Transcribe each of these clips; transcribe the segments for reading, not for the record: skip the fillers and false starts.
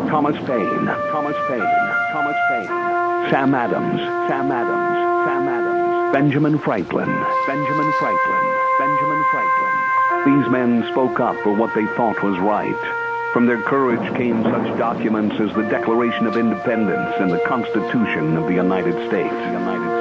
Thomas Paine, Thomas Paine, Thomas Paine, Sam Adams, Sam Adams, Sam Adams, Benjamin Franklin, Benjamin Franklin, Benjamin Franklin. These men spoke up for what they thought was right. From their courage came such documents as the Declaration of Independence and the Constitution of the United States.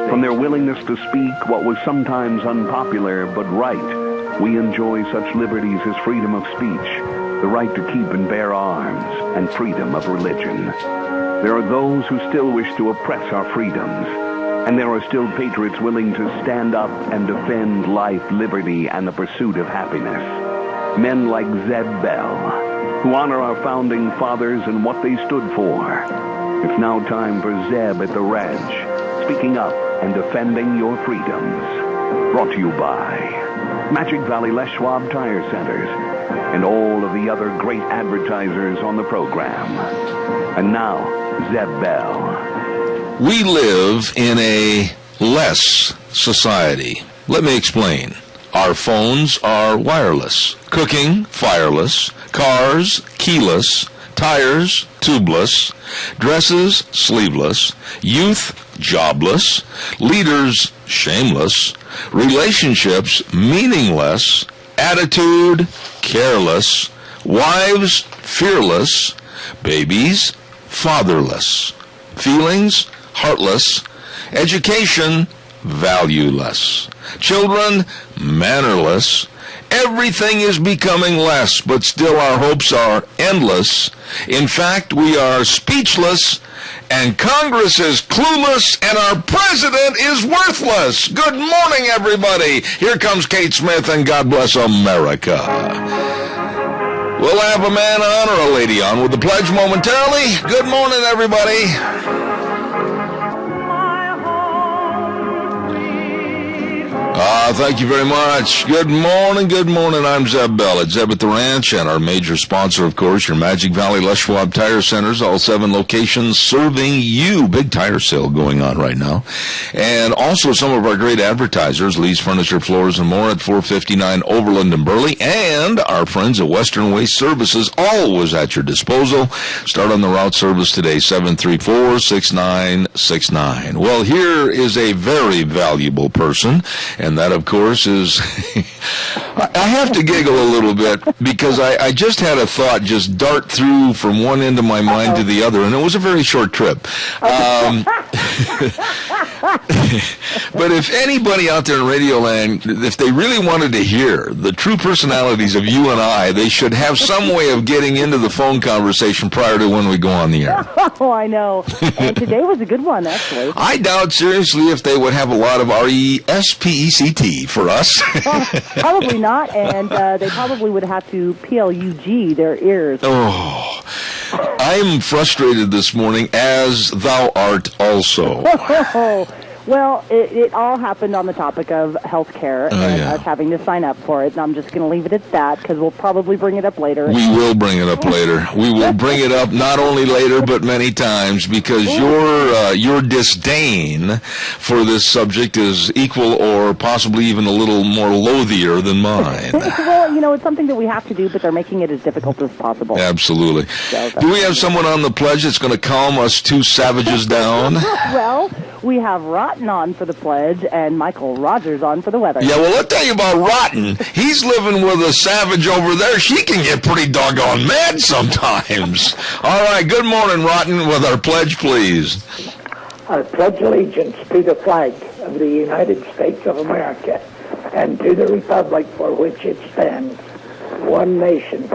From their willingness to speak what was sometimes unpopular but right, we enjoy such liberties as freedom of speech, the right to keep and bear arms, and freedom of religion. There are those who still wish to oppress our freedoms, and there are still patriots willing to stand up and defend life, liberty, and the pursuit of happiness. Men like Zeb Bell, who honor our founding fathers and what they stood for. It's now time for Zeb at the Ranch, speaking up and defending your freedoms. Brought to you by Magic Valley Les Schwab Tire Centers and all of the other great advertisers on the program. And now, Zeb Bell. We live in a less society. Let me explain. Our phones are wireless. Cooking, fireless. Cars, keyless. Tires, tubeless. Dresses, sleeveless. Youth, jobless. Leaders, shameless. Relationships, meaningless. Attitude, careless. Wives, fearless. Babies, fatherless. Feelings, heartless. Education, valueless. Children, mannerless. Everything is becoming less, but still our hopes are endless. In fact, we are speechless, and Congress is clueless, and our president is worthless. Good morning, everybody. Here comes Kate Smith, and God bless America. We'll have a man on or a lady on with the pledge momentarily. Good morning, everybody. Thank you very much. Good morning, good morning. I'm Zeb Bell at Zeb at the Ranch, and our major sponsor, of course, your Magic Valley Les Schwab Tire Centers, all 7 locations serving you. Big tire sale going on right now. And also some of our great advertisers, Lee's Furniture, Floors, and More at 459 Overland and Burley, and our friends at Western Waste Services, always at your disposal. Start on the route service today, 734-6969. Well, here is a very valuable person, and that, of course, is... I have to giggle a little bit because I just had a thought just dart through from one end of my mind to the other, and it was a very short trip. But if anybody out there in Radio Land, if they really wanted to hear the true personalities of you and I, they should have some way of getting into the phone conversation prior to when we go on the air. Oh, I know. And today was a good one, actually. I doubt seriously if they would have a lot of RESPECT for us. Well, probably not, and they probably would have to PLUG their ears. Oh, I'm frustrated this morning, as thou art also. Well, it all happened on the topic of health care and us having to sign up for it, and I'm just going to leave it at that because we'll probably bring it up later. We will bring it up later. We will bring it up not only later but many times because your disdain for this subject is equal or possibly even a little more loathier than mine. Well, you know, it's something that we have to do, but they're making it as difficult as possible. Absolutely. So, do we have someone on the pledge that's going to calm us two savages down? Well, we have Rotten on for the pledge and Michael Rogers on for the weather. Yeah, well, I'll tell you about Rotten. He's living with a savage over there. She can get pretty doggone mad sometimes. All right, good morning, Rotten, with our pledge, please. I pledge allegiance to the flag of the United States of America and to the republic for which it stands, one nation,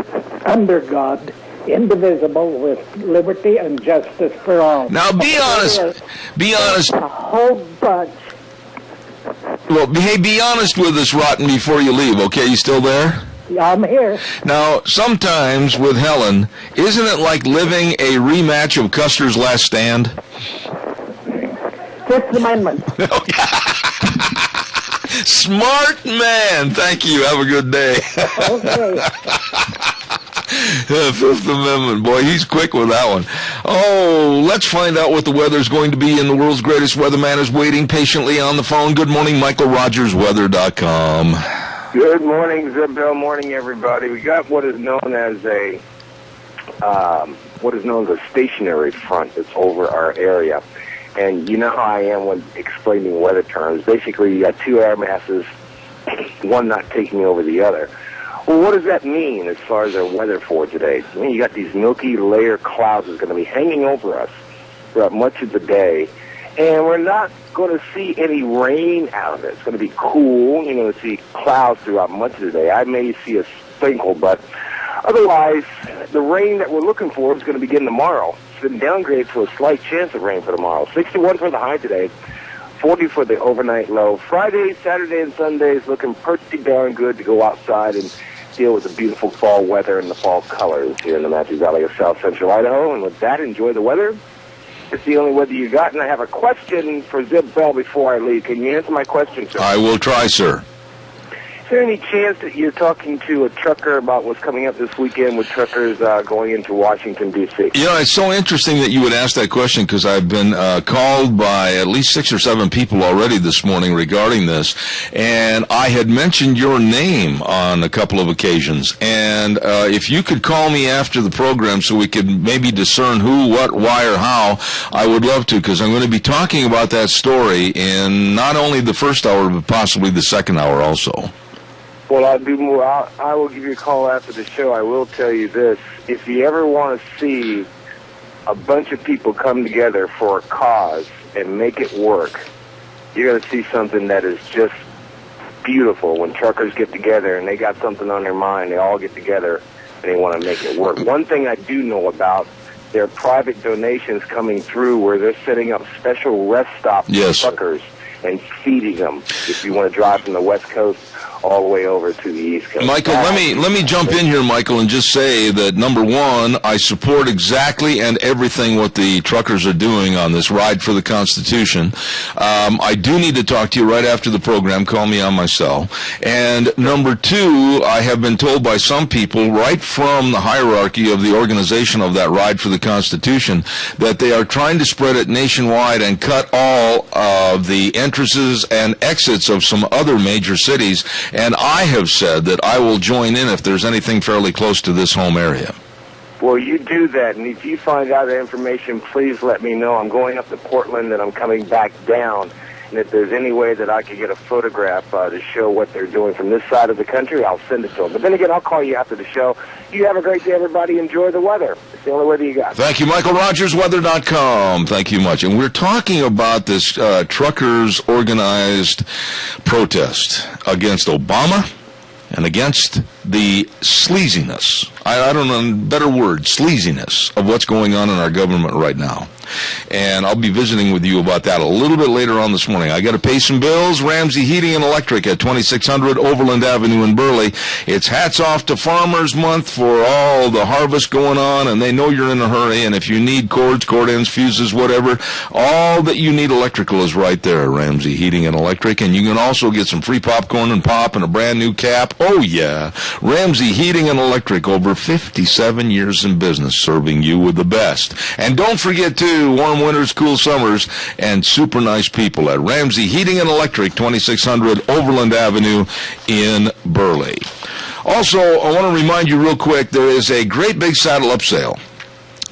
under God, indivisible, with liberty and justice for all. Now, be honest. Be honest. A whole bunch. Well, hey, be honest with us, Rotten, before you leave, okay? You still there? Yeah, I'm here. Now, sometimes with Helen, isn't it like living a rematch of Custer's Last Stand? Fifth Amendment. Smart man. Thank you. Have a good day. Okay. Fifth Amendment. Boy, he's quick with that one. Oh, let's find out what the weather's going to be, and the world's greatest weatherman is waiting patiently on the phone. Good morning, MichaelRogersWeather.com. Good morning, Zeb Bell. Morning, everybody. We got what is known as a what is known as a stationary front that's over our area. And you know how I am when explaining weather terms. Basically, you got two air masses, one not taking over the other. Well, what does that mean as far as our weather for today? I mean, you got these milky layer clouds that's going to be hanging over us throughout much of the day, and we're not going to see any rain out of it. It's going to be cool. You're going to see clouds throughout much of the day. I may see a sprinkle, but otherwise, the rain that we're looking for is going to begin tomorrow. It's been downgraded to a slight chance of rain for tomorrow. 61 for the high today, 40 for the overnight low. Friday, Saturday, and Sunday is looking pretty darn good to go outside and deal with the beautiful fall weather and the fall colors here in the Matthews Valley of South Central Idaho. And with that, enjoy the weather. It's the only weather you got. And I have a question for Zib Bell before I leave. Can you answer my question, sir? I will try, sir. Is there any chance that you're talking to a trucker about what's coming up this weekend with truckers going into Washington, D.C.? You know, it's so interesting that you would ask that question because I've been called by at least 6 or 7 people already this morning regarding this, and I had mentioned your name on a couple of occasions. And if you could call me after the program so we could maybe discern who, what, why, or how, I would love to, because I'm going to be talking about that story in not only the first hour, but possibly the second hour also. Well, I'll do more. I will give you a call after the show. I will tell you this. If you ever want to see a bunch of people come together for a cause and make it work, you're going to see something that is just beautiful. When truckers get together and they got something on their mind, they all get together and they want to make it work. One thing I do know about, there are private donations coming through where they're setting up special rest stops for truckers and feeding them if you want to drive from the West Coast all the way over to the East Coast. Michael, let me jump in here, Michael, and just say that, number one, I support exactly and everything what the truckers are doing on this Ride for the Constitution. I do need to talk to you right after the program. Call me on my cell. And number two, I have been told by some people right from the hierarchy of the organization of that Ride for the Constitution that they are trying to spread it nationwide and cut all of the entrances and exits of some other major cities. And I have said that I will join in if there's anything fairly close to this home area. Well, you do that, and if you find out that information, please let me know. I'm going up to Portland, and I'm coming back down. And if there's any way that I could get a photograph to show what they're doing from this side of the country, I'll send it to them. But then again, I'll call you after the show. You have a great day, everybody. Enjoy the weather. It's the only weather you got. Thank you, Michael Rogers, weather.com. Thank you much. And we're talking about this truckers' organized protest against Obama and against the sleaziness, I don't know a better word, sleaziness of what's going on in our government right now. And I'll be visiting with you about that a little bit later on this morning. I got to pay some bills. Ramsey Heating and Electric at 2600 Overland Avenue in Burley. It's Hats Off to Farmers Month for all the harvest going on, and they know you're in a hurry. And if you need cords, cord ends, fuses, whatever, all that you need electrical is right there at Ramsey Heating and Electric. And you can also get some free popcorn and pop and a brand new cap. Oh, yeah. Ramsey Heating and Electric, over 57 years in business, serving you with the best. And don't forget, too, warm winters, cool summers, and super nice people at Ramsey Heating and Electric, 2600 Overland Avenue in Burley. Also, I want to remind you real quick, there is a great big saddle up sale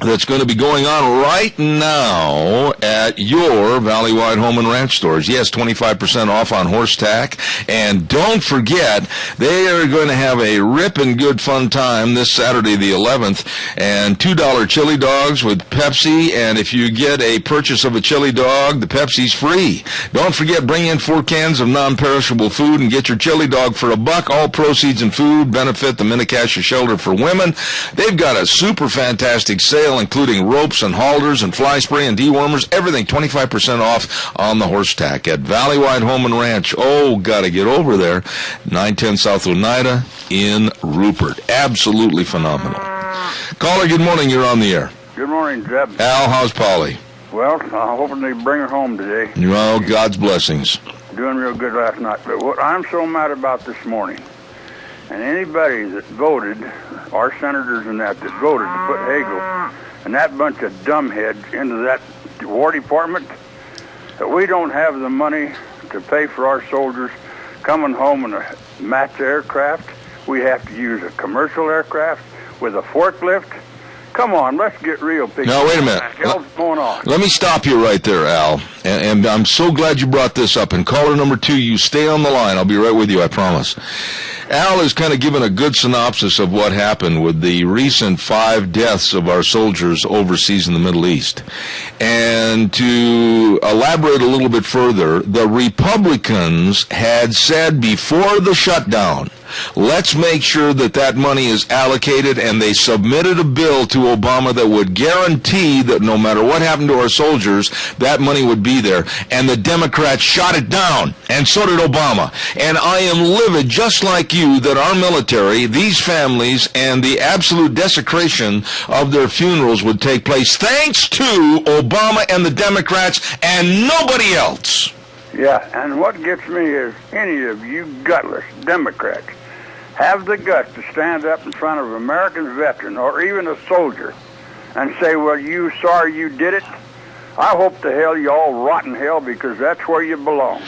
that's going to be going on right now at your Valley-wide Home and Ranch stores. Yes, 25% off on horse tack. And don't forget, they are going to have a ripping good fun time this Saturday, the 11th, and $2 chili dogs with Pepsi. And if you get a purchase of a chili dog, the Pepsi's free. Don't forget, bring in 4 cans of non-perishable food and get your chili dog for $1. All proceeds and food benefit the Minnecasia Shelter for Women. They've got a super fantastic sale, including ropes and halters and fly spray and dewormers, everything 25% off on the horse tack at Valley-wide Home and Ranch. Oh, gotta get over there. 910 South Oneida in Rupert. Absolutely phenomenal. Caller, good morning. You're on the air. Good morning, Jeb. Al, how's Polly? Well, I'm hoping they bring her home today. Well, God's blessings. Doing real good last night. But what I'm so mad about this morning, and anybody that voted, our senators and that voted to put Hagel and that bunch of dumbheads into that War Department, that we don't have the money to pay for our soldiers coming home in a match aircraft. We have to use a commercial aircraft with a forklift, Come on, let's get real. Now, wait a minute. What the hell's going on? Let me stop you right there, Al. And I'm so glad you brought this up. And caller number 2, you stay on the line. I'll be right with you, I promise. Al has kind of given a good synopsis of what happened with the recent 5 deaths of our soldiers overseas in the Middle East. And to elaborate a little bit further, the Republicans had said before the shutdown, let's make sure that that money is allocated, and they submitted a bill to Obama that would guarantee that no matter what happened to our soldiers, that money would be there. And the Democrats shot it down, and so did Obama. And I am livid, just like you, that our military, these families, and the absolute desecration of their funerals would take place thanks to Obama and the Democrats and nobody else. Yeah, and what gets me is any of you gutless Democrats have the guts to stand up in front of an American veteran or even a soldier and say, well, you sorry you did it? I hope to hell you all rot in hell, because that's where you belong.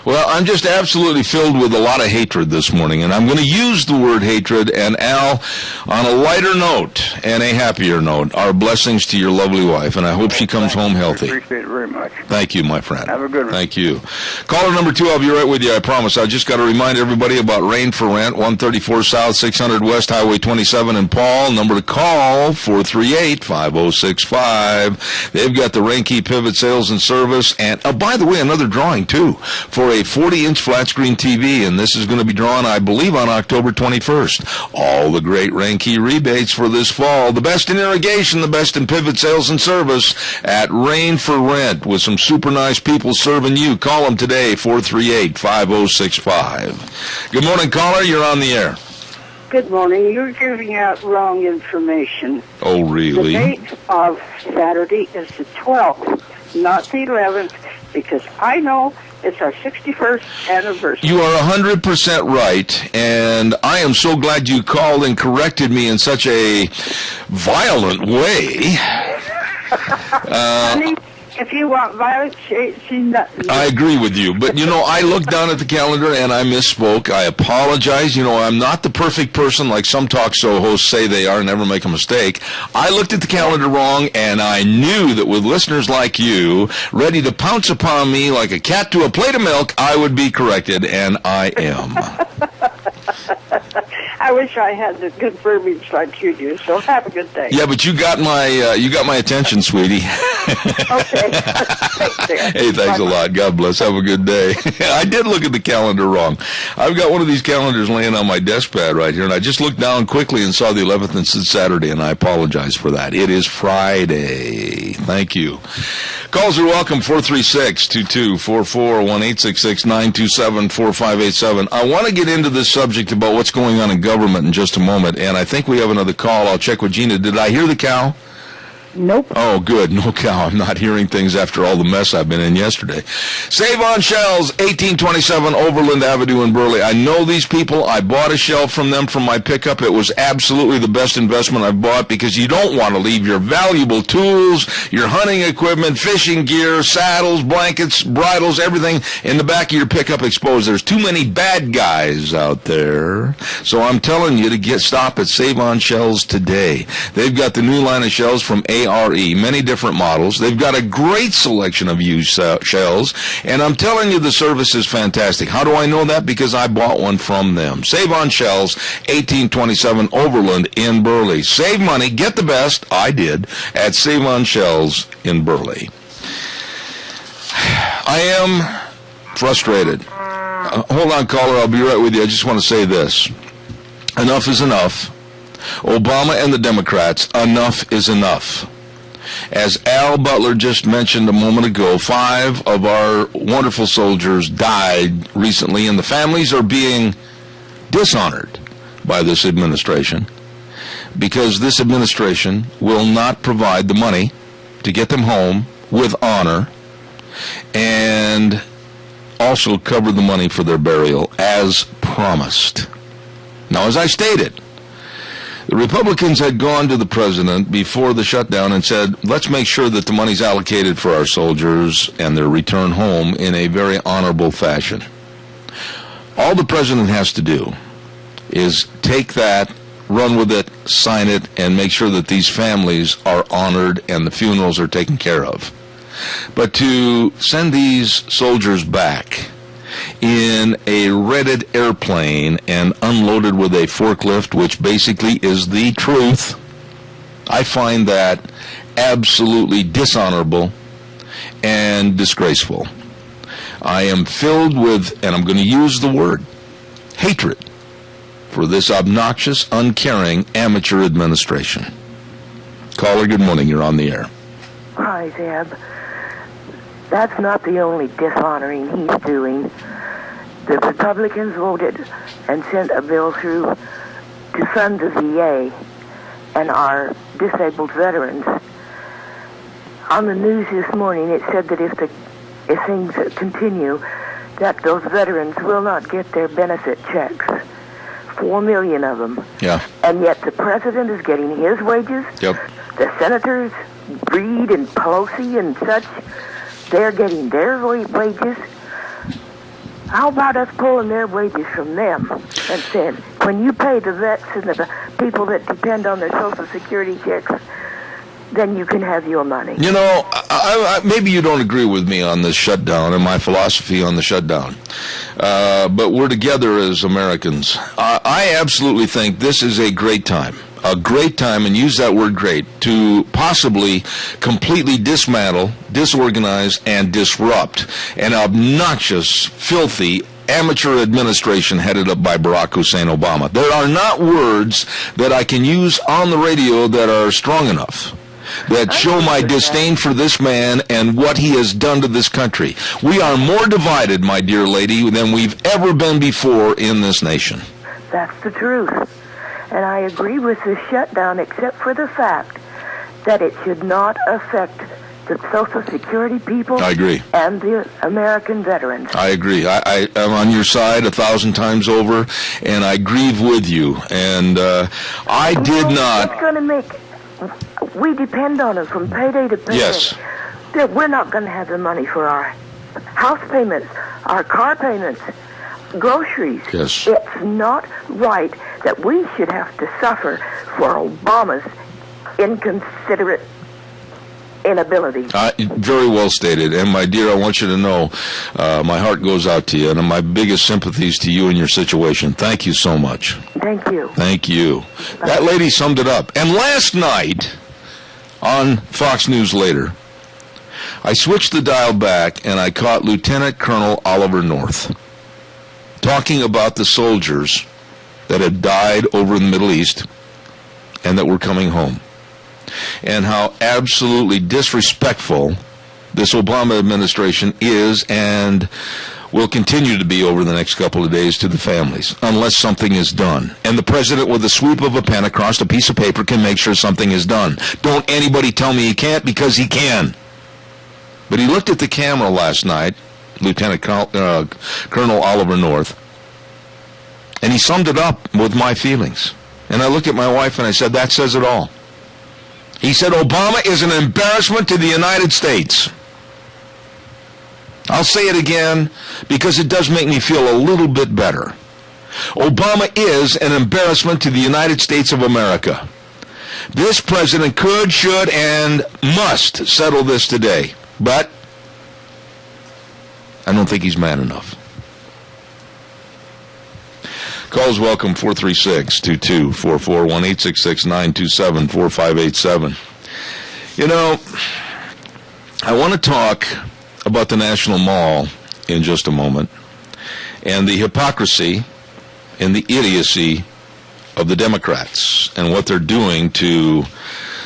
Well, I'm just absolutely filled with a lot of hatred this morning, and I'm going to use the word hatred. And Al, on a lighter note and a happier note, our blessings to your lovely wife, and I hope she comes home healthy. I appreciate it very much. Thank you, my friend. Have a good one. Thank you. Caller number 2, I'll be right with you, I promise. I just got to remind everybody about Rain for Rent, 134 South, 600 West, Highway 27 in Paul. Number to call, 438-5065. They've got the Rainkeep Pivot Sales and Service, and by the way, another drawing too for a 40-inch flat screen TV, and this is going to be drawn, I believe, on October 21st. All the great Rainkeep rebates for this fall, the best in irrigation, the best in pivot sales and service at Rain for Rent, with some super nice people serving you. Call them today, 438-5065. Good morning, caller. You're on the air. Good morning. You're giving out wrong information. Oh, really? The date of Saturday is the 12th, not the 11th, because I know it's our 61st anniversary. You are 100% right, and I am so glad you called and corrected me in such a violent way. Honey, if you want violence, see nothing. I agree with you, but I looked down at the calendar and I misspoke. I apologize. I'm not the perfect person like some talk show hosts say they are, never make a mistake. I looked at the calendar wrong, and I knew that with listeners like you ready to pounce upon me like a cat to a plate of milk, I would be corrected, and I am. I wish I had the good verbiage like you do, so have a good day. Yeah, but you got my attention, sweetie. Okay. Thanks, dear. Hey, thanks a lot. God bless. Have a good day. I did look at the calendar wrong. I've got one of these calendars laying on my desk pad right here, and I just looked down quickly and saw the 11th, and it's Saturday, and I apologize for that. It is Friday. Thank you. Calls are welcome, 436-2244, 1-866-927-4587. I want to get into this subject about what's going on in government in just a moment, and I think we have another call. I'll check with Gina. Did I hear the cow? Nope. Oh, good. No cow. I'm not hearing things after all the mess I've been in yesterday. Save on Shells, 1827 Overland Avenue in Burley. I know these people. I bought a shell from them from my pickup. It was absolutely the best investment I've bought, because you don't want to leave your valuable tools, your hunting equipment, fishing gear, saddles, blankets, bridles, everything in the back of your pickup exposed. There's too many bad guys out there. So I'm telling you to stop at Save on Shells today. They've got the new line of shells from ARE, many different models. They've got a great selection of used shells, and I'm telling you the service is fantastic. How do I know that? Because I bought one from them. Save on Shells, 1827 Overland in Burley. Save money, get the best, I did, at Save on Shells in Burley. I am frustrated. Hold on, caller, I'll be right with you. I just want to say this. Enough is enough. Obama and the Democrats, enough is enough. As Al Butler just mentioned a moment ago, 5 of our wonderful soldiers died recently, and the families are being dishonored by this administration, because this administration will not provide the money to get them home with honor and also cover the money for their burial as promised. Now, as I stated, the Republicans had gone to the president before the shutdown and said, let's make sure that the money's allocated for our soldiers and their return home in a very honorable fashion. All the president has to do is take that run with it, sign it, and make sure that these families are honored and the funerals are taken care of. But to send these soldiers back in a rented airplane and unloaded with a forklift, which basically is the truth, I find that absolutely dishonorable and disgraceful. I am filled with, and I'm going to use the word, hatred for this obnoxious, uncaring, amateur administration. Caller, good morning. You're on the air. Hi, Zeb. That's not the only dishonoring he's doing. The Republicans voted and sent a bill through to fund the VA and our disabled veterans. On the news this morning, it said that if things continue, that those veterans will not get their benefit checks. 4 million of them. Yeah. And yet the president is getting his wages. Yep. The senators, Reid and Pelosi and such, they're getting their wages. How about us pulling their wages from them and saying, when you pay the vets and the people that depend on their Social Security checks, then you can have your money. You know, maybe you don't agree with me on this shutdown and my philosophy on the shutdown, but we're together as Americans. I absolutely think this is a great time, and use that word great, to possibly completely dismantle, disorganize, and disrupt an obnoxious, filthy, amateur administration headed up by Barack Hussein Obama. There are not words that I can use on the radio that are strong enough, that show my disdain for this man and what he has done to this country. We are more divided, my dear lady, than we've ever been before in this nation. That's the truth. And I agree with this shutdown, except for the fact that it should not affect the Social Security people. I agree. And the American veterans. I agree. I am on your side 1,000 times over, and I grieve with you. And I did not... It's going to make... We depend on them from payday to payday. Yes. We're not going to have the money for our house payments, our car payments, groceries. Yes. It's not right that we should have to suffer for Obama's inconsiderate inability. Very well stated. And my dear, I want you to know my heart goes out to you, and my biggest sympathies to you and your situation. Thank you so much. Thank you. Thank you. Bye. That lady summed it up. And last night on Fox News Later, I switched the dial back and I caught Lieutenant Colonel Oliver North talking about the soldiers that had died over in the Middle East and that were coming home, and how absolutely disrespectful this Obama administration is and will continue to be over the next couple of days to the families, unless something is done. And the president, with a sweep of a pen across a piece of paper, can make sure something is done. Don't anybody tell me he can't, because he can. But he looked at the camera last night, Lieutenant Colonel Oliver North, and he summed it up with my feelings. And I looked at my wife and I said, that says it all. He said, Obama is an embarrassment to the United States. I'll say it again because it does make me feel a little bit better. Obama is an embarrassment to the United States of America. This president could, should, and must settle this today. But I don't think he's man enough. Calls welcome, 436-2244, 1-866-927-4587. You know, I want to talk about the National Mall in just a moment, and the hypocrisy and the idiocy of the Democrats and what they're doing to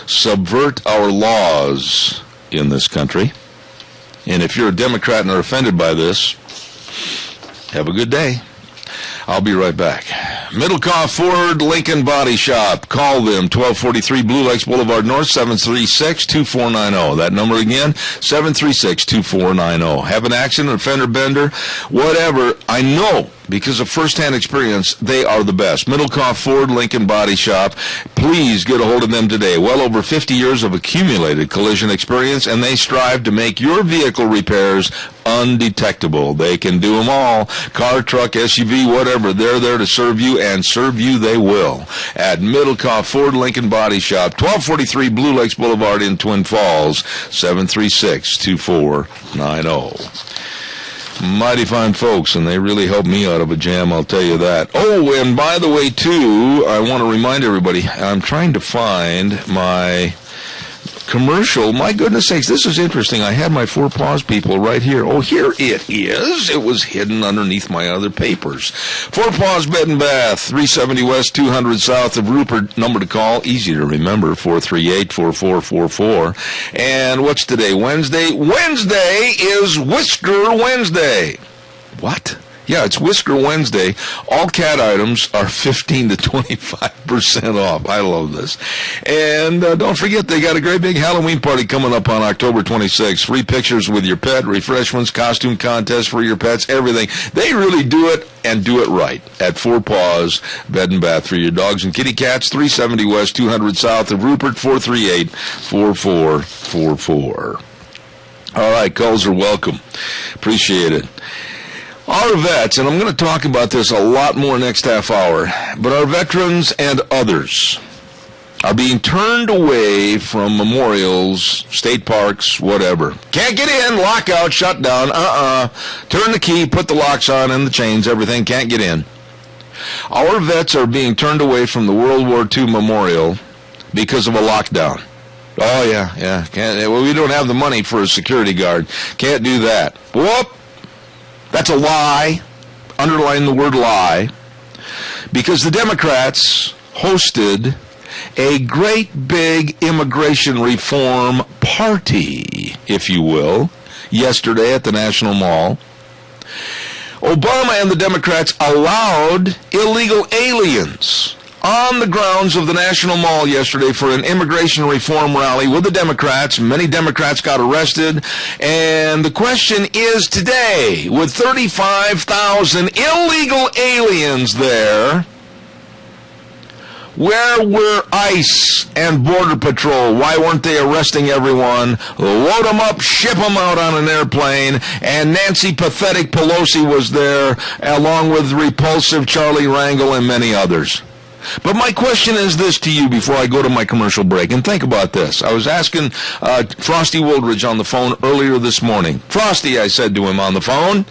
subvert our laws in this country. And if you're a Democrat and are offended by this, have a good day. I'll be right back. Middlecoff Ford Lincoln Body Shop. Call them, 1243 Blue Lakes Boulevard North, 736-2490. That number again, 736-2490. Have an accident, a fender bender, whatever. I know Because of first-hand experience, they are the best. Middlecoff Ford Lincoln Body Shop. Please get a hold of them today. Well over 50 years of accumulated collision experience, and they strive to make your vehicle repairs undetectable. They can do them all. Car, truck, SUV, whatever. They're there to serve you, and serve you they will. At Middlecoff Ford Lincoln Body Shop, 1243 Blue Lakes Boulevard in Twin Falls, 736-2490. Mighty fine folks, and they really helped me out of a jam, I'll tell you that. Oh, and by the way, too, I want to remind everybody, I'm trying to find my commercial. My goodness sakes, this is interesting. I had my Four Paws people right here. Oh, here it is. It was hidden underneath my other papers. Four Paws Bed and Bath, 370 West, 200 South of Rupert. Number to call, easy to remember, 438-4444. And what's today? Wednesday? Wednesday is Whisker Wednesday. What? Yeah, it's Whisker Wednesday. All cat items are 15 to 25% off. I love this. And don't forget, they got a great big Halloween party coming up on October 26th. Free pictures with your pet, refreshments, costume contest for your pets, everything. They really do it and do it right at Four Paws Bed and Bath for your dogs and kitty cats, 370 West, 200 South of Rupert, 438-4444. All right, calls are welcome. Appreciate it. Our vets, and I'm going to talk about this a lot more next half hour, but our veterans and others are being turned away from memorials, state parks, whatever. Can't get in, lockout, shut down, turn the key, put the locks on and the chains, everything, can't get in. Our vets are being turned away from the World War II memorial because of a lockdown. Oh, yeah, can't, well, we don't have the money for a security guard. Can't do that. Whoop! That's a lie. Underline the word lie. Because the Democrats hosted a great big immigration reform party, if you will, yesterday at the National Mall. Obama and the Democrats allowed illegal aliens on the grounds of the National Mall yesterday for an immigration reform rally with the Democrats. Many Democrats got arrested. And the question is today, with 35,000 illegal aliens there, where were ICE and Border Patrol? Why weren't they arresting everyone? Load them up, ship them out on an airplane. And Nancy Pathetic Pelosi was there, along with repulsive Charlie Rangel and many others. But my question is this to you before I go to my commercial break, and think about this. I was asking Frosty Woldridge on the phone earlier this morning. Frosty, I said to him on the phone,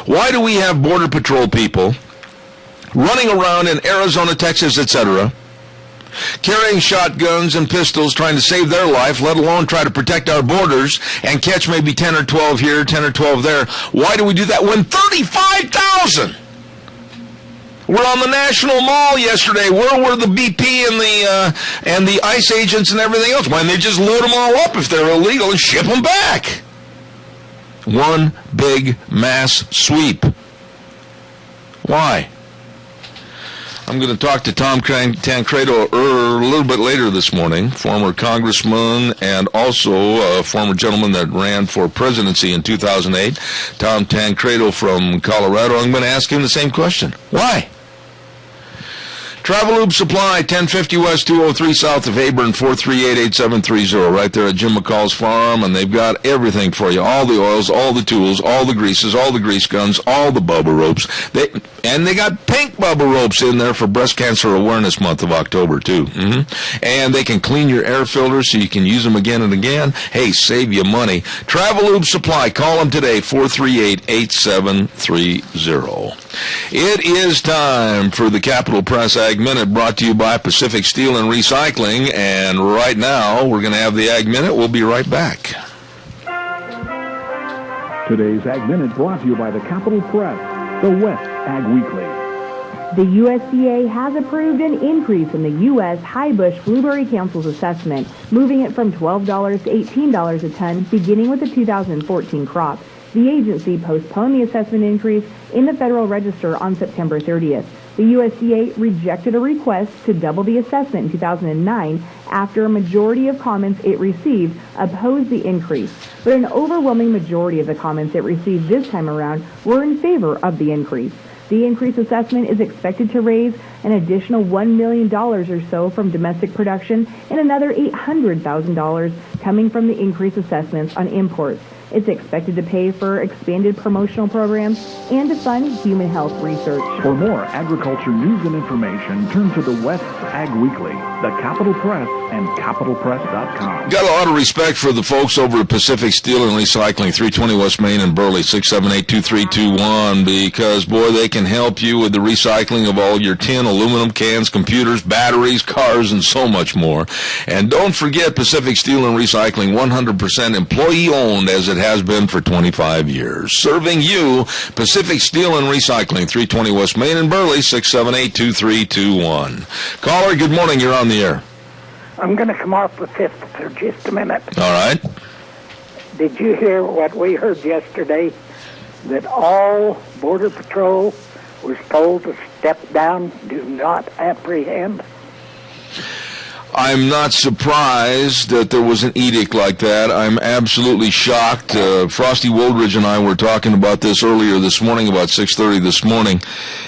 why do we have Border Patrol people running around in Arizona, Texas, etc., carrying shotguns and pistols trying to save their life, let alone try to protect our borders and catch maybe 10 or 12 here, 10 or 12 there? Why do we do that when 35,000 were on the National Mall yesterday? Where were the BP and the ICE agents and everything else? Why didn't they just load them all up if they're illegal and ship them back? One big mass sweep. Why? I'm going to talk to Tom Tancredo a little bit later this morning, former congressman and also a former gentleman that ran for presidency in 2008, Tom Tancredo from Colorado. I'm going to ask him the same question. Why? Travel Lube Supply, 1050 West, 203 South of Hayburn, 438-8730, right there at Jim McCall's farm, and they've got everything for you. All the oils, all the tools, all the greases, all the grease guns, all the Bubba ropes. And they got pink Bubba ropes in there for Breast Cancer Awareness Month of October, too. And they can clean your air filters so you can use them again and again. Hey, save you money. Travel Lube Supply, call them today, 438-8730. It is time for the Capital Press Ag Minute, brought to you by Pacific Steel and Recycling. And right now, we're going to have the Ag Minute. We'll be right back. Today's Ag Minute brought to you by the Capital Press, the West Ag Weekly. The USDA has approved an increase in the U.S. High Bush Blueberry Council's assessment, moving it from $12 to $18 a ton, beginning with the 2014 crop. The agency postponed the assessment increase in the Federal Register on September 30th. The USDA rejected a request to double the assessment in 2009 after a majority of comments it received opposed the increase. But an overwhelming majority of the comments it received this time around were in favor of the increase. The increased assessment is expected to raise an additional $1 million or so from domestic production and another $800,000 coming from the increased assessments on imports. It's expected to pay for expanded promotional programs and to fund human health research. For more agriculture news and information, turn to the West Ag Weekly, the Capital Press, and capitalpress.com. Got a lot of respect for the folks over at Pacific Steel and Recycling, 320 West Main in Burley, 678-2321, because, boy, they can help you with the recycling of all your tin, aluminum cans, computers, batteries, cars, and so much more. And don't forget Pacific Steel and Recycling, 100% employee-owned, as it has been for 25 years. Serving you, Pacific Steel and Recycling, 320 West Main in Burley, 678-2321. Caller, good morning. You're on the air. I'm going to come off the fifth for just a minute. All right. Did you hear what we heard yesterday? That all Border Patrol was told to step down, do not apprehend? I'm not surprised that there was an edict like that. I'm absolutely shocked. Frosty Woldridge and I were talking about this earlier this morning, about 6:30 this morning,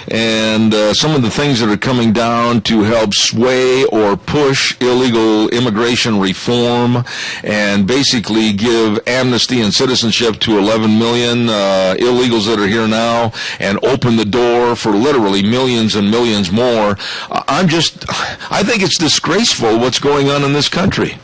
and some of the things that are coming down to help sway or push illegal immigration reform and basically give amnesty and citizenship to 11 million illegals that are here now and open the door for literally millions and millions more. I think it's disgraceful what's going on in this country.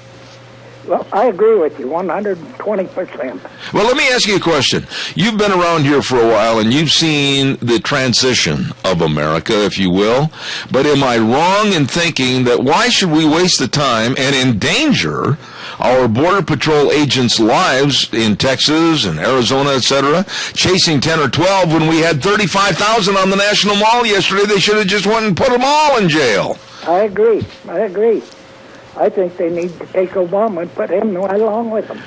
Well, I agree with you 120%. Well, let me ask you a question. You've been around here for a while, and you've seen the transition of America, if you will. But am I wrong in thinking that why should we waste the time and endanger our Border Patrol agents' lives in Texas and Arizona, etc., chasing 10 or 12 when we had 35,000 on the National Mall yesterday? They should have just went and put them all in jail. I agree. I think they need to take Obama and put him right along with them.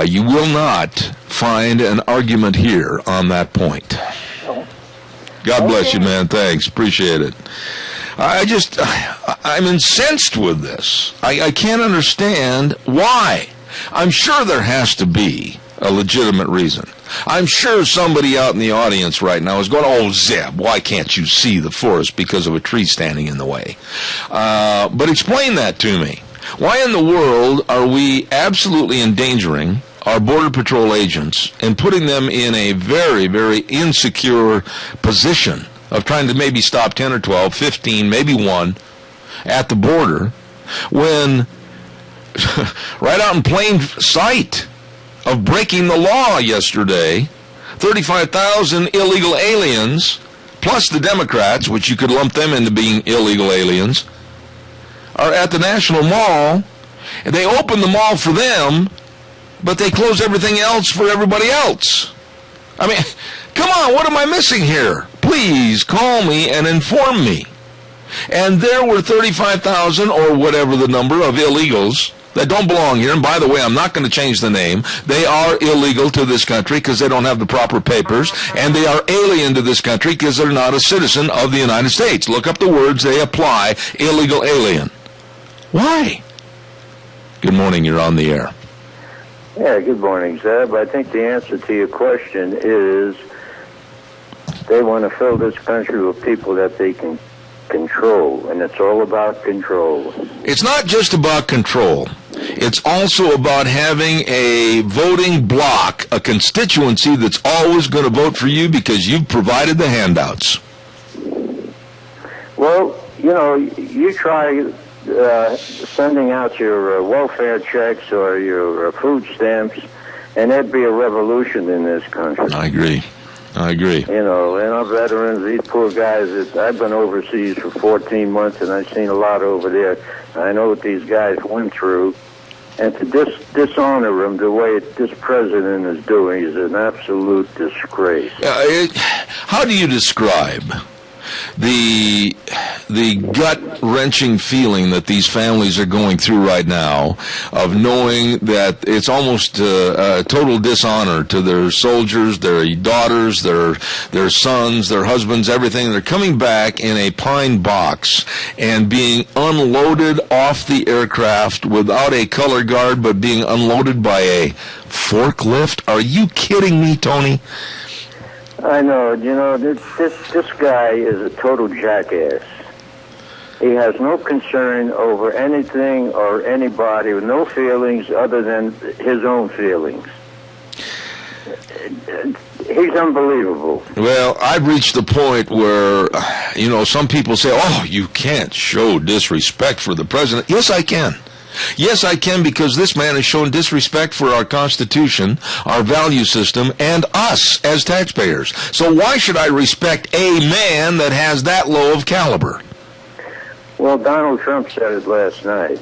You will not find an argument here on that point. God bless you, man. Thanks. Appreciate it. I'm incensed with this. I can't understand why. I'm sure there has to be a legitimate reason. I'm sure somebody out in the audience right now is going, oh, Zeb, why can't you see the forest because of a tree standing in the way? But explain that to me. Why in the world are we absolutely endangering our Border Patrol agents and putting them in a very, very insecure position of trying to maybe stop 10 or 12, 15, maybe one at the border when right out in plain sight of breaking the law yesterday, 35,000 illegal aliens, plus the Democrats, which you could lump them into being illegal aliens, are at the National Mall, and they open the mall for them, but they close everything else for everybody else. I mean, come on, what am I missing here? Please call me and inform me. And there were 35,000 or whatever the number of illegals that don't belong here. And by the way, I'm not going to change the name. They are illegal to this country because they don't have the proper papers, and they are alien to this country because they're not a citizen of the United States. Look up the words they apply, illegal alien. Why? Good morning, you're on the air. Yeah, good morning, Zeb. I think the answer to your question is they want to fill this country with people that they can control, and it's all about control. It's not just about control. It's also about having a voting bloc, a constituency that's always going to vote for you because you've provided the handouts. Well, you know, you try sending out your welfare checks or your food stamps, and there'd be a revolution in this country. I agree. You know, and our veterans, these poor guys, I've been overseas for 14 months, and I've seen a lot over there. I know what these guys went through. And to dishonor them the way this president is doing is an absolute disgrace. How do you describe the gut-wrenching feeling that these families are going through right now of knowing that it's almost a total dishonor to their soldiers, their daughters, their sons, their husbands, everything? They're coming back in a pine box and being unloaded off the aircraft without a color guard, but being unloaded by a forklift? Are you kidding me, Tony? I know. You know, this guy is a total jackass. He has no concern over anything or anybody with no feelings other than his own feelings. He's unbelievable. Well, I've reached the point where, you know, some people say, oh, you can't show disrespect for the president. Yes, I can. Yes, I can, because this man has shown disrespect for our Constitution, our value system, and us as taxpayers. So why should I respect a man that has that low of caliber? Well, Donald Trump said it last night.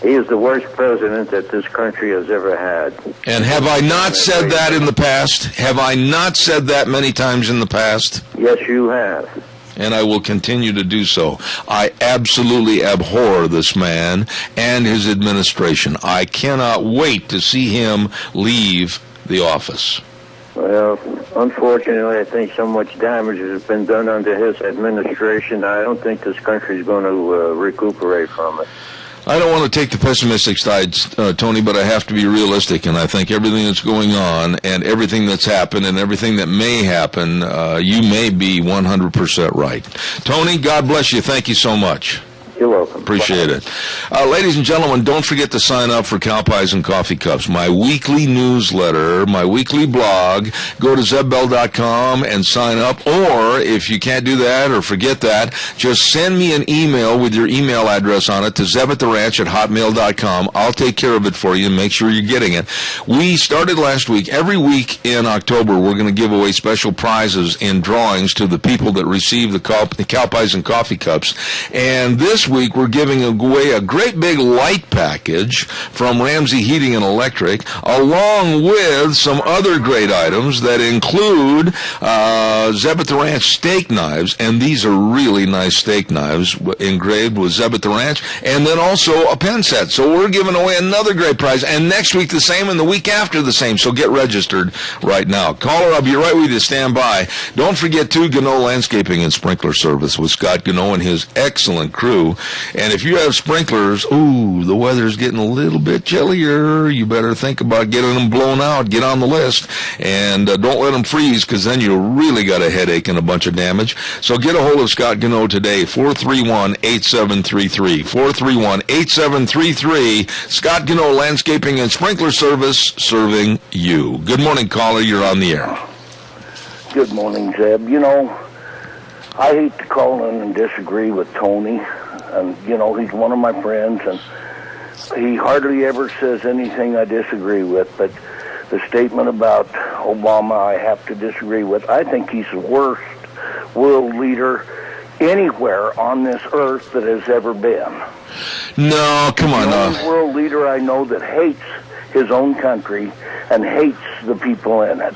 He is the worst president that this country has ever had. And have I not said that in the past? Have I not said that many times in the past? Yes, you have. And I will continue to do so. I absolutely abhor this man and his administration. I cannot wait to see him leave the office. Well, unfortunately, I think so much damage has been done under his administration. I don't think this country is going to recuperate from it. I don't want to take the pessimistic side, Tony, but I have to be realistic, and I think everything that's going on and everything that's happened and everything that may happen, you may be 100% right. Tony, God bless you. Thank you so much. You're welcome. Appreciate it. Ladies and gentlemen, don't forget to sign up for Cow Pies and Coffee Cups, my weekly newsletter, my weekly blog. Go to zebbell.com and sign up. Or if you can't do that or forget that, just send me an email with your email address on it to zebattheranch@hotmail.com. I'll take care of it for you and make sure you're getting it. We started last week. Every week in October, we're going to give away special prizes in drawings to the people that receive the Cow Pies and Coffee Cups. And this week we're giving away a great big light package from Ramsey Heating and Electric, along with some other great items that include Zeb at the Ranch steak knives, and these are really nice steak knives engraved with Zeb at the Ranch, and then also a pen set. So we're giving away another great prize, and next week the same, and the week after the same. So get registered right now. Caller, I'll be right with you. Stand by. Don't forget, too, Gano Landscaping and Sprinkler Service with Scott Gano and his excellent crew. And if you have sprinklers, the weather's getting a little bit chillier. You better think about getting them blown out. Get on the list. And don't let them freeze, because then you really got a headache and a bunch of damage. So get a hold of Scott Gano today, 431-8733. 431-8733. Scott Gano Landscaping and Sprinkler Service, serving you. Good morning, caller. You're on the air. Good morning, Zeb. You know, I hate to call in and disagree with Tony. And, you know, he's one of my friends, and he hardly ever says anything I disagree with. But the statement about Obama, I have to disagree with. I think he's the worst world leader anywhere on this earth that has ever been. No, come on. The only world leader I know that hates his own country and hates the people in it.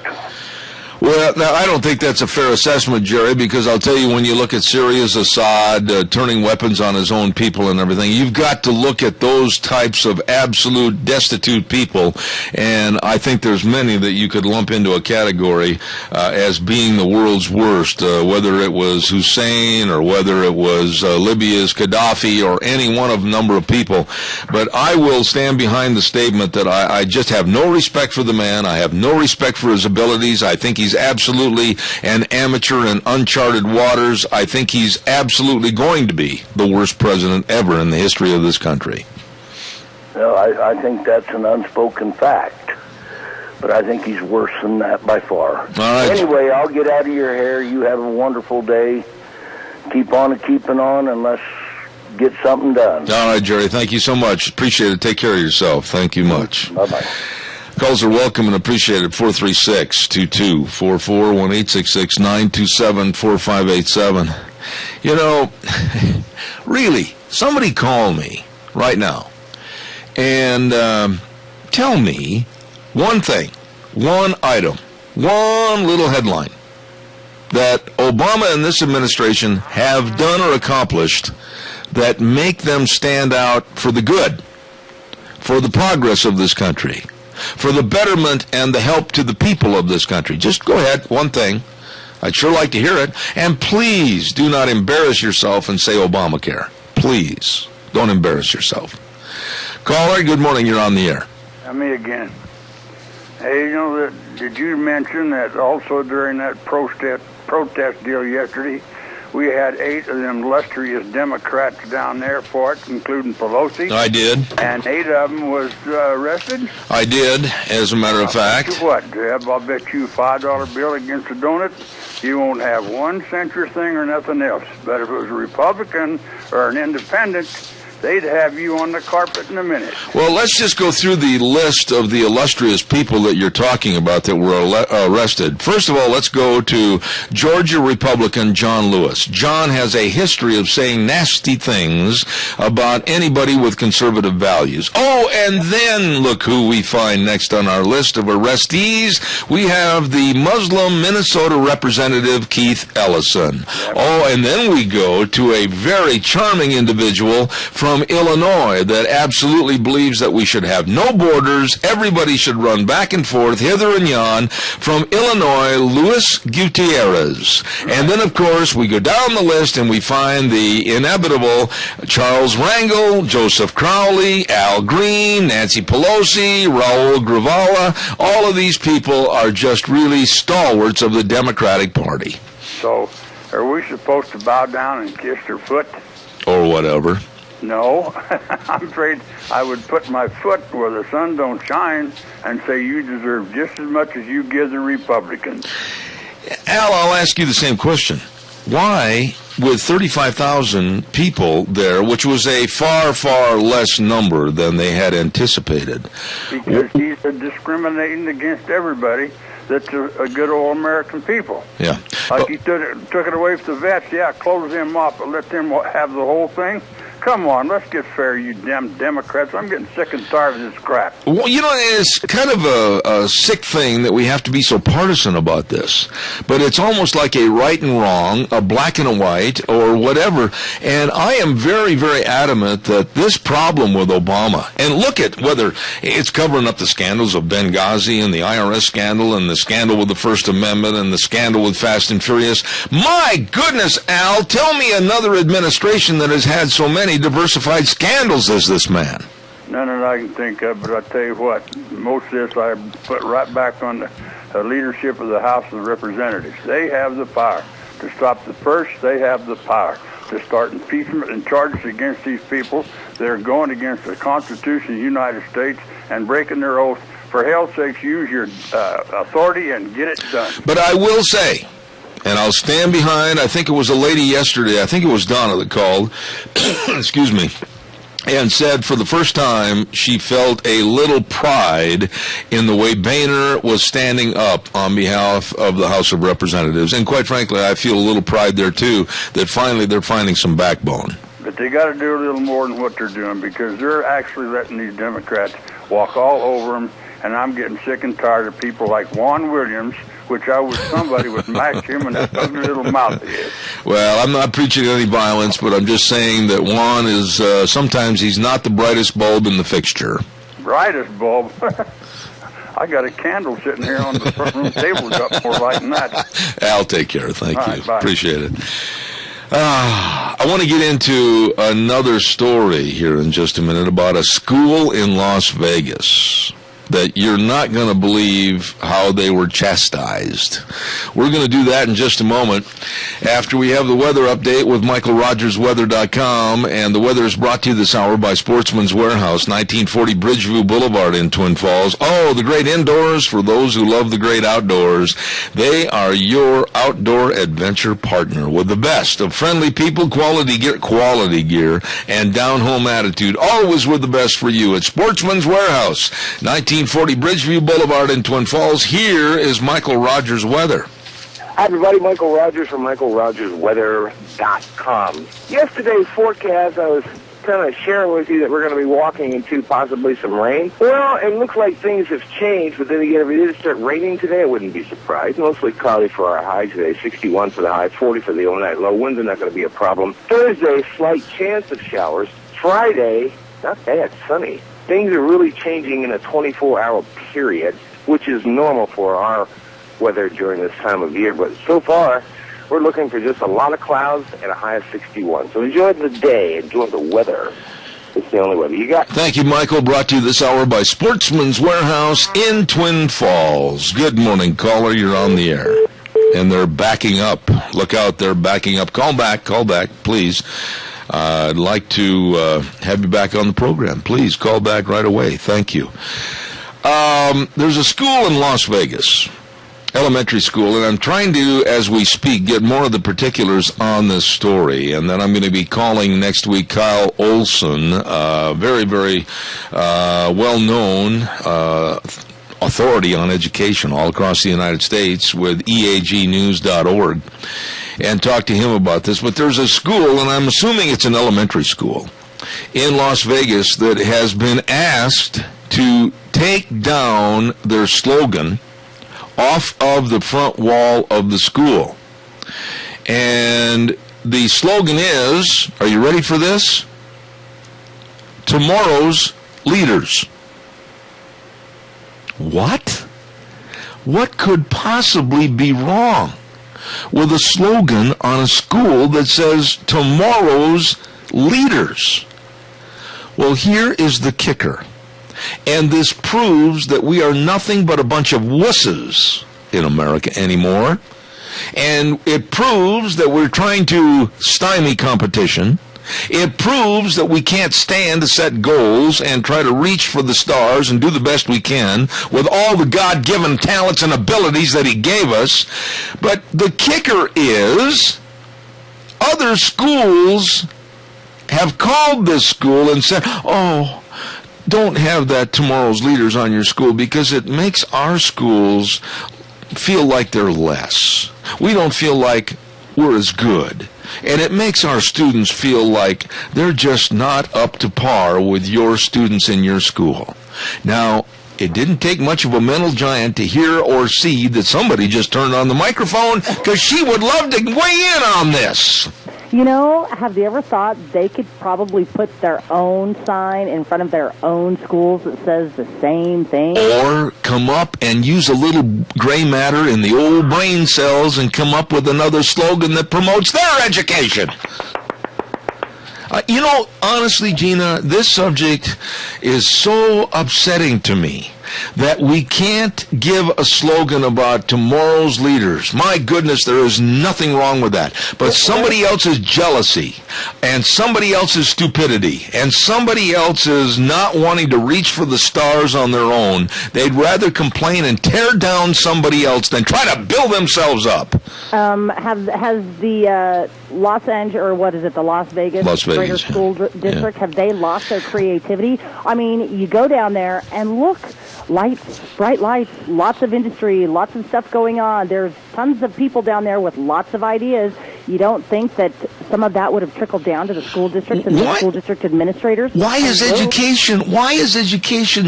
Well, now, I don't think that's a fair assessment, Jerry, because I'll tell you, when you look at Syria's Assad turning weapons on his own people and everything, you've got to look at those types of absolute destitute people, and I think there's many that you could lump into a category as being the world's worst, whether it was Hussein or whether it was Libya's Gaddafi or any one of a number of people. But I will stand behind the statement that I just have no respect for the man. I have no respect for his abilities. I think he's absolutely an amateur in uncharted waters. I think he's absolutely going to be the worst president ever in the history of this country. Well, I think that's an unspoken fact. But I think he's worse than that by far. All right. Anyway, I'll get out of your hair. You have a wonderful day. Keep on keeping on, and let's get something done. All right, Jerry. Thank you so much. Appreciate it. Take care of yourself. Thank you much. Bye-bye. Calls are welcome and appreciated. 436-2244, 1-866-927-4587. You know, really, somebody call me right now and tell me one thing, one item, one little headline that Obama and this administration have done or accomplished that make them stand out for the good, for the progress of this country, for the betterment and the help to the people of this country. Just go ahead, one thing. I'd sure like to hear it. And please do not embarrass yourself and say Obamacare. Please, don't embarrass yourself. Caller, good morning. You're on the air. Me again. Hey, you know, did you mention that also during that protest deal yesterday, we had 8 of them illustrious Democrats down there for it, including Pelosi? I did. And 8 of them was arrested? I did, as a matter of fact. Bet you what, Jeb? I'll bet you a $5 bill against a donut, you won't have one censure thing or nothing else. But if it was a Republican or an independent, they'd have you on the carpet in a minute. Well, let's just go through the list of the illustrious people that you're talking about that were arrested. First of all, let's go to Georgia Republican John Lewis. John has a history of saying nasty things about anybody with conservative values. Oh, and then look who we find next on our list of arrestees. We have the Muslim Minnesota Representative Keith Ellison. Oh, and then we go to a very charming individual from Illinois that absolutely believes that we should have no borders, everybody should run back and forth, hither and yon. From Illinois, Luis Gutierrez. And then, of course, we go down the list and we find the inevitable Charles Rangel, Joseph Crowley, Al Green, Nancy Pelosi, Raul Gravala. All of these people are just really stalwarts of the Democratic Party. So, are we supposed to bow down and kiss their foot? Or whatever. No, I'm afraid I would put my foot where the sun don't shine and say you deserve just as much as you give the Republicans. Al, I'll ask you the same question. Why, with 35,000 people there, which was a far, far less number than they had anticipated? Because he's discriminating against everybody that's a good old American people. Yeah. Like he took it away from the vets. Yeah, close them up and let them have the whole thing. Come on, let's get fair, you damn Democrats. I'm getting sick and tired of this crap. Well, you know, it's kind of a sick thing that we have to be so partisan about this. But it's almost like a right and wrong, a black and a white, or whatever. And I am very, very adamant that this problem with Obama, and look at whether it's covering up the scandals of Benghazi and the IRS scandal and the scandal with the First Amendment and the scandal with Fast and Furious. My goodness, Al, tell me another administration that has had so many diversified scandals as this man. None that I can think of, but I tell you what, most of this I put right back on the leadership of the House of Representatives. They have the power to stop the purge. They have the power to start impeachment and charges against these people that are going against the Constitution of the United States and breaking their oath. For hell's sakes, use your authority and get it done. But I will say, and I'll stand behind, I think it was a lady yesterday, I think it was Donna that called, excuse me, and said for the first time she felt a little pride in the way Boehner was standing up on behalf of the House of Representatives. And quite frankly, I feel a little pride there too, that finally they're finding some backbone. But they got to do a little more than what they're doing, because they're actually letting these Democrats walk all over them, and I'm getting sick and tired of people like Juan Williams, which I wish somebody would match him in that ugly little mouth he has. Well, I'm not preaching any violence, but I'm just saying that Juan is, sometimes he's not the brightest bulb in the fixture. Brightest bulb? I got a candle sitting here on the front room table, got more light than that. I'll take care. Thank all you. Right, bye. Appreciate it. I want to get into another story here in just a minute about a school in Las Vegas that you're not going to believe how they were chastised. We're going to do that in just a moment after we have the weather update with MichaelRogersWeather.com, and the weather is brought to you this hour by Sportsman's Warehouse, 1940 Bridgeview Boulevard in Twin Falls. Oh, the great indoors for those who love the great outdoors. They are your outdoor adventure partner with the best of friendly people, quality gear, and down-home attitude. Always with the best for you at Sportsman's Warehouse, 1940 Bridgeview Boulevard in Twin Falls. Here is Michael Rogers Weather. Hi, everybody. Michael Rogers from MichaelRogersWeather.com. Yesterday's forecast, I was kind of sharing with you that we're going to be walking into possibly some rain. Well, it looks like things have changed, but then again, if it did start raining today, I wouldn't be surprised. Mostly cloudy for our high today, 61 for the high, 40 for the overnight low. Winds are not going to be a problem. Thursday, slight chance of showers. Friday, not bad, sunny. Things are really changing in a 24-hour period, which is normal for our weather during this time of year. But so far, we're looking for just a lot of clouds and a high of 61. So enjoy the day, enjoy the weather. It's the only way. But you got. Thank you, Michael. Brought to you this hour by Sportsman's Warehouse in Twin Falls. Good morning, caller. You're on the air. And they're backing up. Look out, they're backing up. Call back, please. I'd like to have you back on the program. Please call back right away. Thank you. There's a school in Las Vegas, elementary school, and I'm trying to, as we speak, get more of the particulars on this story. And then I'm going to be calling next week Kyle Olson, very, very well-known authority on education all across the United States with eagnews.org, and talk to him about this. But there's a school, and I'm assuming it's an elementary school, in Las Vegas that has been asked to take down their slogan off of the front wall of the school. And the slogan is, are you ready for this? Tomorrow's leaders. What? What could possibly be wrong with a slogan on a school that says tomorrow's leaders? Well, here is the kicker. And this proves that we are nothing but a bunch of wusses in America anymore. And it proves that we're trying to stymie competition. It proves that we can't stand to set goals and try to reach for the stars and do the best we can with all the God-given talents and abilities that He gave us. But the kicker is, other schools have called this school and said, oh, don't have that tomorrow's leaders on your school because it makes our schools feel like they're less. We don't feel like we're as good. And it makes our students feel like they're just not up to par with your students in your school. Now, it didn't take much of a mental giant to hear or see that somebody just turned on the microphone because she would love to weigh in on this. You know, have you ever thought they could probably put their own sign in front of their own schools that says the same thing? Or come up and use a little gray matter in the old brain cells and come up with another slogan that promotes their education. You know, honestly, Gina, this subject is so upsetting to me that we can't give a slogan about tomorrow's leaders. My goodness, there is nothing wrong with that. But somebody else's jealousy and somebody else's stupidity and somebody else's not wanting to reach for the stars on their own, they'd rather complain and tear down somebody else than try to build themselves up. Has the Los Angeles, or what is it, the Las Vegas Greater School District, have they lost their creativity? I mean, you go down there and look, lights, bright lights, lots of industry, lots of stuff going on. There's tons of people down there with lots of ideas. You don't think that some of that would have trickled down to the school districts and the school district administrators? Why is education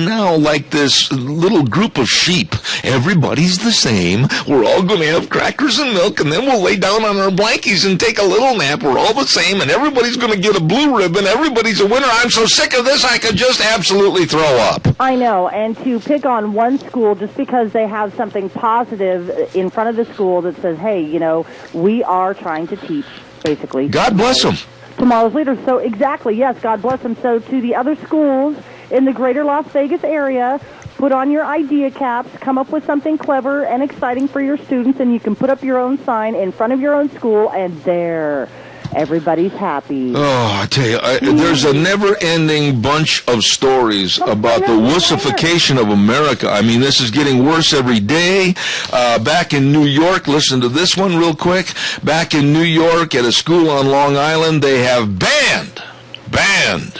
now like this little group of sheep? Everybody's the same. We're all going to have crackers and milk, and then we'll lay down on our blankies and take a little nap. We're all the same, and everybody's going to get a blue ribbon. Everybody's a winner. I'm so sick of this, I could just absolutely throw up. I know, and to pick on one school just because they have something positive in front of the school that says, hey, you know, we are trying to teach, basically. God bless them. Tomorrow's leaders. So exactly, yes, God bless them. So to the other schools in the greater Las Vegas area, put on your idea caps, come up with something clever and exciting for your students, and you can put up your own sign in front of your own school, and there, everybody's happy. Oh, I tell you, there's a never-ending bunch of stories about the wussification of America. I mean, this is getting worse every day. Back in New York, listen to this one real quick. Back in New York at a school on Long Island, they have banned.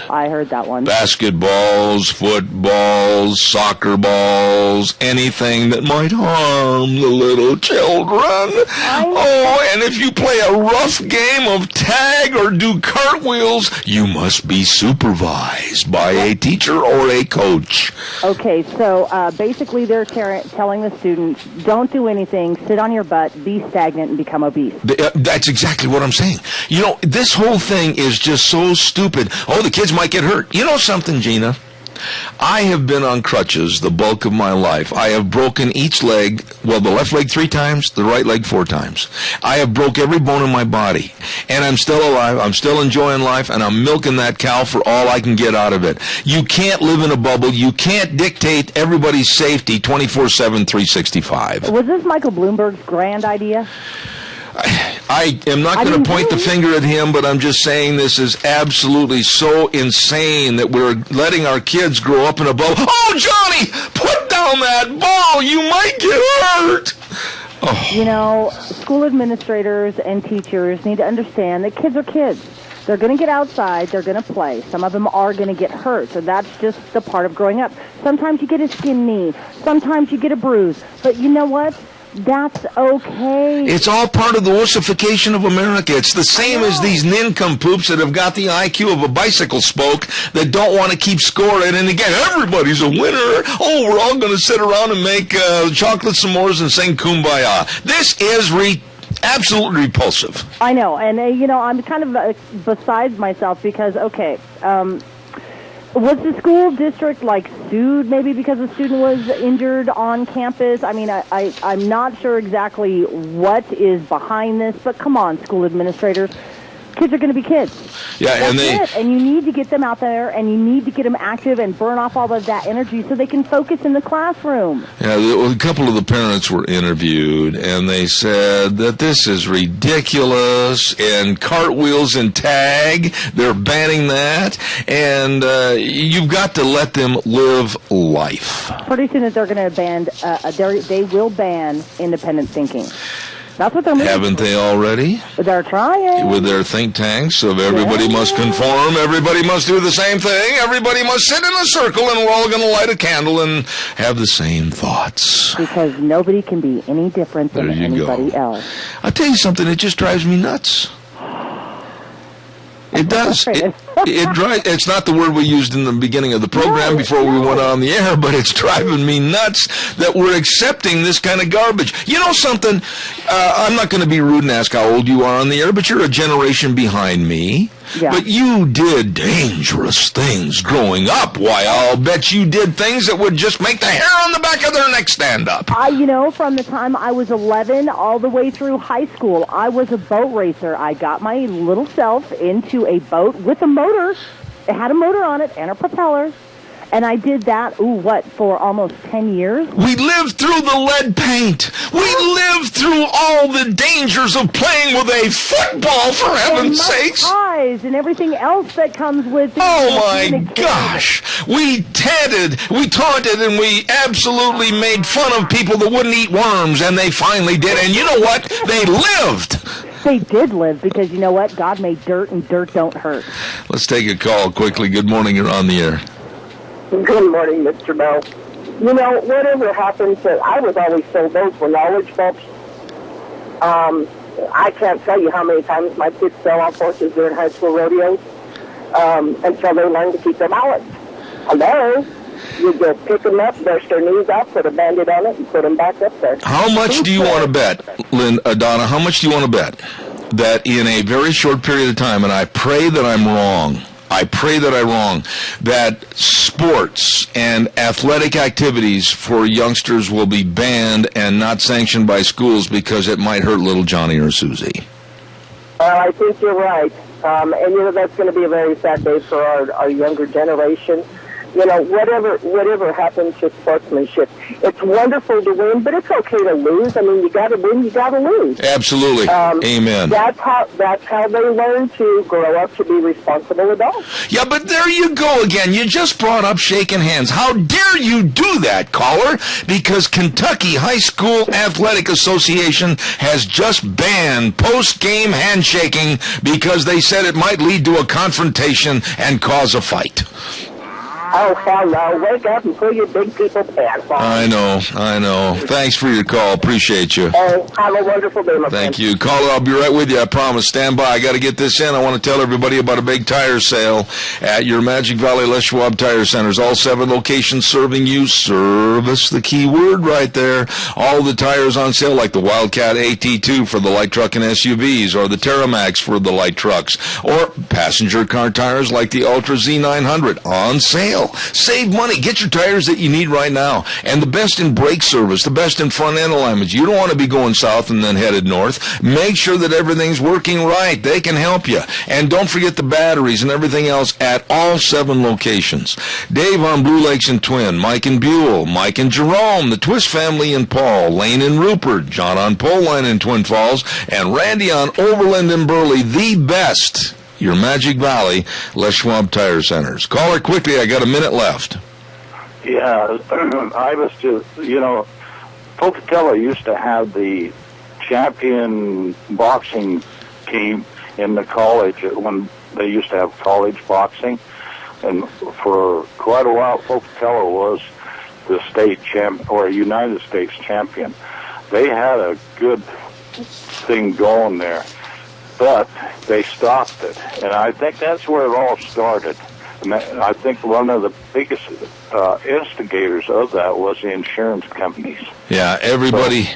I heard that one. Basketballs, footballs, soccer balls, anything that might harm the little children. Oh, and if you play a rough game of tag or do cartwheels, you must be supervised by a teacher or a coach. Okay, so basically they're telling the students, don't do anything, sit on your butt, be stagnant, and become obese. That's exactly what I'm saying. You know, this whole thing is just so stupid. Oh, the kids might get hurt. You know something, Gina? I have been on crutches the bulk of my life. I have broken each leg, well, the left leg 3 times, the right leg 4 times. I have broke every bone in my body, and I'm still alive, I'm still enjoying life, and I'm milking that cow for all I can get out of it. You can't live in a bubble. You can't dictate everybody's safety 24/7, 365. Was this Michael Bloomberg's grand idea? I am not going to point the finger at him, but I'm just saying this is absolutely so insane that we're letting our kids grow up in a bubble. Oh, Johnny, put down that ball. You might get hurt. Oh. You know, school administrators and teachers need to understand that kids are kids. They're going to get outside. They're going to play. Some of them are going to get hurt. So that's just the part of growing up. Sometimes you get a skinned knee. Sometimes you get a bruise. But you know what? That's okay. It's all part of the wussification of America. It's the same as these nincompoops that have got the IQ of a bicycle spoke that don't want to keep score. And again, everybody's a winner. Oh, we're all going to sit around and make chocolate s'mores and sing Kumbaya. This is absolutely repulsive. I know. And, I'm kind of beside myself because, was the school district, sued maybe because a student was injured on campus? I mean, I'm not sure exactly what is behind this, but come on, school administrators. Kids are going to be kids. Yeah, and you need to get them out there, and you need to get them active and burn off all of that energy so they can focus in the classroom. Yeah, a couple of the parents were interviewed, and they said that this is ridiculous, and cartwheels and tag, they're banning that, and you've got to let them live life. Pretty soon they're going to ban, they will ban independent thinking. That's what they're moving. Haven't they already? They're trying. With their think tanks of everybody must conform, everybody must do the same thing, everybody must sit in a circle, and we're all going to light a candle and have the same thoughts. Because nobody can be any different than anybody else. I'll tell you something, it just drives me nuts. It does. It's not the word we used in the beginning of the program before we went on the air, but it's driving me nuts that we're accepting this kind of garbage. You know something? I'm not going to be rude and ask how old you are on the air, but you're a generation behind me. Yeah. But you did dangerous things growing up. Why, I'll bet you did things that would just make the hair on the back of their neck stand up. From the time I was 11 all the way through high school, I was a boat racer. I got my little self into a boat with a motor. It had a motor on it and a propeller. And I did that, for almost 10 years? We lived through the lead paint. We lived through all the dangers of playing with a football, for heaven's sakes. Pies and everything else that comes with it. Oh, my gosh. We taunted, and we absolutely made fun of people that wouldn't eat worms, and they finally did. And you know what? They lived. They did live because, you know what? God made dirt, and dirt don't hurt. Let's take a call quickly. Good morning. You're on the air. Good morning, Mr. Bell. You know, whatever happens, I was always told those were knowledge bumps. I can't tell you how many times my kids fell off horses during high school rodeos until they learned to keep their balance. Hello? You go pick them up, brush their knees out, put a Band-Aid on it, and put them back up there. How much do you want to bet, Donna, how much do you want to bet that in a very short period of time, and I pray that I'm wrong, that sports and athletic activities for youngsters will be banned and not sanctioned by schools because it might hurt little Johnny or Susie? Well, I think you're right. And, that's going to be a very sad day for our younger generation. Whatever happens to sportsmanship, it's wonderful to win, but it's okay to lose. I mean, you got to win, you got to lose. Absolutely. Amen. That's how they learn to grow up to be responsible adults. Yeah, but there you go again. You just brought up shaking hands. How dare you do that, caller? Because Kentucky High School Athletic Association has just banned post-game handshaking because they said it might lead to a confrontation and cause a fight. Oh, hell no. Wake up and pull your big people pants on. I know. Thanks for your call. Appreciate you. Oh, have a wonderful day, my friend. Thank you. Caller, I'll be right with you. I promise. Stand by. I got to get this in. I want to tell everybody about a big tire sale at your Magic Valley Les Schwab Tire Centers. All 7 locations serving you. Service, the key word right there. All the tires on sale, like the Wildcat AT2 for the light truck and SUVs, or the Terramax for the light trucks, or passenger car tires like the Ultra Z900 on sale. deal. Save money. Get your tires that you need right now. And the best in brake service, the best in front end alignments. You don't want to be going south and then headed north. Make sure that everything's working right. They can help you. And don't forget the batteries and everything else at all 7 locations. Dave on Blue Lakes and Twin, Mike and Buell, Mike and Jerome, the Twist family in Paul, Lane and Rupert, John on Pole Line in Twin Falls, and Randy on Overland and Burley, the best, your Magic Valley, Les Schwab Tire Centers. Caller, quickly, I got a minute left. Yeah, I was just, Pocatello used to have the champion boxing team in the college when they used to have college boxing. And for quite a while, Pocatello was the state champ or United States champion. They had a good thing going there, but they stopped it. And I think that's where it all started. And I think one of the biggest instigators of that was the insurance companies. Yeah, everybody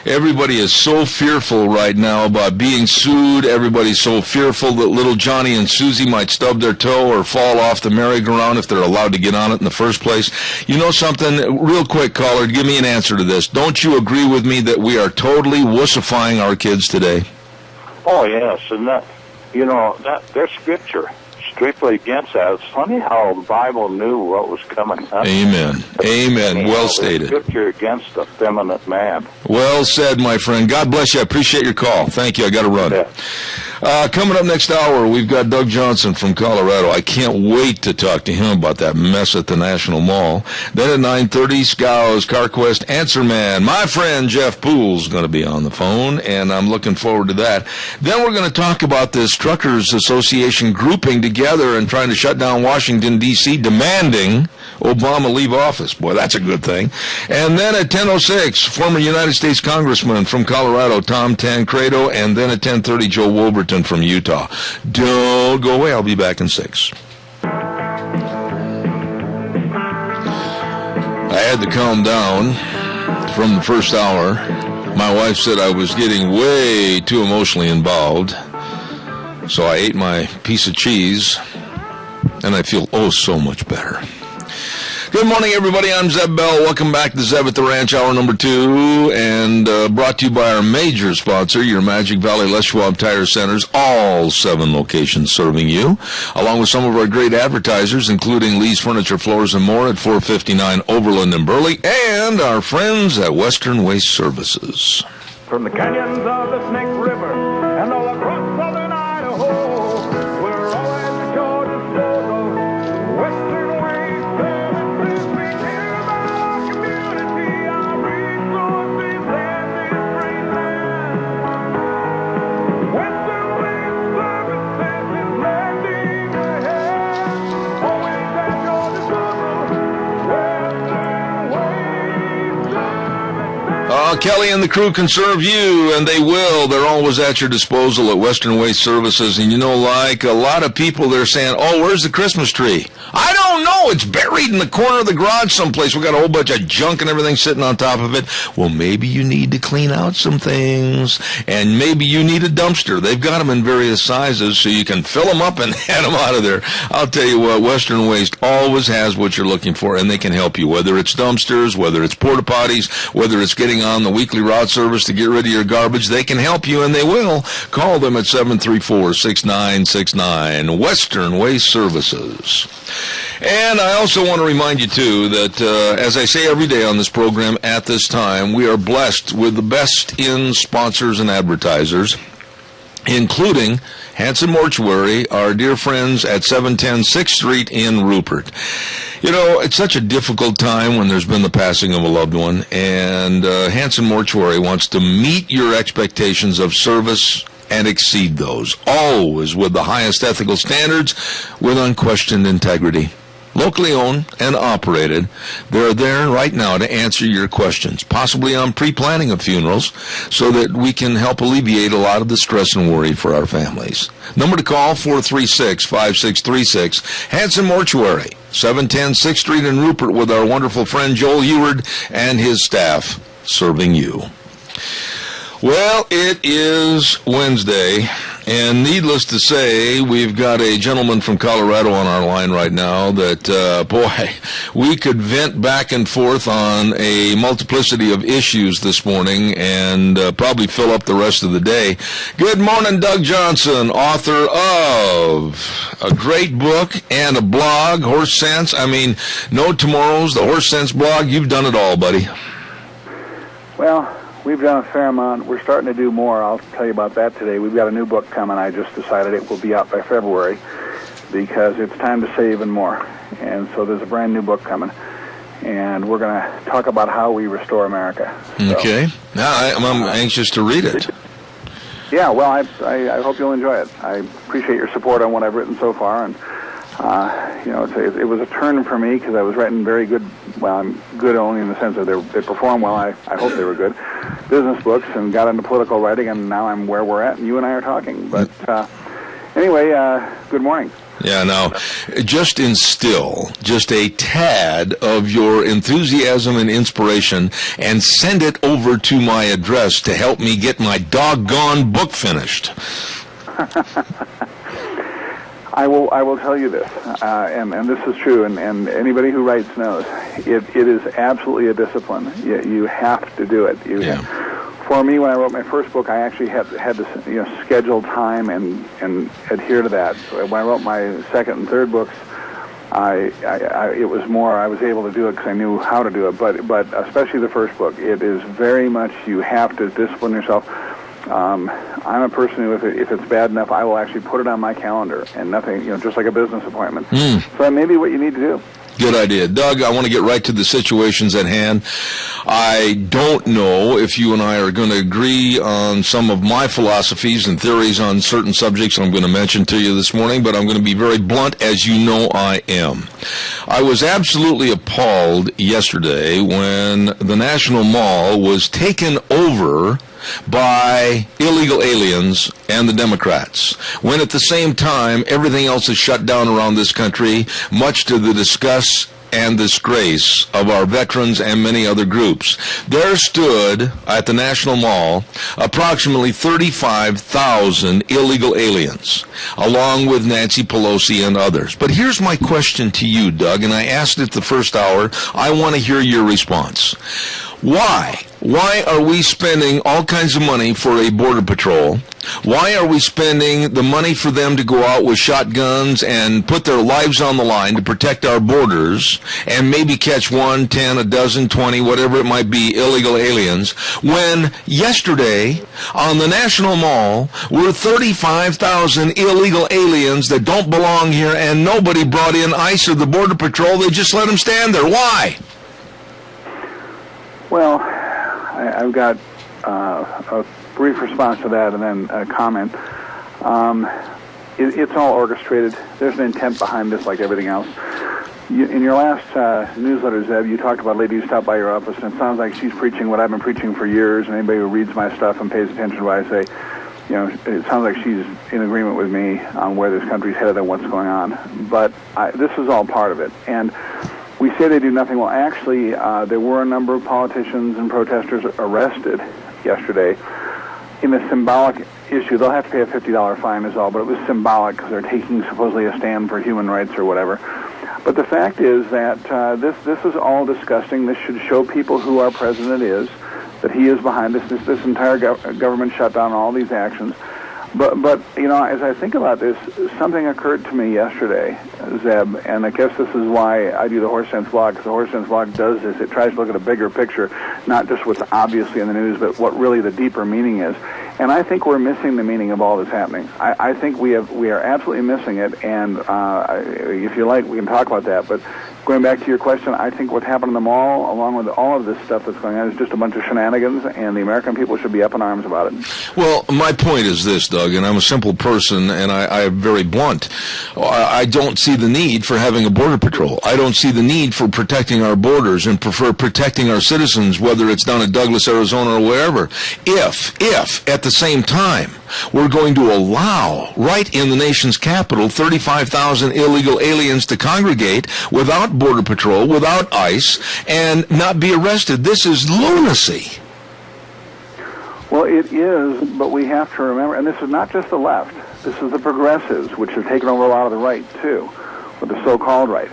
is so fearful right now about being sued. Everybody's so fearful that little Johnny and Susie might stub their toe or fall off the merry-go-round if they're allowed to get on it in the first place. You know something? Real quick, caller, give me an answer to this. Don't you agree with me that we are totally wussifying our kids today? Oh, yes, and that there's scripture strictly against that. It's funny how the Bible knew what was coming up. Amen. Amen. Well stated. Scripture against the feminine man. Well said, my friend. God bless you. I appreciate your call. Thank you. I got to run. Yeah. Coming up next hour, we've got Doug Johnson from Colorado. I can't wait to talk to him about that mess at the National Mall. Then at 9:30, Scows, CarQuest Answer Man. My friend Jeff Poole's going to be on the phone, and I'm looking forward to that. Then we're going to talk about this Truckers Association grouping together and trying to shut down Washington, D.C., demanding Obama leave office. Boy, that's a good thing. And then at 10:06, former United States Congressman from Colorado, Tom Tancredo, and then at 10:30, Joe Wolverton from Utah. Don't go away. I'll be back in 6. I had to calm down from the first hour. My wife said I was getting way too emotionally involved. So I ate my piece of cheese, and I feel so much better. Good morning, everybody. I'm Zeb Bell. Welcome back to Zeb at the Ranch, hour number 2, and brought to you by our major sponsor, your Magic Valley Les Schwab Tire Centers, all 7 locations serving you, along with some of our great advertisers, including Lee's Furniture, Floors, and More at 459 Overland and Burley, and our friends at Western Waste Services. From the canyons of the Snake River and all across southern Idaho, we're always at your disposal. Western Waste Services, we care about our community, our resources, and this great land. Western Waste Services is landing ahead, always at your disposal. Western Waste Services. Kelly and the crew can serve you, and they will. They're always at your disposal at Western Waste Services. And like a lot of people, they're saying, where's the Christmas tree? I don't know. It's buried in the corner of the garage someplace. We got a whole bunch of junk and everything sitting on top of it. Well, maybe you need to clean out some things, and maybe you need a dumpster. They've got them in various sizes, so you can fill them up and head them out of there. I'll tell you what, Western Waste always has what you're looking for, and they can help you, whether it's dumpsters, whether it's porta potties, whether it's getting on the weekly route service to get rid of your garbage. They can help you, and they will. Call them at 734-6969, Western Waste Services. And I also want to remind you, too, that as I say every day on this program at this time, we are blessed with the best in sponsors and advertisers, including Hanson Mortuary, our dear friends at 710 6th Street in Rupert. It's such a difficult time when there's been the passing of a loved one, and Hanson Mortuary wants to meet your expectations of service and exceed those, always with the highest ethical standards, with unquestioned integrity. Locally owned and operated, they're there right now to answer your questions, possibly on pre-planning of funerals, so that we can help alleviate a lot of the stress and worry for our families. Number to call, 436-5636, Hanson Mortuary, 710 6th Street in Rupert, with our wonderful friend Joel Eward and his staff serving you. Well, it is Wednesday, And needless to say, we've got a gentleman from Colorado on our line right now that, boy, we could vent back and forth on a multiplicity of issues this morning and probably fill up the rest of the day. Good morning, Doug Johnson, author of a great book and a blog, Horse Sense. I mean, No Tomorrows, the Horse Sense blog. You've done it all, buddy. Well, we've done a fair amount. We're starting to do more. I'll tell you about that today. We've got a new book coming. I just decided it will be out by February because it's time to say even more. And so there's a brand new book coming. And we're going to talk about how we restore America. So, okay. Now, I'm anxious to read it. Yeah, well, I hope you'll enjoy it. I appreciate your support on what I've written so far. And, it was a turn for me because I was writing very good, well, I'm good only in the sense that they perform well. I hope they were good. Business books, and got into political writing, and now I'm where we're at, and you and I are talking. But anyway, good morning. Yeah, now, just instill just a tad of your enthusiasm and inspiration and send it over to my address to help me get my doggone book finished. I will tell you this, and this is true, and anybody who writes knows, it is absolutely a discipline. You have to do it. For me, when I wrote my first book, I actually had to schedule time and adhere to that. So when I wrote my second and third books, it was more I was able to do it because I knew how to do it. But especially the first book, it is very much you have to discipline yourself. I'm a person who, if it's bad enough, I will actually put it on my calendar and nothing, just like a business appointment. So that may be what you need to do. Good idea. Doug, I want to get right to the situations at hand. I don't know if you and I are going to agree on some of my philosophies and theories on certain subjects I'm going to mention to you this morning, but I'm going to be very blunt, as you know I am. I was absolutely appalled yesterday when the National Mall was taken over by illegal aliens and the Democrats, when at the same time everything else is shut down around this country, much to the disgust and disgrace of our veterans and many other groups. There stood at the National Mall approximately 35,000 illegal aliens, along with Nancy Pelosi and others. But here's my question to you, Doug, and I asked it the first hour. I want to hear your response. Why? Why are we spending all kinds of money for a border patrol? Why are we spending the money for them to go out with shotguns and put their lives on the line to protect our borders and maybe catch 1, 10, a dozen, 20, whatever it might be, illegal aliens, when yesterday on the National Mall were 35,000 illegal aliens that don't belong here, and nobody brought in ICE or the Border Patrol? They just let them stand there. Why? Well, I've got a brief response to that and then a comment. It's all orchestrated. There's an intent behind this like everything else. In your last newsletter, Zeb, you talked about a lady who stopped by your office, and it sounds like she's preaching what I've been preaching for years, and anybody who reads my stuff and pays attention to what I say, it sounds like she's in agreement with me on where this country's headed and what's going on. But this is all part of it. And we say they do nothing. Well, actually, there were a number of politicians and protesters arrested yesterday in a symbolic issue. They'll have to pay a $50 fine is all, but it was symbolic because they're taking supposedly a stand for human rights or whatever. But the fact is that this is all disgusting. This should show people who our president is, that he is behind this entire government shutdown, all these actions. But as I think about this, something occurred to me yesterday, Zeb, and I guess this is why I do the Horse Sense blog, because the Horse Sense blog does this. It tries to look at a bigger picture, not just what's obviously in the news, but what really the deeper meaning is. And I think we're missing the meaning of all that's happening. I think we are absolutely missing it, and if you like, we can talk about that. But going back to your question, I think what happened in the mall, along with all of this stuff that's going on, is just a bunch of shenanigans, and the American people should be up in arms about it. Well, my point is this, Doug, and I'm a simple person, and I'm very blunt. I don't see the need for having a border patrol. I don't see the need for protecting our borders and prefer protecting our citizens, whether it's down in Douglas, Arizona, or wherever. If at the same time we're going to allow, right in the nation's capital, 35,000 illegal aliens to congregate without border patrol, without ICE, and not be arrested. This is lunacy. Well, it is, but we have to remember, and this is not just the left, this is the progressives, which have taken over a lot of the right, too, or the so-called right.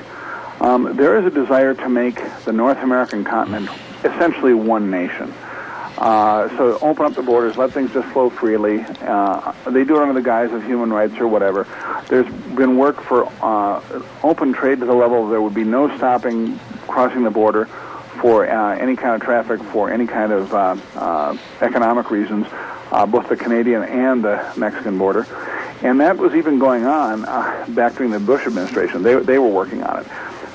There is a desire to make the North American continent essentially one nation. So open up the borders, let things just flow freely. They do it under the guise of human rights or whatever. There's been work for open trade to the level there would be no stopping crossing the border for any kind of traffic, for any kind of economic reasons, both the Canadian and the Mexican border. And that was even going on back during the Bush administration. They were working on it.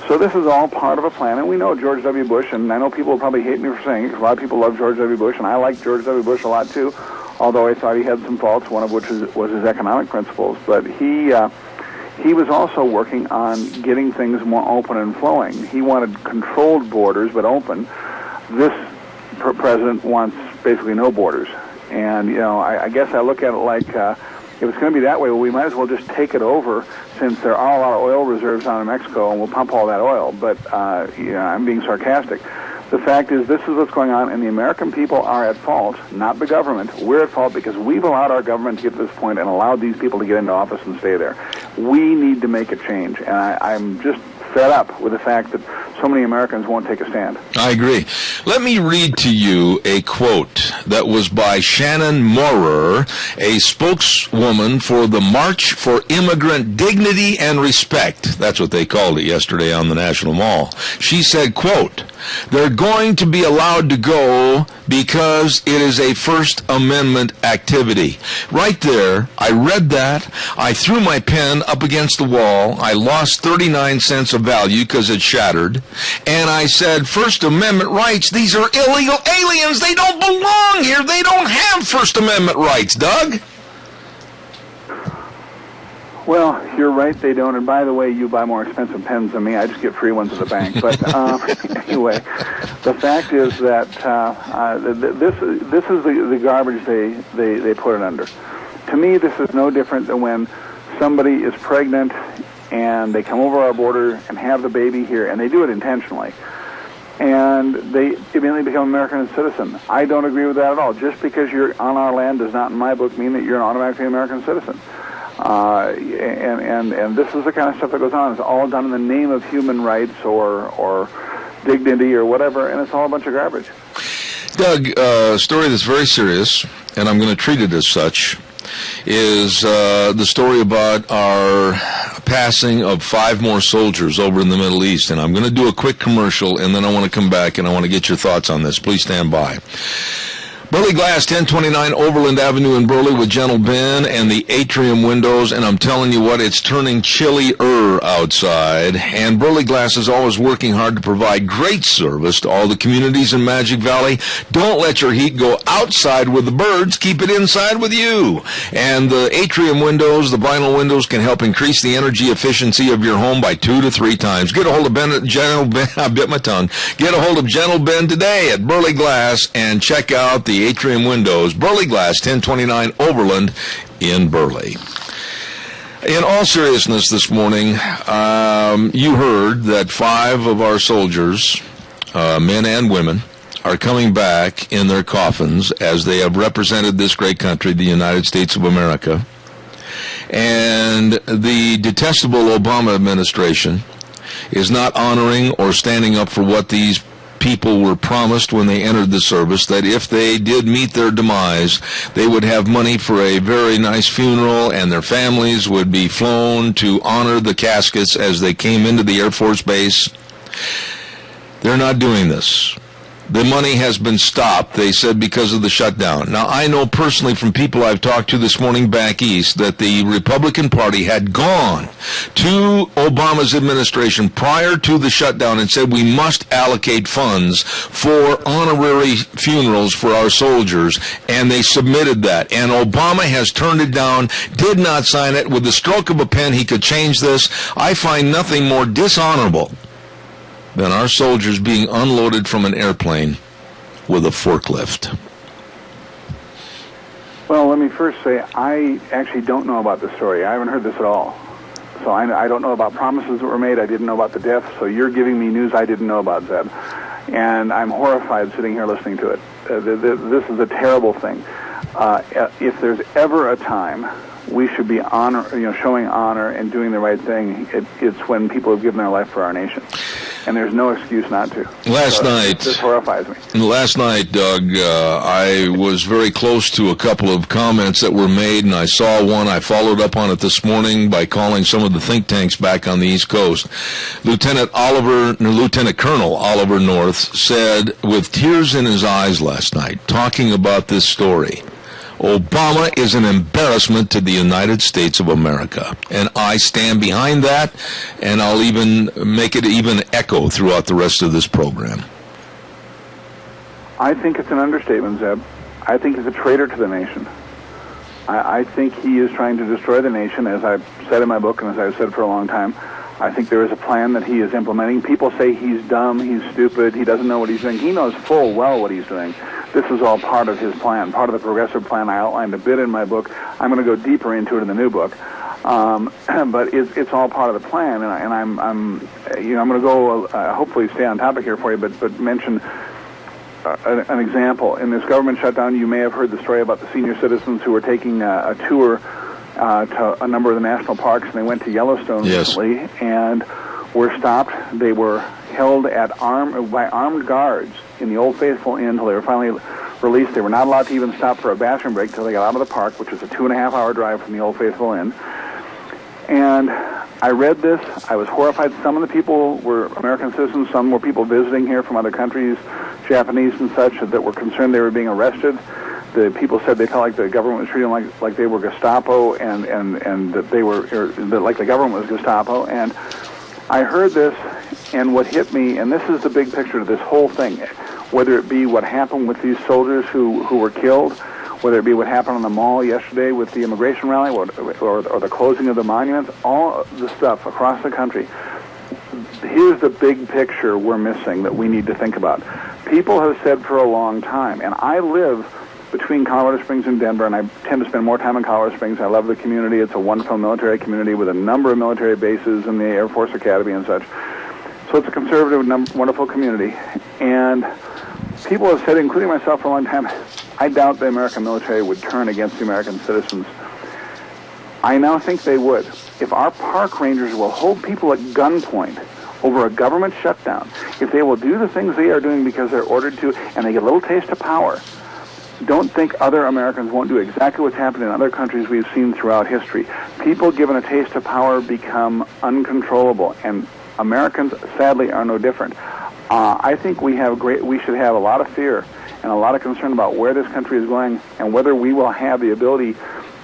So this is all part of a plan, and we know George W. Bush, and I know people will probably hate me for saying it, because a lot of people love George W. Bush, and I like George W. Bush a lot too, although I thought he had some faults, one of which was his economic principles. But he was also working on getting things more open and flowing. He wanted controlled borders, but open. This president wants basically no borders. And, I guess I look at it like if it's going to be that way, well, we might as well just take it over, since there are a lot of oil reserves down in Mexico, and we'll pump all that oil. But, I'm being sarcastic. The fact is, this is what's going on, and the American people are at fault, not the government. We're at fault because we've allowed our government to get to this point and allowed these people to get into office and stay there. We need to make a change, and I'm just fed up with the fact that so many Americans won't take a stand. I agree. Let me read to you a quote that was by Shannon Maurer, a spokeswoman for the March for Immigrant Dignity and Respect. That's what they called it yesterday on the National Mall. She said, quote, "They're going to be allowed to go because it is a First Amendment activity." Right there, I read that. I threw my pen up against the wall. I lost 39 cents of value because it shattered. And I said, First Amendment rights, these are illegal aliens. They don't belong here. They don't have First Amendment rights, Doug. Well, you're right, they don't. And by the way, you buy more expensive pens than me. I just get free ones at the bank. But anyway, the fact is that this is the garbage they put it under. To me, this is no different than when somebody is pregnant and they come over our border and have the baby here, and they do it intentionally, and they immediately become an American citizen. I don't agree with that at all. Just because you're on our land does not, in my book, mean that you're an automatically American citizen. And this is the kind of stuff that goes on. It's all done in the name of human rights or dignity or whatever, and it's all a bunch of garbage. Doug, a story that's very serious, and I'm going to treat it as such, is the story about our passing of 5 more soldiers over in the Middle East. And I'm going to do a quick commercial, and then I want to come back and I want to get your thoughts on this. Please stand by. Burley Glass, 1029 Overland Avenue in Burley with Gentle Ben and the atrium windows, and I'm telling you what, it's turning chillier outside, and Burley Glass is always working hard to provide great service to all the communities in Magic Valley. Don't let your heat go outside with the birds, keep it inside with you. And the atrium windows, the vinyl windows, can help increase the energy efficiency of your home by 2 to 3 times. Get a hold of Gentle Ben, I bit my tongue. Get a hold of Gentle Ben today at Burley Glass and check out the atrium windows. Burley Glass, 1029 Overland in Burley. In all seriousness this morning, you heard that 5 of our soldiers, men and women, are coming back in their coffins as they have represented this great country, the United States of America. And the detestable Obama administration is not honoring or standing up for what these people were promised when they entered the service, that if they did meet their demise, they would have money for a very nice funeral, and their families would be flown to honor the caskets as they came into the Air Force Base. They're not doing this. The money has been stopped, they said, because of the shutdown. Now, I know personally from people I've talked to this morning back east that the Republican Party had gone to Obama's administration prior to the shutdown and said we must allocate funds for honorary funerals for our soldiers, and they submitted that. And Obama has turned it down, did not sign it. With the stroke of a pen, he could change this. I find nothing more dishonorable than our soldiers being unloaded from an airplane with a forklift. Well, let me first say, I actually don't know about this story. I haven't heard this at all. So I don't know about promises that were made. I didn't know about the death. So you're giving me news I didn't know about, Zeb. And I'm horrified sitting here listening to it. This is a terrible thing. If there's ever a time we should be showing honor and doing the right thing, it's when people have given their life for our nation. And there's no excuse not to. Last night, this horrifies me. Last night, Doug, I was very close to a couple of comments that were made, and I saw one. I followed up on it this morning by calling some of the think tanks back on the East Coast. Lieutenant Colonel Oliver North said, with tears in his eyes last night, talking about this story, Obama is an embarrassment to the United States of America. And I stand behind that, and I'll even make it even echo throughout the rest of this program. I think it's an understatement, Zeb. I think he's a traitor to the nation. I think he is trying to destroy the nation, as I've said in my book and as I've said for a long time. I think there is a plan that he is implementing. People say he's dumb, he's stupid, he doesn't know what he's doing. He knows full well what he's doing. This is all part of his plan, part of the progressive plan. I outlined a bit in my book. I'm going to go deeper into it in the new book. But it's all part of the plan, and I'm going to go, hopefully stay on topic here for you, but mention an example. In this government shutdown, you may have heard the story about the senior citizens who were taking a tour to a number of the national parks, and they went to Yellowstone recently and were stopped. They were held by armed guards in the Old Faithful Inn until they were finally released. They were not allowed to even stop for a bathroom break until they got out of the park, which is a 2.5-hour drive from the Old Faithful Inn. And I read this. I was horrified. Some of the people were American citizens. Some were people visiting here from other countries, Japanese and such, that were concerned they were being arrested. The people said they felt like the government was treating them like they were Gestapo, and that they were like the government was Gestapo. And I heard this, and what hit me, and this is the big picture of this whole thing, whether it be what happened with these soldiers who were killed, whether it be what happened on the mall yesterday with the immigration rally, or the closing of the monuments, all the stuff across the country. Here's the big picture we're missing that we need to think about. People have said for a long time, and I live between Colorado Springs and Denver, and I tend to spend more time in Colorado Springs. I love the community. It's a wonderful military community with a number of military bases and the Air Force Academy and such. So it's a conservative, wonderful community. And people have said, including myself for a long time, I doubt the American military would turn against the American citizens. I now think they would. If our park rangers will hold people at gunpoint over a government shutdown, if they will do the things they are doing because they're ordered to, and they get a little taste of power, don't think other Americans won't do exactly what's happened in other countries we've seen throughout history. People given a taste of power become uncontrollable, and Americans, sadly, are no different. I think we should have a lot of fear and a lot of concern about where this country is going and whether we will have the ability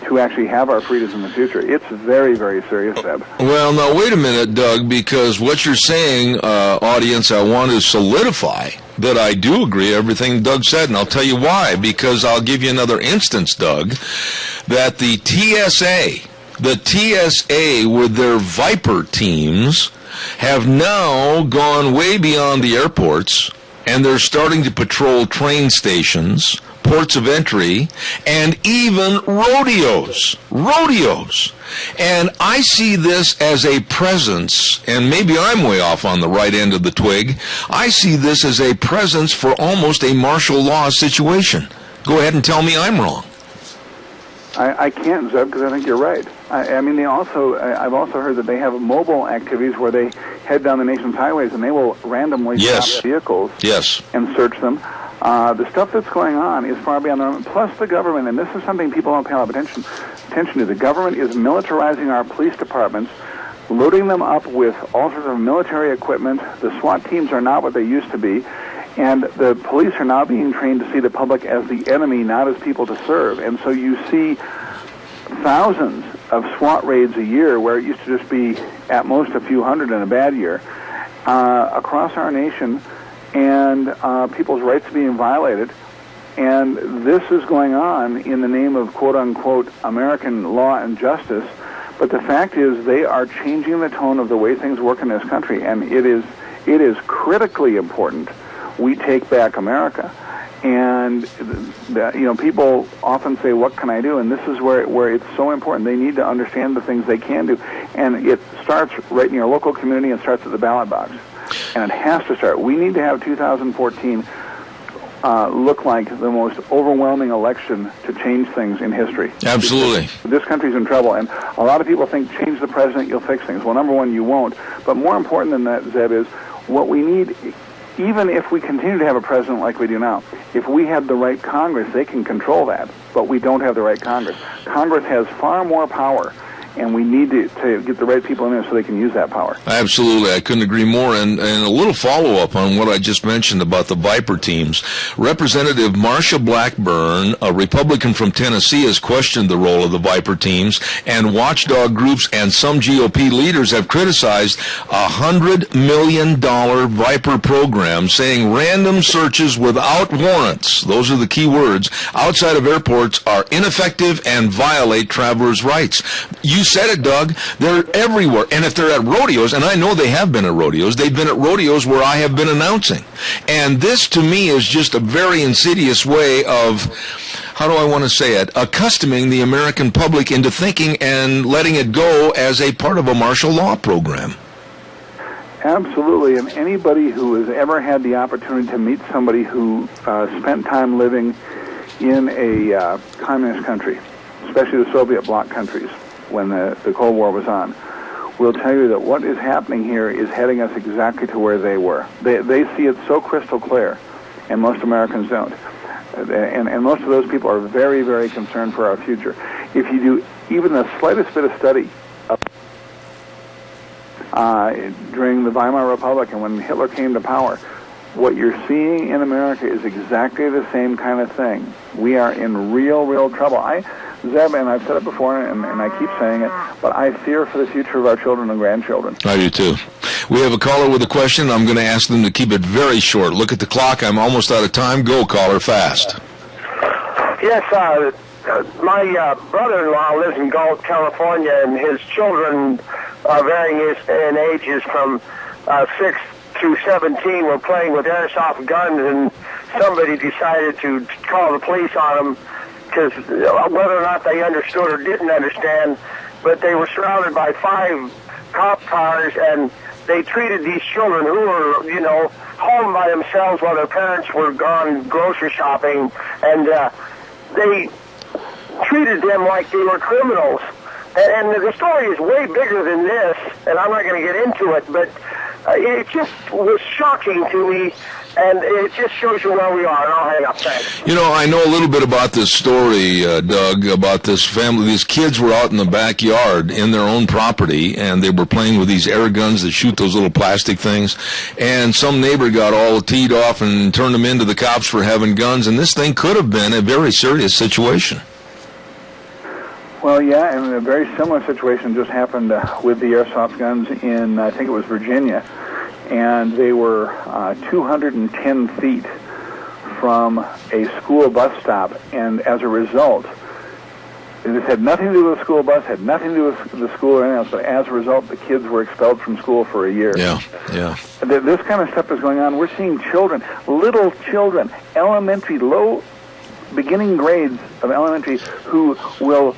to actually have our freedoms in the future. It's very, very serious, Deb. Well, now, wait a minute, Doug, because what you're saying, audience, I want to solidify that I do agree with everything Doug said, and I'll tell you why, because I'll give you another instance, Doug, that the TSA with their Viper teams have now gone way beyond the airports, and they're starting to patrol train stations, ports of entry, and even rodeos. And I see this as a presence, and maybe I'm way off on the right end of the twig. I see this as a presence for almost a martial law situation. Go ahead and tell me I'm wrong. I can't, Zeb, because I think you're right. I mean, I've also heard that they have mobile activities where they head down the nation's highways and they will randomly stop vehicles and search them. The stuff that's going on is far beyond the... Plus the government, and this is something people don't pay a lot of attention to, the government is militarizing our police departments, loading them up with all sorts of military equipment. The SWAT teams are not what they used to be. And the police are now being trained to see the public as the enemy, not as people to serve. And so you see thousands of SWAT raids a year, where it used to just be at most a few hundred in a bad year, across our nation, and people's rights being violated. And this is going on in the name of quote-unquote American law and justice. But the fact is they are changing the tone of the way things work in this country. And it is critically important we take back America. And people often say, what can I do? And this is where it's so important. They need to understand the things they can do. And it starts right in your local community and starts at the ballot box. And it has to start. We need to have 2014 look like the most overwhelming election to change things in history. Absolutely. This country's in trouble, and a lot of people think change the president, you'll fix things. Well, number one, you won't. But more important than that, Zeb, is what we need, even if we continue to have a president like we do now, if we had the right Congress, they can control that. But we don't have the right Congress. Congress has far more power, and we need to get the right people in there so they can use that power. Absolutely. I couldn't agree more. And a little follow-up on what I just mentioned about the Viper teams. Representative Marsha Blackburn, a Republican from Tennessee, has questioned the role of the Viper teams, and watchdog groups and some GOP leaders have criticized a $100 million Viper program, saying random searches without warrants, those are the key words, outside of airports are ineffective and violate travelers' rights. You said it, Doug. They're everywhere. And if they're at rodeos, and I know they have been at rodeos, they've been at rodeos where I have been announcing. And this, to me, is just a very insidious way of, how do I want to say it, accustoming the American public into thinking and letting it go as a part of a martial law program. Absolutely. And anybody who has ever had the opportunity to meet somebody who spent time living in a communist country, especially the Soviet bloc countries, when the Cold War was on, will tell you that what is happening here is heading us exactly to where they were. They see it so crystal clear, and most Americans don't. And most of those people are very, very concerned for our future. If you do even the slightest bit of study during the Weimar Republic and when Hitler came to power, what you're seeing in America is exactly the same kind of thing. We are in real, real trouble. Zeb, and I've said it before, and I keep saying it, but I fear for the future of our children and grandchildren. I do too. We have a caller with a question. I'm going to ask them to keep it very short. Look at the clock. I'm almost out of time. Go, caller, fast. Yes, my brother-in-law lives in Gulf, California, and his children are varying in ages from 6 through 17 were playing with airsoft guns, and somebody decided to call the police on them, because whether or not they understood or didn't understand, but they were surrounded by 5 cop cars, and they treated these children who were, home by themselves while their parents were gone grocery shopping, and they treated them like they were criminals. And the story is way bigger than this, and I'm not going to get into it, but it just was shocking to me, and it just shows you where we are, and I'll hang up. Thanks. I know a little bit about this story, Doug, about this family. These kids were out in the backyard in their own property, and they were playing with these air guns that shoot those little plastic things, and some neighbor got all teed off and turned them into the cops for having guns, and this thing could have been a very serious situation. Well, yeah, and a very similar situation just happened with the airsoft guns in, I think it was Virginia, and they were 210 feet from a school bus stop, and as a result, this had nothing to do with the school bus, had nothing to do with the school or anything else, but as a result, the kids were expelled from school for a year. Yeah. This kind of stuff is going on. We're seeing children, little children, elementary, low beginning grades of elementary, who will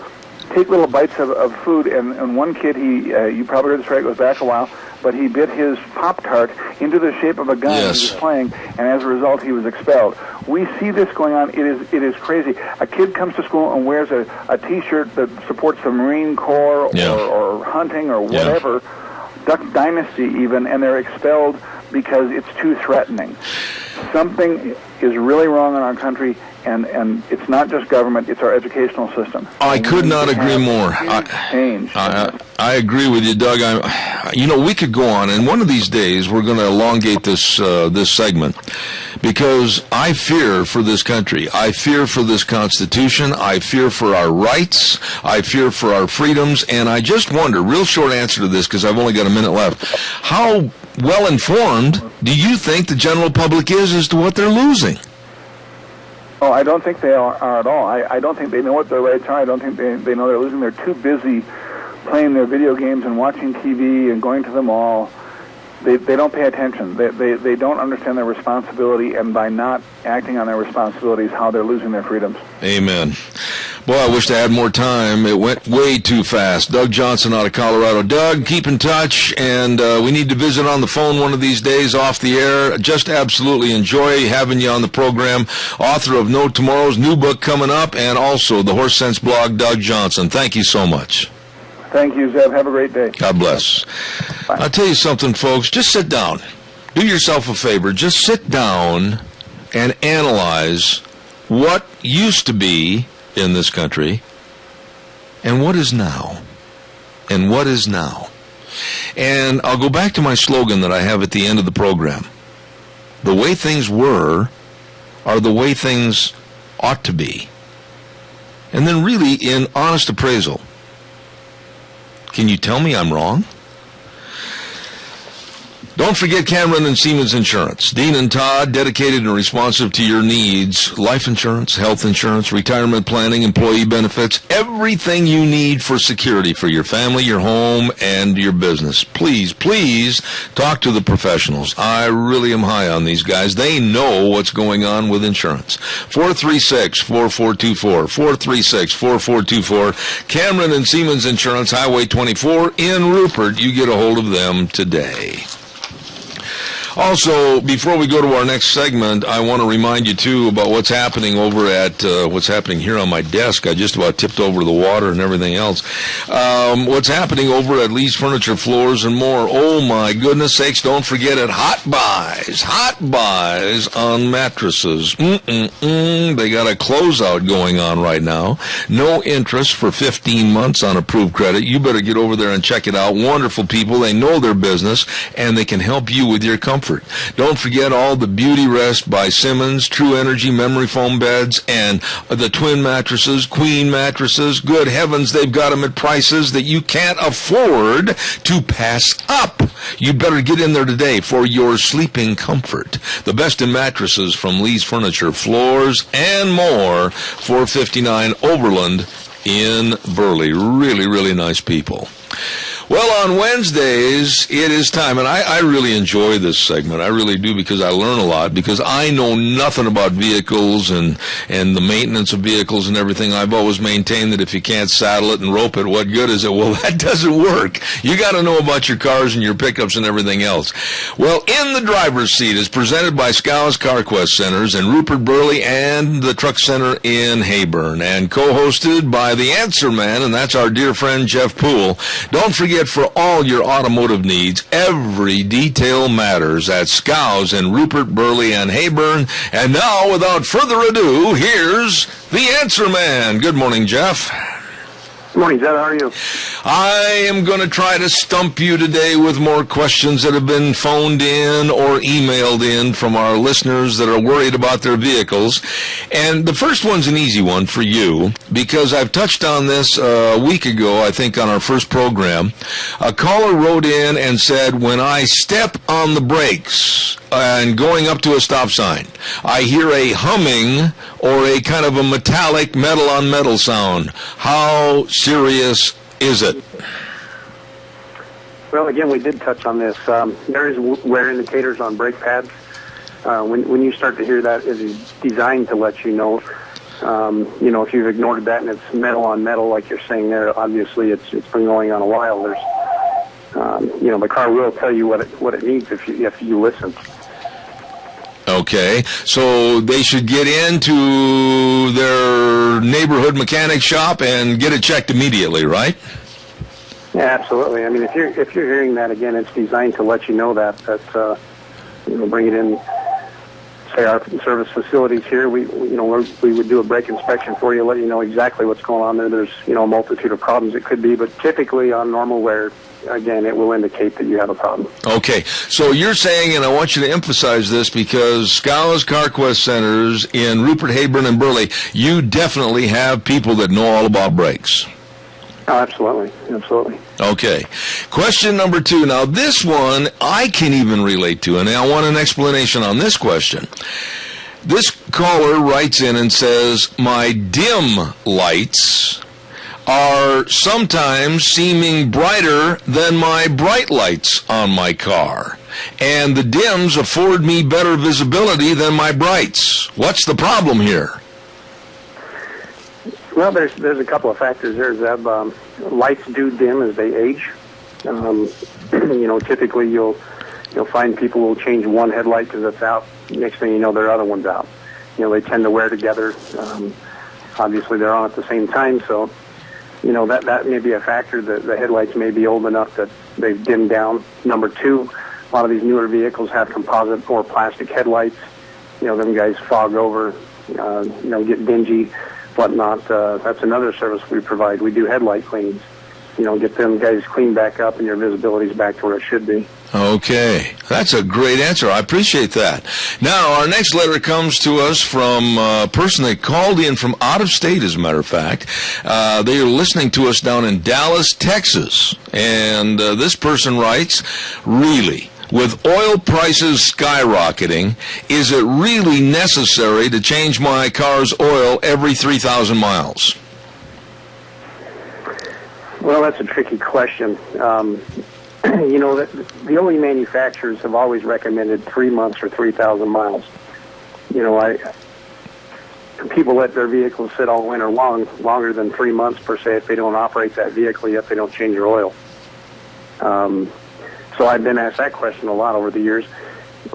take little bites of food, and one kid, you probably heard the story, it goes back a while, but he bit his Pop-Tart into the shape of a gun. Yes. He was playing, and as a result, he was expelled. We see this going on. It is crazy. A kid comes to school and wears a T-shirt that supports the Marine Corps or hunting or whatever, Duck Dynasty even, and they're expelled because it's too threatening. Something is really wrong in our country, and it's not just government, it's our educational system. I could not agree more. I agree with you, Doug. We could go on, and one of these days we're going to elongate this segment, because I fear for this country. I fear for this Constitution. I fear for our rights. I fear for our freedoms, and I just wonder, real short answer to this, because I've only got a minute left, how well informed do you think the general public is as to what they're losing? Oh, I don't think they are at all. I don't think they know what their rights are. I don't think they know they're losing. They're too busy playing their video games and watching TV and going to the mall. They don't pay attention. They don't understand their responsibility, and by not acting on their responsibilities, how they're losing their freedoms. Amen. Boy, I wish I had more time. It went way too fast. Doug Johnson out of Colorado. Doug, keep in touch, and we need to visit on the phone one of these days off the air. Just absolutely enjoy having you on the program. Author of No Tomorrow's new book coming up, and also the Horse Sense blog, Doug Johnson. Thank you so much. Thank you, Zeb. Have a great day. God bless. Bye. I'll tell you something, folks. Just sit down. Do yourself a favor. Just sit down and analyze what used to be in this country, and what is now. And what is now. And I'll go back to my slogan that I have at the end of the program. The way things were are the way things ought to be. And then really, in honest appraisal, can you tell me I'm wrong? Don't forget Cameron and Siemens Insurance. Dean and Todd, dedicated and responsive to your needs. Life insurance, health insurance, retirement planning, employee benefits, everything you need for security for your family, your home, and your business. Please, please talk to the professionals. I really am high on these guys. They know what's going on with insurance. 436-4424. 436-4424. Cameron and Siemens Insurance, Highway 24 in Rupert. You get a hold of them today. Also, before we go to our next segment, I want to remind you, too, about what's happening over at, what's happening here on my desk. I just about tipped over the water and everything else. What's happening over at Lee's Furniture, Floors, and More. Oh, my goodness sakes, don't forget it. Hot buys on mattresses. They got a closeout going on right now. No interest for 15 months on approved credit. You better get over there and check it out. Wonderful people. They know their business, and they can help you with your comfort. Don't forget all the Beauty Rest by Simmons, True Energy memory foam beds, and the twin mattresses, queen mattresses. Good heavens, they've got them at prices that you can't afford to pass up. You'd better get in there today for your sleeping comfort. The best in mattresses from Lee's Furniture, Floors, and More, 459 Overland in Burley. Really, really nice people. Well, on Wednesdays, it is time, and I really enjoy this segment. I really do, because I learn a lot, because I know nothing about vehicles and the maintenance of vehicles and everything. I've always maintained that if you can't saddle it and rope it, what good is it? Well, that doesn't work. You got to know about your cars and your pickups and everything else. Well, In the Driver's Seat is presented by Scow's CarQuest Centers in Rupert, Burley, and the Truck Center in Hayburn, and co-hosted by the Answer Man, and that's our dear friend Jeff Poole. Don't forget, for all your automotive needs, every detail matters at Scow's in Rupert, Burley, and Hayburn. And now, without further ado, here's the Answer Man. Good morning, Jeff. Good morning, Zed. How are you? I am going to try to stump you today with more questions that have been phoned in or emailed in from our listeners that are worried about their vehicles. And the first one's an easy one for you, because I've touched on this a week ago, I think, on our first program. A caller wrote in and said, when I step on the brakes and going up to a stop sign, I hear a humming or a kind of a metallic metal-on-metal sound. How serious is it? Well, again, we did touch on this. There is wear indicators on brake pads. When you start to hear that, it is designed to let you know. If you've ignored that and it's metal on metal, like you're saying there, obviously it's been going on a while. There's, the car will tell you what it needs if you listen. Okay, so they should get into their neighborhood mechanic shop and get it checked immediately, right? Yeah, absolutely. I mean, if you're hearing that, again, it's designed to let you know that bring it in. Say our service facilities here, we would do a brake inspection for you, let you know exactly what's going on there. There's a multitude of problems it could be, but typically on normal wear, again, it will indicate that you have a problem. Okay, so you're saying, and I want you to emphasize this, because Scow's CarQuest Centers in Rupert, Hayburn, and Burley, you definitely have people that know all about brakes. Oh, absolutely. Okay. Question number 2. Now, this one I can even relate to, and I want an explanation on this question. This caller writes in and says, my dim lights are sometimes seeming brighter than my bright lights on my car, and the dims afford me better visibility than my brights. What's the problem here? Well, there's a couple of factors there, Zeb. Lights do dim as they age. Typically you'll find people will change one headlight because it's out. Next thing you know, their other one's out. They tend to wear together. Obviously, they're on at the same time, so that may be a factor. The headlights may be old enough that they've dimmed down. Number two, a lot of these newer vehicles have composite or plastic headlights. Them guys fog over, get dingy, whatnot. That's another service we provide. We do headlight cleans. Get them guys cleaned back up and your visibility's back to where it should be. Okay. That's a great answer. I appreciate that. Now, our next letter comes to us from a person that called in from out of state, as a matter of fact. They are listening to us down in Dallas, Texas. And this person writes, really, with oil prices skyrocketing, is it really necessary to change my car's oil every 3,000 miles? Well, that's a tricky question. The only manufacturers have always recommended 3 months or 3,000 miles. People let their vehicles sit all winter long, longer than 3 months per se, if they don't operate that vehicle yet, they don't change their oil. So I've been asked that question a lot over the years.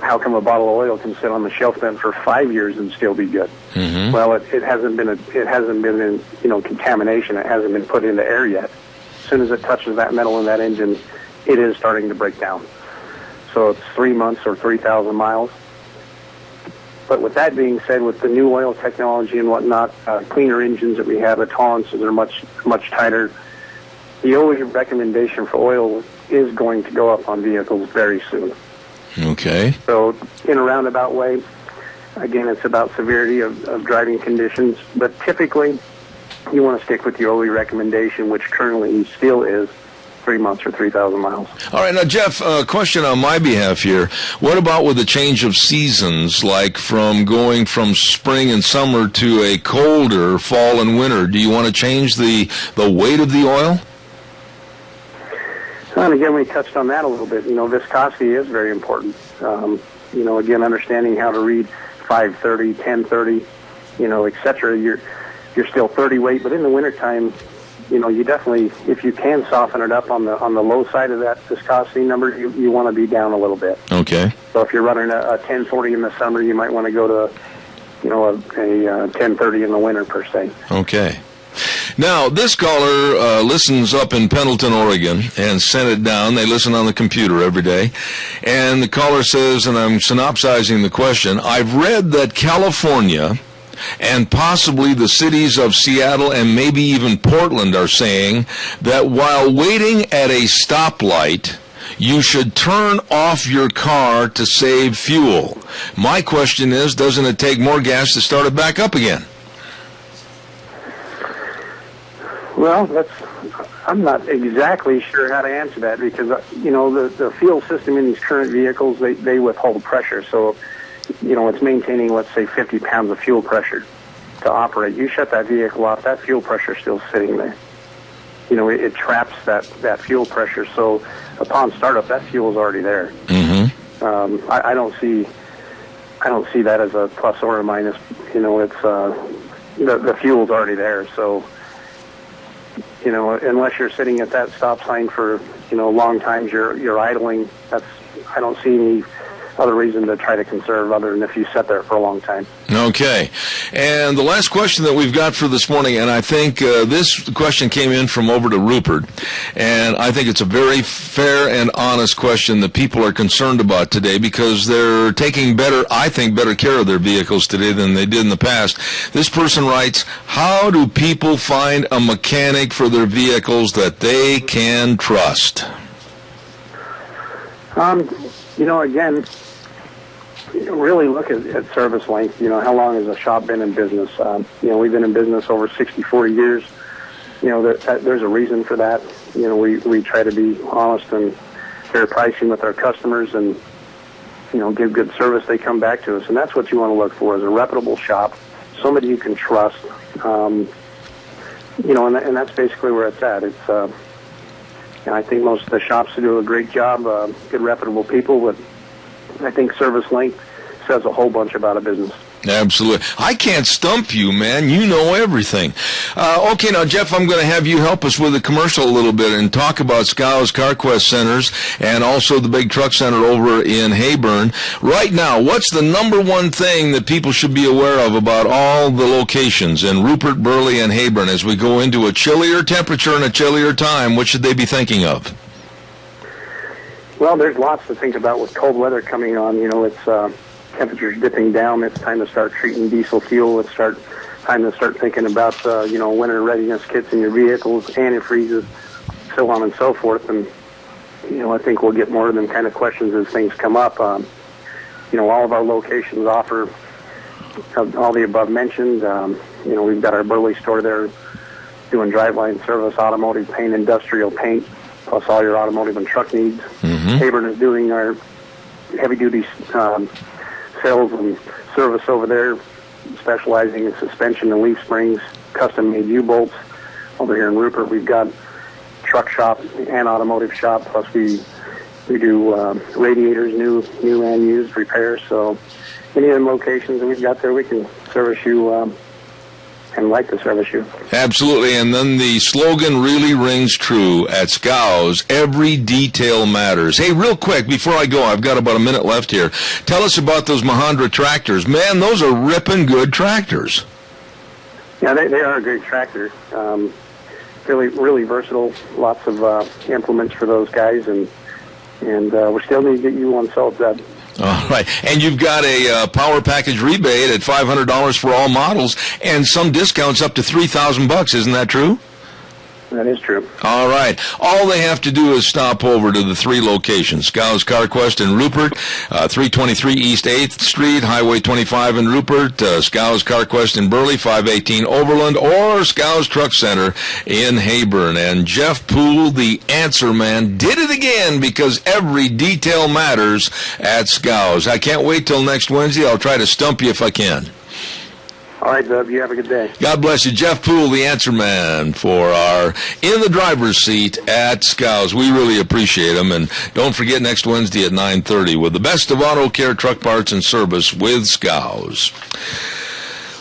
How come a bottle of oil can sit on the shelf then for 5 years and still be good? Mm-hmm. Well, it hasn't been in contamination. It hasn't been put into air yet. As soon as it touches that metal in that engine, it is starting to break down. So it's 3 months or 3,000 miles. But with that being said, with the new oil technology and whatnot, cleaner engines that we have, the tolerances are much tighter. The only recommendation for oil is going to go up on vehicles very soon. Okay. So in a roundabout way, again, it's about severity of driving conditions. But typically, you want to stick with the OE recommendation, which currently still is 3 months or 3,000 miles. All right. Now, Jeff, a question on my behalf here. What about with the change of seasons, like from going from spring and summer to a colder fall and winter? Do you want to change the weight of the oil? And again, we touched on that a little bit. Viscosity is very important. Again, understanding how to read 530, 1030, et cetera. You're still 30 weight, but in the wintertime, you definitely, if you can soften it up on the low side of that viscosity number, you want to be down a little bit. Okay. So if you're running a 1040 in the summer, you might want to go to, a 1030 in the winter per se. Okay. Now, this caller listens up in Pendleton, Oregon, and sent it down. They listen on the computer every day. And the caller says, and I'm synopsizing the question, I've read that California and possibly the cities of Seattle and maybe even Portland are saying that while waiting at a stoplight, you should turn off your car to save fuel. My question is, doesn't it take more gas to start it back up again? Well, I'm not exactly sure how to answer that because, the fuel system in these current vehicles, they withhold pressure. So, it's maintaining, let's say, 50 pounds of fuel pressure to operate. You shut that vehicle off, that fuel pressure is still sitting there. It traps that fuel pressure. So upon startup, that fuel is already there. Mm-hmm. I don't see that as a plus or a minus. It's the fuel's already there. So, unless you're sitting at that stop sign for, long times, you're idling. I don't see any other reason to try to conserve other than if you sit there for a long time. Okay. And the last question that we've got for this morning, and I think this question came in from over to Rupert, and I think it's a very fair and honest question that people are concerned about today because they're taking better care of their vehicles today than they did in the past. This person writes, how do people find a mechanic for their vehicles that they can trust? Again, really look at service length. How long has a shop been in business? We've been in business over 64 years. There's a reason for that. We try to be honest and fair pricing with our customers and, give good service. They come back to us. And that's what you want to look for is a reputable shop, somebody you can trust. And that's basically where it's at. It's, I think most of the shops do a great job, good reputable people, but I think service length says a whole bunch about a business. Absolutely. I can't stump you, man. You know everything. Okay, now, Jeff, I'm going to have you help us with the commercial a little bit and talk about Scows CarQuest centers and also the big truck center over in Heyburn. Right now, what's the number one thing that people should be aware of about all the locations in Rupert, Burley, and Heyburn as we go into a chillier temperature and a chillier time? What should they be thinking of? Well, there's lots to think about with cold weather coming on. You know, it's temperatures dipping down. It's time to start treating diesel fuel. It's time to start thinking about winter readiness kits in your vehicles, antifreezes, so on and so forth. And I think we'll get more of them kind of questions as things come up. All of our locations offer all the above mentioned. We've got our Burley store there doing driveline service, automotive paint, industrial paint, plus all your automotive and truck needs. Mm-hmm. Heyburn is doing our heavy-duty sales and service over there, specializing in suspension and leaf springs, custom-made U-bolts. Over here in Rupert, we've got truck shop and automotive shop, plus we do radiators, new and used repairs. So any of the locations that we've got there, we can service you and like to service you. Absolutely, and then the slogan really rings true at Scows: every detail matters. Hey, real quick, before I go, I've got about a minute left here. Tell us about those Mahindra tractors. Man, those are ripping good tractors. Yeah, they are a great tractor. Really versatile, lots of implements for those guys, and we still need to get you one sold, Zeb. All right, and you've got a power package rebate at $500 for all models, and some discounts up to $3,000. Isn't that true? That is true. All right. All they have to do is stop over to the three locations: Scows CarQuest in Rupert, 323 East 8th Street, Highway 25 in Rupert, Scows CarQuest in Burley, 518 Overland, or Scows Truck Center in Heyburn. And Jeff Poole, the answer man, did it again, because every detail matters at Scows. I can't wait till next Wednesday. I'll try to stump you if I can. All right, Dub, you have a good day. God bless you. Jeff Poole, the answer man for our In the Driver's Seat at Scows. We really appreciate him. And don't forget, next Wednesday at 9:30 with the best of auto care, truck parts, and service with Scows.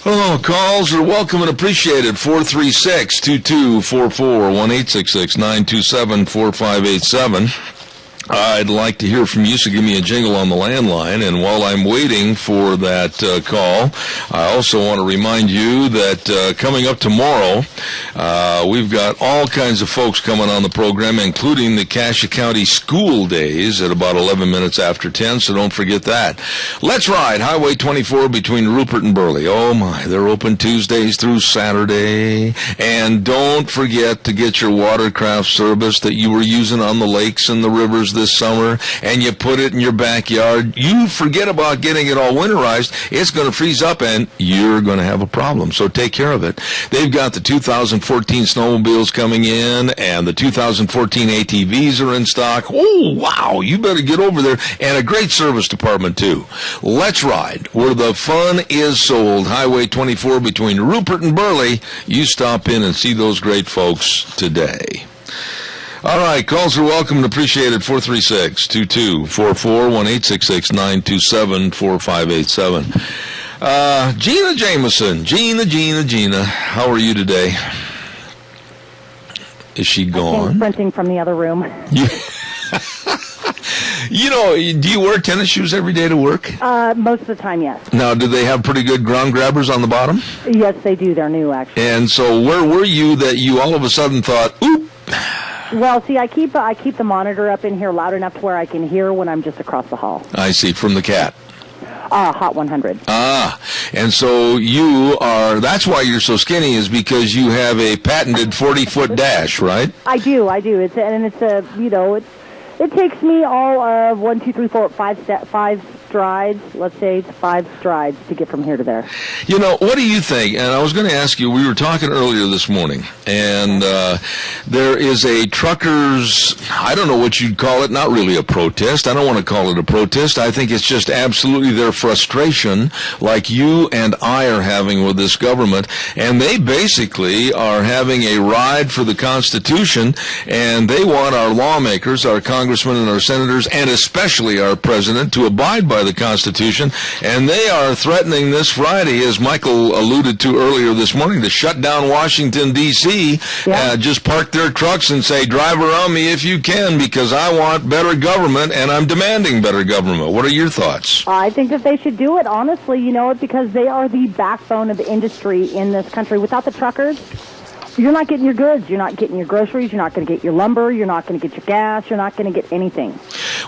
Oh, calls are welcome and appreciated. 436-2244, 1-866-927-4587. I'd like to hear from you, so give me a jingle on the landline. And while I'm waiting for that call, I also want to remind you that coming up tomorrow, we've got all kinds of folks coming on the program, including the Cassia County School Days at about 11 minutes after 10, so don't forget that. Let's ride Highway 24 between Rupert and Burley. Oh, my, they're open Tuesdays through Saturday. And don't forget to get your watercraft service that you were using on the lakes and the rivers this summer, and you put it in your backyard. You forget about getting it all winterized. It's going to freeze up, and you're going to have a problem. So take care of it. They've got the 2014 snowmobiles coming in, and the 2014 ATVs are in stock. Oh, wow. You better get over there. And a great service department, too. Let's ride where the fun is sold. Highway 24 between Rupert and Burley. You stop in and see those great folks today. All right, calls are welcome and appreciated. 436-2244, 1-866-927-4587. Gina Jameson. Gina, how are you today? Is she gone? I'm sprinting from the other room. You know, do you wear tennis shoes every day to work? Most of the time, yes. Now, do they have pretty good ground grabbers on the bottom? Yes, they do. They're new, actually. And so where were you that you all of a sudden thought, oop? Well, see, I keep the monitor up in here loud enough to where I can hear when I'm just across the hall. I see, from the cat. Hot 100. And so that's why you're so skinny, is because you have a patented 40-foot dash, right? I do. It takes me all of 5 strides. Let's say it's 5 strides to get from here to there. You know, what do you think? And I was going to ask you, we were talking earlier this morning, and there is a truckers, I don't know what you'd call it, not really a protest. I don't want to call it a protest. I think it's just absolutely their frustration, like you and I are having with this government, and they basically are having a ride for the Constitution, and they want our lawmakers, our congressmen and our senators, and especially our president, to abide by by the Constitution, and they are threatening this Friday, as Michael alluded to earlier this morning, to shut down Washington, D.C., just park their trucks and say, drive around me if you can, because I want better government, and I'm demanding better government. What are your thoughts? I think that they should do it, honestly, because they are the backbone of the industry in this country. Without the truckers, you're not getting your goods, you're not getting your groceries, you're not going to get your lumber, you're not going to get your gas, you're not going to get anything.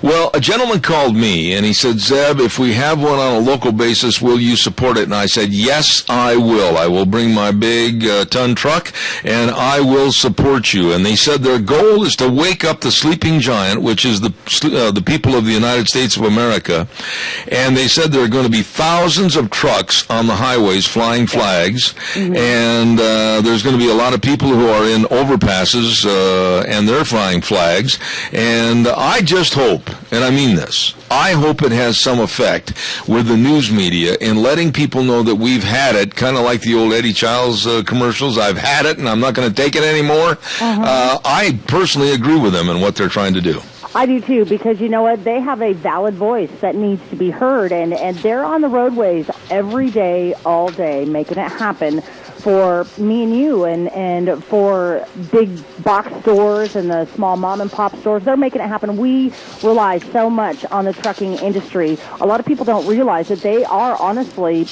Well, a gentleman called me, and he said, Zeb, if we have one on a local basis, will you support it? And I said, yes, I will. I will bring my big ton truck, and I will support you. And they said their goal is to wake up the sleeping giant, which is the people of the United States of America. And they said there are going to be thousands of trucks on the highways flying flags, and there's going to be a lot of people who are in overpasses, and they're flying flags. And I just hope, and I mean this, I hope it has some effect with the news media in letting people know that we've had it, kind of like the old Eddie Childs commercials. I've had it, and I'm not going to take it anymore. I personally agree with them in what they're trying to do. I do too, because you know what? They have a valid voice that needs to be heard, and they're on the roadways every day, all day, making it happen for me and you, and for big box stores and the small mom and pop stores. They're making it happen. We rely so much on the trucking industry. A lot of people don't realize that they are honestly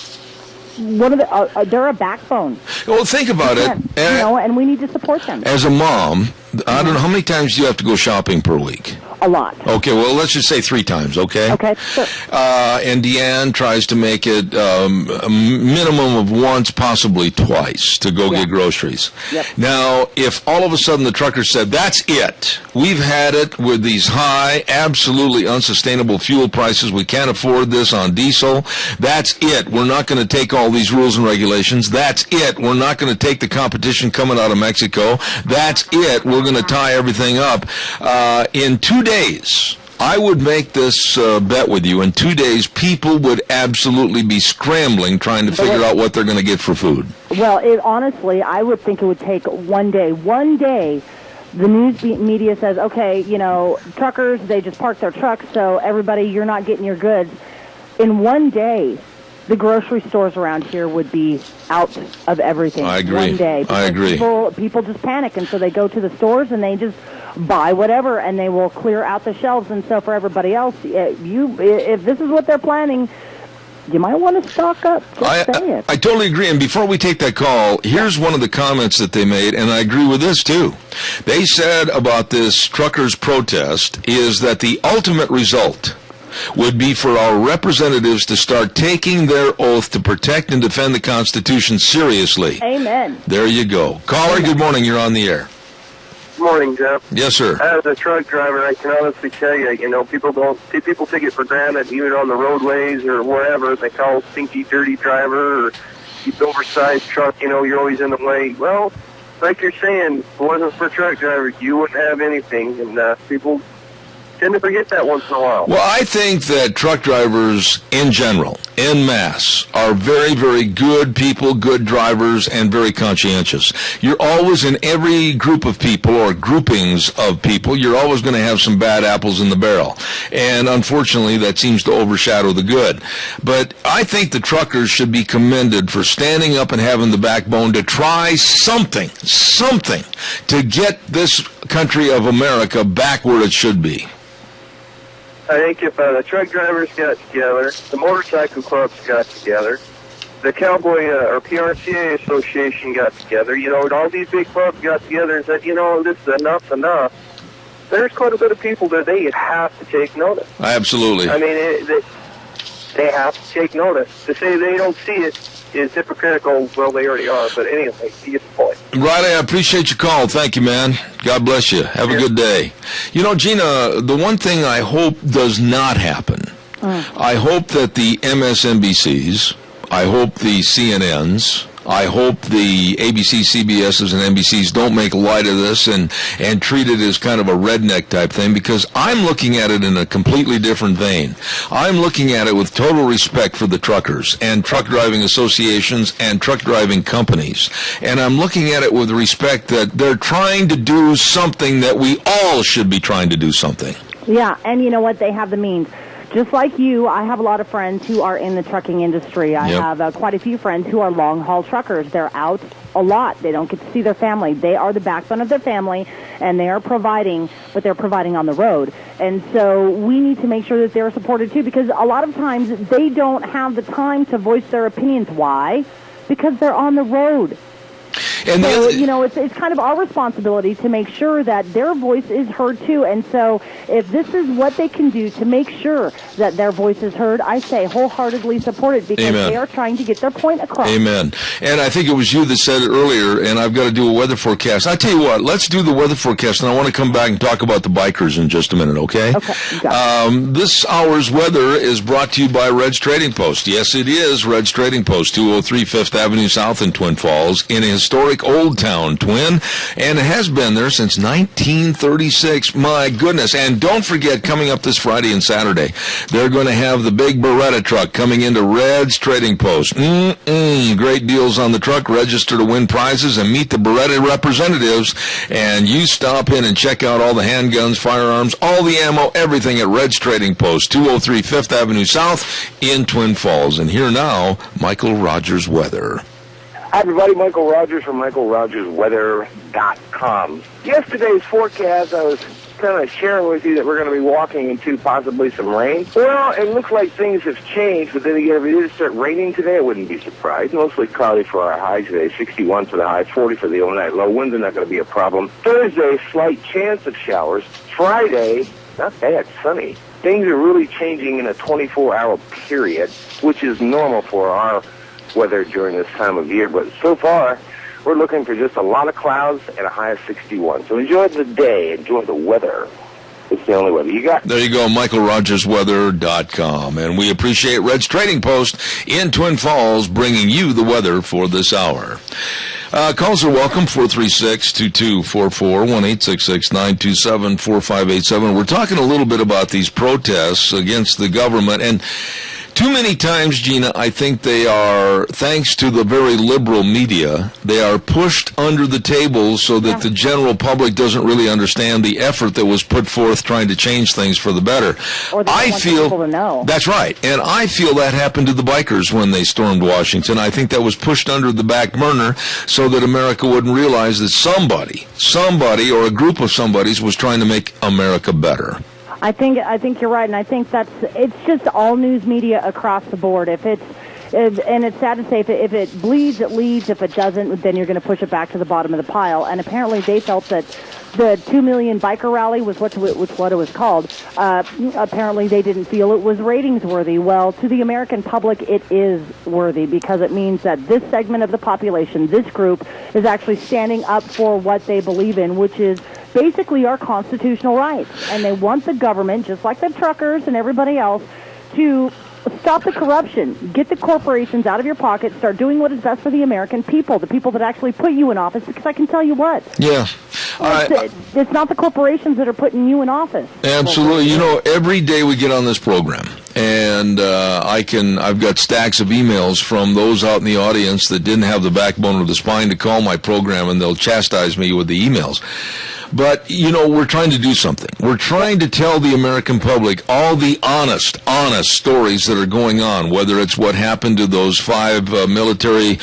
one of the they're a backbone. Well, think about it. And we need to support them. As a mom, I don't know, how many times do you have to go shopping per week? A lot. Okay, well, let's just say 3 times, okay? Okay, sure. And Deanne tries to make it a minimum of once, possibly twice, to go get groceries. Yep. Now, if all of a sudden the trucker said, that's it, we've had it with these high, absolutely unsustainable fuel prices, we can't afford this on diesel, that's it, we're not going to take all these rules and regulations, that's it, we're not going to take the competition coming out of Mexico, that's it, we're going to tie everything up. In 2 days, I would make this bet with you. In 2 days, people would absolutely be scrambling trying to figure out what they're going to get for food. Well, honestly, I would think it would take 1 day. 1 day, the news media says, okay, truckers, they just park their trucks, so everybody, you're not getting your goods. In 1 day, the grocery stores around here would be out of everything. I agree. 1 day. I agree. People just panic, and so they go to the stores and they just buy whatever, and they will clear out the shelves. And so for everybody else, if this is what they're planning, you might want to stock up. Just say it. I totally agree. And before we take that call, here's one of the comments that they made, and I agree with this too. They said about this truckers' protest is that the ultimate result would be for our representatives to start taking their oath to protect and defend the Constitution seriously. Amen. There you go. Caller, good morning. You're on the air. Good morning, Jeff. Yes, sir. As a truck driver, I can honestly tell you, people take it for granted, even on the roadways or wherever. They call stinky, dirty driver, or keep oversized truck, you're always in the way. Well, like you're saying, if it wasn't for truck drivers, you wouldn't have anything, and people tend to forget that once in a while. Well, I think that truck drivers in general, en masse, are very, very good people, good drivers, and very conscientious. You're always, in every group of people or groupings of people, you're always going to have some bad apples in the barrel. And unfortunately, that seems to overshadow the good. But I think the truckers should be commended for standing up and having the backbone to try something to get this country of America back where it should be. I think if the truck drivers got together, the motorcycle clubs got together, the Cowboy or PRCA Association got together, all these big clubs got together and said, this is enough. There's quite a bit of people that they have to take notice. Absolutely. I mean, they have to take notice. To say they don't see it is hypocritical. Well, they already are, but anyway, you get the point. Riley, I appreciate your call. Thank you, man. God bless you. Have a good day. Gina, the one thing I hope does not happen, I hope that the MSNBCs, I hope the CNNs, I hope the ABC, CBSs, and NBCs don't make light of this and treat it as kind of a redneck type thing, because I'm looking at it in a completely different vein. I'm looking at it with total respect for the truckers and truck driving associations and truck driving companies. And I'm looking at it with respect that they're trying to do something that we all should be trying to do something. Yeah, and you know what? They have the means. just like you, I have a lot of friends who are in the trucking industry. I have quite a few friends who are long-haul truckers. They're out a lot. They don't get to see their family. They are the backbone of their family, and they are providing, but they're providing on the road. And so we need to make sure that they're supported, too, because a lot of times they don't have the time to voice their opinions. Why? Because they're on the road. And so, it's kind of our responsibility to make sure that their voice is heard, too. And so if this is what they can do to make sure that their voice is heard, I say wholeheartedly support it, because they are trying to get their point across. Amen. And I think it was you that said it earlier, and I've got to do a weather forecast. I tell you what, let's do the weather forecast, and I want to come back and talk about the bikers in just a minute, okay? Okay. This hour's weather is brought to you by Red's Trading Post. Yes, it is Red's Trading Post, 203 5th Avenue South in Twin Falls, in a historic Old Town, Twin, and it has been there since 1936. My goodness. And don't forget, coming up this Friday and Saturday, they're going to have the big Beretta truck coming into Red's Trading Post. Great deals on the truck. Register to win prizes and meet the Beretta representatives, and you stop in and check out all the handguns, firearms, all the ammo, everything at Red's Trading Post, 203 5th Avenue South in Twin Falls. And here now, Michael Rogers weather. Hi, everybody. Michael Rogers from MichaelRogersWeather.com. Yesterday's forecast, I was kind of sharing with you that we're going to be walking into possibly some rain. Well, it looks like things have changed, but then again, if it did start raining today, I wouldn't be surprised. Mostly cloudy for our high today, 61 for the high, 40 for the overnight low. Winds are not going to be a problem. Thursday, slight chance of showers. Friday, not bad, sunny. Things are really changing in a 24-hour period, which is normal for our weather during this time of year, but so far we're looking for just a lot of clouds and a high of 61. So enjoy the day, enjoy the weather. It's the only weather you got. There you go, MichaelRogersWeather.com. And we appreciate Red's Trading Post in Twin Falls bringing you the weather for this hour. Calls are welcome, 436-2244, 1-866-927-4587. We're talking a little bit about these protests against the government, and too many times, Gina, I think they are, thanks to the very liberal media, they are pushed under the table so that the general public doesn't really understand the effort that was put forth trying to change things for the better. Or they don't want people to know. That's right. And I feel that happened to the bikers when they stormed Washington. I think that was pushed under the back burner so that America wouldn't realize that somebody or a group of somebodies was trying to make America better. I think you're right, and I think it's just all news media across the board. And it's sad to say, if it bleeds, it leads. If it doesn't, then you're going to push it back to the bottom of the pile. And apparently, they felt that the 2 million biker rally was what it was called. Apparently, they didn't feel it was ratings worthy. Well, to the American public, it is worthy, because it means that this segment of the population, this group, is actually standing up for what they believe in, which is basically our constitutional rights. And they want the government, just like the truckers and everybody else, to stop the corruption, get the corporations out of your pocket, start doing what is best for the American people, the people that actually put you in office, because I can tell you what. Yeah. It's not the corporations that are putting you in office. Absolutely. You know, every day we get on this program, and I've got stacks of emails from those out in the audience that didn't have the backbone or the spine to call my program, and they'll chastise me with the emails. But, you know, we're trying to do something. We're trying to tell the American public all the honest stories that are going on, whether it's what happened to those 5 military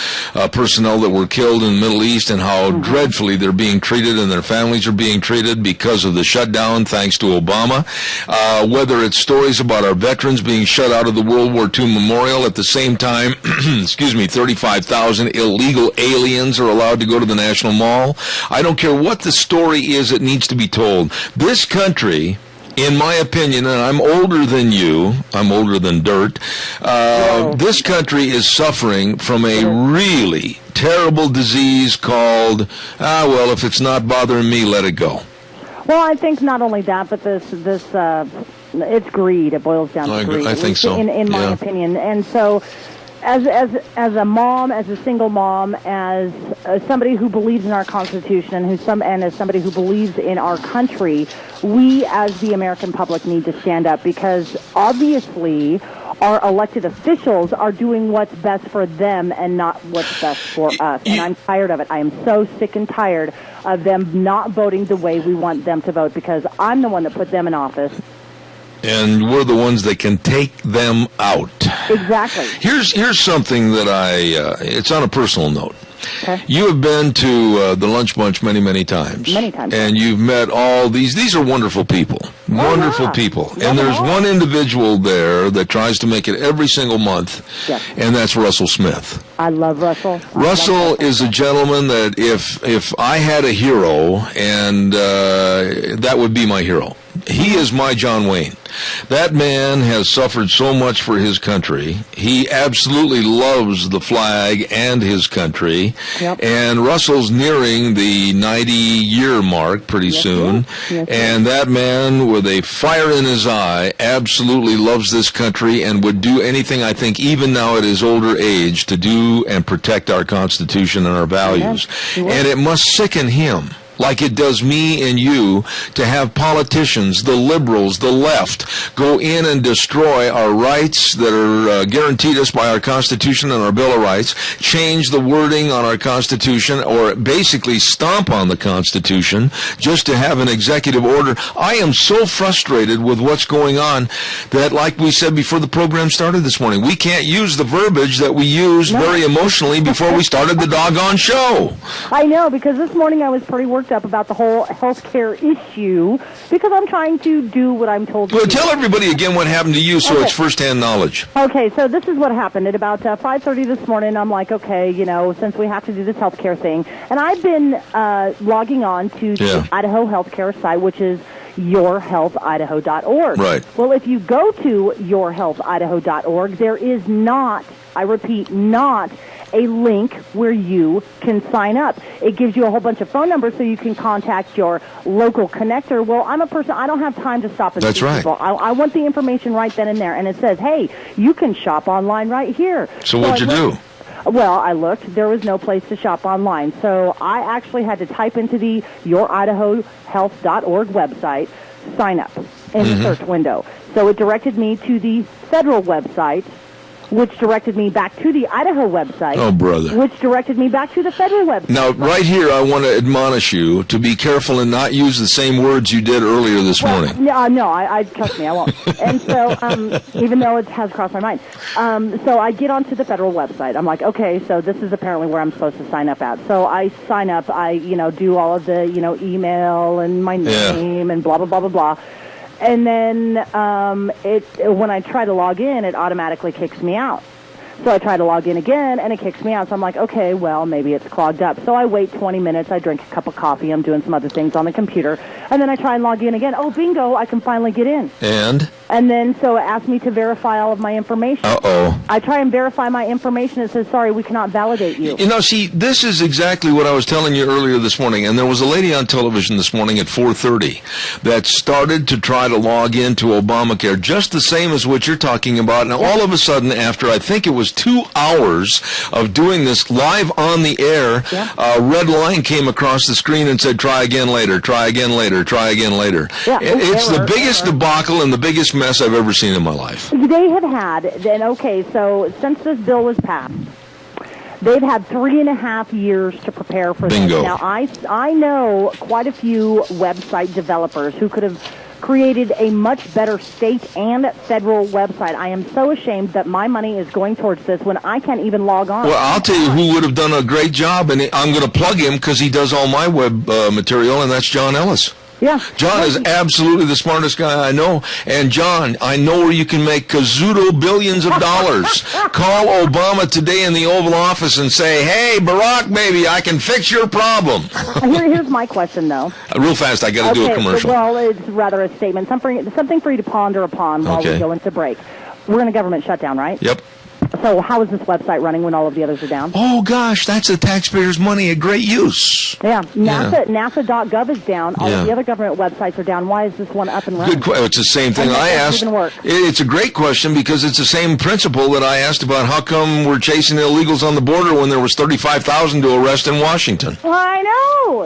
personnel that were killed in the Middle East and how dreadfully they're being treated and their families are being treated because of the shutdown thanks to Obama, whether it's stories about our veterans being shut out of the World War II memorial at the same time, 35,000 illegal aliens are allowed to go to the National Mall. I don't care what the story is, it needs to be told. This country, in my opinion, and I'm older than you, I'm older than dirt, this country is suffering from a really terrible disease called, if it's not bothering me, let it go. Well, I think not only that, but it's greed. It boils down to greed. I think so. In my opinion. And so, as a mom, as a single mom, as somebody who believes in our Constitution, and as somebody who believes in our country, we as the American public need to stand up, because obviously our elected officials are doing what's best for them and not what's best for us. And I'm tired of it. I am so sick and tired of them not voting the way we want them to vote, because I'm the one that put them in office. And we're the ones that can take them out. Exactly. Here's something that it's on a personal note. Okay. You have been to the Lunch Bunch many, many times. Many times. And you've met all these are wonderful people. Wonderful people. And there's one individual there that tries to make it every single month, and that's Russell Smith. I love Russell. Russell is a gentleman that if I had a hero, and that would be my hero. He is my John Wayne. That man has suffered so much for his country. He absolutely loves the flag and his country. Yep. And Russell's nearing the 90-year mark pretty soon. Yes, and that man, with a fire in his eye, absolutely loves this country and would do anything, I think, even now at his older age, to do and protect our Constitution and our values. And it must sicken him, like it does me and you, to have politicians, the liberals, the left, go in and destroy our rights that are guaranteed us by our Constitution and our Bill of Rights, change the wording on our Constitution, or basically stomp on the Constitution just to have an executive order. I am so frustrated with what's going on that, like we said before the program started this morning, we can't use the verbiage that we used very emotionally before we started the doggone show. I know, because this morning I was pretty worked up about the whole healthcare issue because I'm trying to do what I'm told to do. Well, tell everybody again what happened to you so it's firsthand knowledge. Okay, so this is what happened. At about 5:30 this morning, I'm like, okay, since we have to do this healthcare thing, and I've been logging on to the Idaho healthcare site, which is yourhealthidaho.org. Right. Well, if you go to yourhealthidaho.org, there is not, I repeat, not a link where you can sign up. It gives you a whole bunch of phone numbers so you can contact your local connector. Well, I'm a person, I don't have time to stop and see people. I want the information right then and there. And it says, hey, you can shop online right here. So what'd you do? Well, I looked. There was no place to shop online. So I actually had to type into the youridahohealth.org website, sign up in the search window. So it directed me to the federal website, which directed me back to the Idaho website. Oh, brother. Which directed me back to the federal website. Now, right here, I want to admonish you to be careful and not use the same words you did earlier this morning. No, I trust me, I won't. And so, even though it has crossed my mind. So I get onto the federal website. I'm like, okay, so this is apparently where I'm supposed to sign up at. So I sign up, I, do all of the, email and my name and blah, blah, blah, blah, blah. And then when I try to log in, it automatically kicks me out. So I try to log in again, and it kicks me out. So I'm like, okay, well, maybe it's clogged up. So I wait 20 minutes. I drink a cup of coffee. I'm doing some other things on the computer. And then I try and log in again. Oh, bingo, I can finally get in. And then so it asks me to verify all of my information. Uh-oh. I try and verify my information. It says, sorry, we cannot validate you. See, this is exactly what I was telling you earlier this morning. And there was a lady on television this morning at 4:30 that started to try to log into Obamacare, just the same as what you're talking about. And all of a sudden, after I think it was 2 hours of doing this live on the air, a red line came across the screen and said, try again later, try again later, try again later. It's the biggest debacle and the biggest mess I've ever seen in my life. They have had, so since this bill was passed, they've had 3.5 years to prepare for this. Now, I know quite a few website developers who could have created a much better state and federal website. I am so ashamed that my money is going towards this when I can't even log on. Well, I'll tell you who would have done a great job, and I'm going to plug him because he does all my web material, and that's John Ellis. Yeah. John is absolutely the smartest guy I know. And John, I know where you can make kazoodle billions of dollars. Call Obama today in the Oval Office and say, hey, Barack, baby, I can fix your problem. Here's my question, though. Real fast, I got to do a commercial. Well, it's rather a statement, something for you to ponder upon while we go into break. We're in a government shutdown, right? Yep. So how is this website running when all of the others are down? Oh, gosh, that's the taxpayers' money at great use. Yeah, NASA.gov is down. All of the other government websites are down. Why is this one up and running? It's the same thing I asked. It's a great question because it's the same principle that I asked about how come we're chasing illegals on the border when there was 35,000 to arrest in Washington. I know.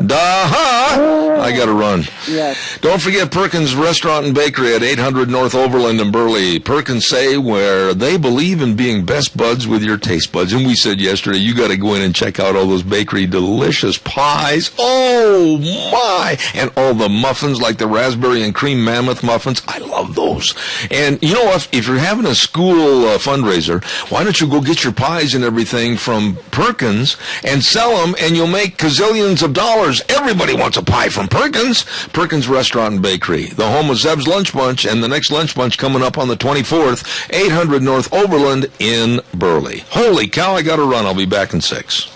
I got to run. Yes. Don't forget Perkins Restaurant and Bakery at 800 North Overland in Burley. Perkins say where they believe in being best best buds with your taste buds. And we said yesterday, you got to go in and check out all those bakery delicious pies. Oh, my. And all the muffins, like the raspberry and cream mammoth muffins. I love those. And, you know, if you're having a school fundraiser, why don't you go get your pies and everything from Perkins and sell them, and you'll make gazillions of dollars. Everybody wants a pie from Perkins. Perkins Restaurant and Bakery, the home of Zeb's Lunch Bunch, and the next Lunch Bunch coming up on the 24th, 800 North Overland in Burley. Holy cow, I got to run. I'll be back in 6.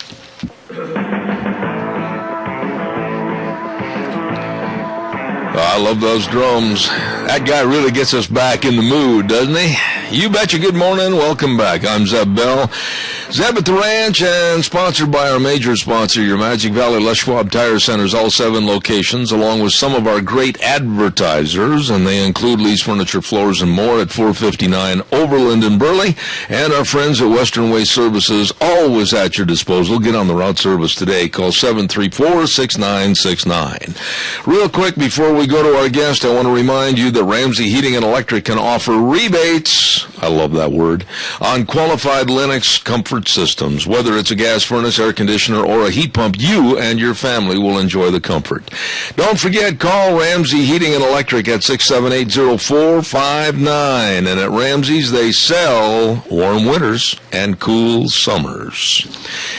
I love those drums. That guy really gets us back in the mood, doesn't he? You betcha. Good morning. Welcome back. I'm Zeb Bell. Zeb at the Ranch, and sponsored by our major sponsor, your Magic Valley Les Schwab Tire Centers, all 7 locations, along with some of our great advertisers, and they include Lee's Furniture, Floors, and More at 459 Overland in Burley, and our friends at Western Way Services, always at your disposal. Get on the route service today. Call 734-6969. Real quick, before we go to our guest, I want to remind you that Ramsey Heating and Electric can offer rebates, I love that word, on qualified Lennox comfort systems. Whether it's a gas furnace, air conditioner, or a heat pump, you and your family will enjoy the comfort. Don't forget, call Ramsey Heating and Electric at 678-0459. And at Ramsey's, they sell warm winters and cool summers.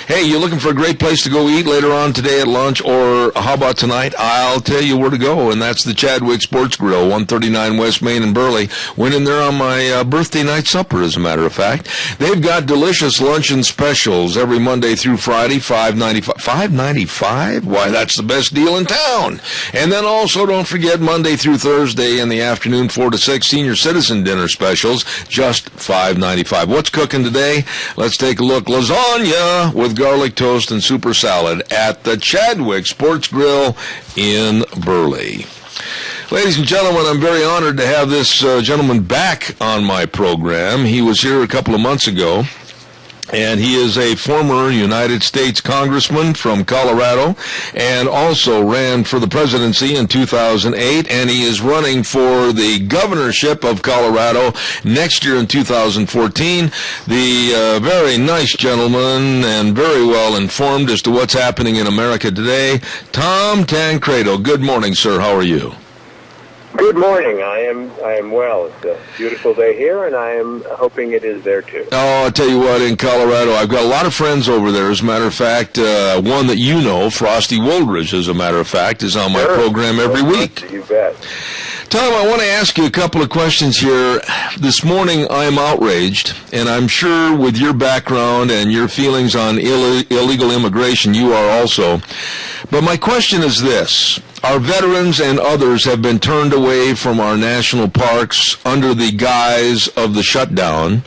Hey, you looking for a great place to go eat later on today at lunch, or how about tonight? I'll tell you where to go, and that's the Chadwick Sports Grill, 139 West Main in Burley. Went in there on my birthday night supper, as a matter of fact. They've got delicious luncheon specials every Monday through Friday, $5.95. $5.95? Why, that's the best deal in town. And then also, don't forget, Monday through Thursday in the afternoon, 4 to 6, senior citizen dinner specials, just $5.95. What's cooking today? Let's take a look. Lasagna with garlic toast and super salad at the Chadwick Sports Grill in Burley. Ladies and gentlemen, I'm very honored to have this gentleman back on my program. He was here a couple of months ago, and he is a former United States congressman from Colorado, and also ran for the presidency in 2008, and he is running for the governorship of Colorado next year in 2014. The very nice gentleman, and very well informed as to what's happening in America today, Tom Tancredo. Good morning, sir. How are you? Good morning. I am well. It's a beautiful day here, and I am hoping it is there too. Oh, I'll tell you what, in Colorado, I've got a lot of friends over there. As a matter of fact, one that you know, Frosty Woldridge, as a matter of fact, is on my program every week. You bet. Tom, I want to ask you a couple of questions here. This morning, I'm outraged, and I'm sure with your background and your feelings on illegal immigration, you are also. But my question is this. Our veterans and others have been turned away from our national parks under the guise of the shutdown.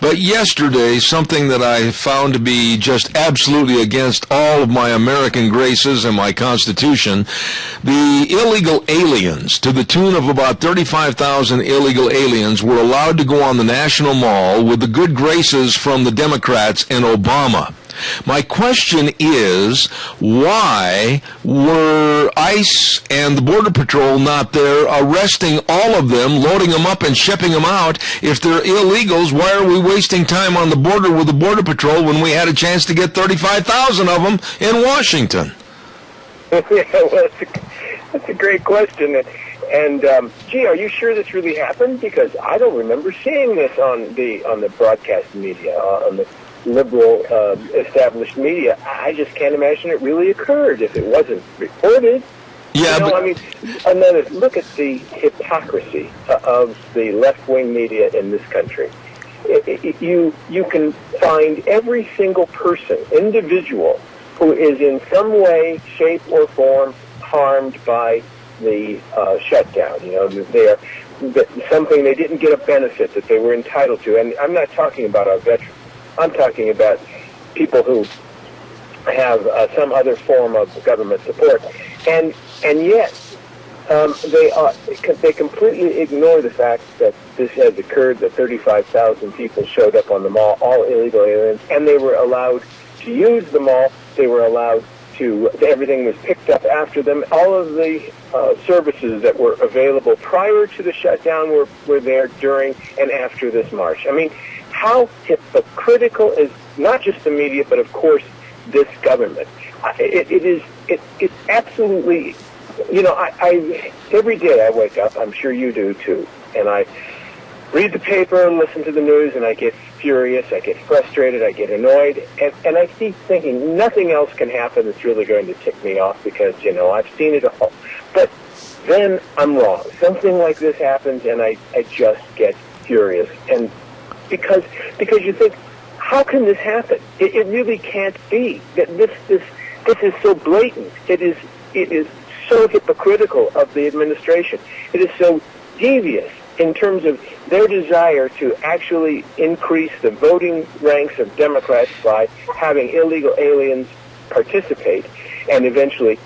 But yesterday, something that I found to be just absolutely against all of my American graces and my Constitution, the illegal aliens, to the tune of about 35,000 illegal aliens, were allowed to go on the National Mall with the good graces from the Democrats and Obama. My question is, why were ICE and the Border Patrol not there arresting all of them, loading them up and shipping them out? If they're illegals, why are we wasting time on the border with the Border Patrol when we had a chance to get 35,000 of them in Washington? Yeah, well, that's a great question. And gee, are you sure this really happened? Because I don't remember seeing this on the broadcast media, on the liberal established media. I just can't imagine it really occurred if it wasn't reported. Yeah, I mean, another look at the hypocrisy of the left-wing media in this country. You can find every single person, individual, who is in some way, shape, or form harmed by the shutdown. You know, they're something they didn't get a benefit that they were entitled to. And I'm not talking about our veterans. I'm talking about people who have some other form of government support, and yet they completely ignore the fact that this has occurred. That 35,000 people showed up on the mall, all illegal aliens, and they were allowed to use the mall. They were allowed to. Everything was picked up after them. All of the services that were available prior to the shutdown were there during and after this march. I mean, how hypocritical is not just the media, but of course this government. It's absolutely, I every day I wake up, I'm sure you do too, and I read the paper and listen to the news, and I get furious, I get frustrated, I get annoyed, and I keep thinking nothing else can happen that's really going to tick me off because, I've seen it all. But then I'm wrong. Something like this happens, and I just get furious. And because you think, how can this happen? It really can't be. This is so blatant. It is so hypocritical of the administration. It is so devious in terms of their desire to actually increase the voting ranks of Democrats by having illegal aliens participate, and eventually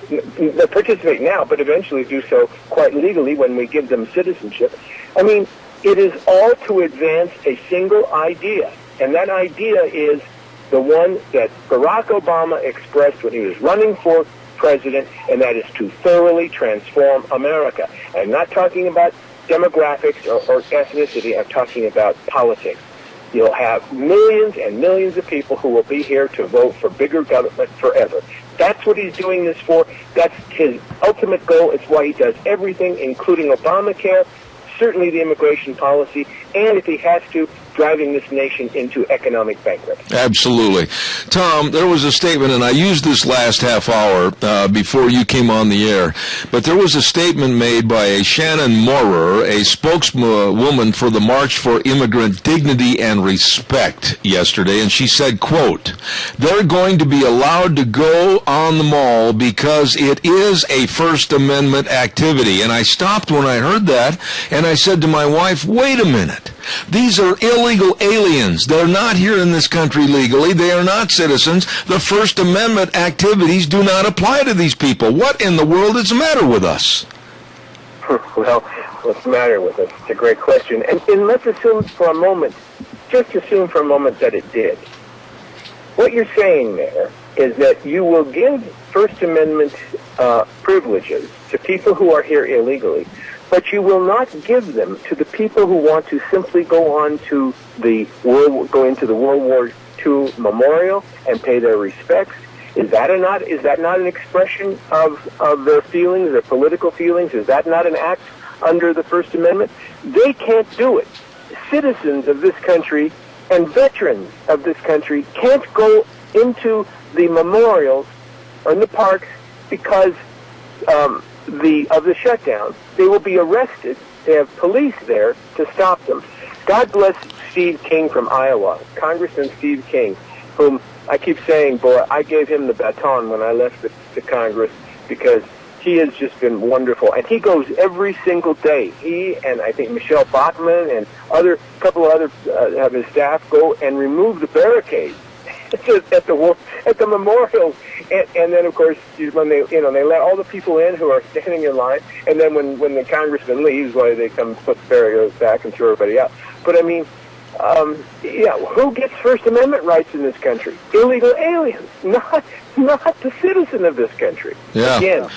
participate now, but eventually do so quite legally when we give them citizenship. I mean, it is all to advance a single idea, and that idea is the one that Barack Obama expressed when he was running for president, and that is to thoroughly transform America. I'm not talking about demographics or ethnicity. I'm talking about politics. You'll have millions and millions of people who will be here to vote for bigger government forever. That's what he's doing this for. That's his ultimate goal. It's why he does everything, including Obamacare, certainly the immigration policy, and if he has to, driving this nation into economic bankruptcy. Absolutely. Tom, there was a statement, and I used this last half hour before you came on the air, but there was a statement made by a Shannon Maurer, a spokeswoman for the March for Immigrant Dignity and Respect yesterday, and she said, quote, "They're going to be allowed to go on the mall because it is a First Amendment activity." And I stopped when I heard that, and I said to my wife, wait a minute. These are illegal aliens. They're not here in this country legally. They are not citizens. The First Amendment activities do not apply to these people. What in the world is the matter with us? Well, what's the matter with us? It's a great question. And let's assume for a moment, just assume for a moment that it did. What you're saying there is that you will give First Amendment privileges to people who are here illegally, but you will not give them to the people who want to simply go into the World War II memorial and pay their respects. Is that not an expression of their feelings, their political feelings? Is that not an act under the First Amendment? They can't do it. Citizens of this country and veterans of this country can't go into the memorials or in the parks because of the shutdown. They will be arrested. They have police there to stop them. God bless Steve King from Iowa, Congressman Steve King, whom I keep saying, boy, I gave him the baton when I left the Congress because he has just been wonderful. And he goes every single day. He and I think Michelle Bachmann and a couple of other of his staff go and remove the barricades at the memorials, and then of course when they let all the people in who are standing in line, and then when the congressman leaves, why they come put the barriers back and throw everybody out. But I mean, who gets First Amendment rights in this country? Illegal aliens, not the citizen of this country. Yeah. Again,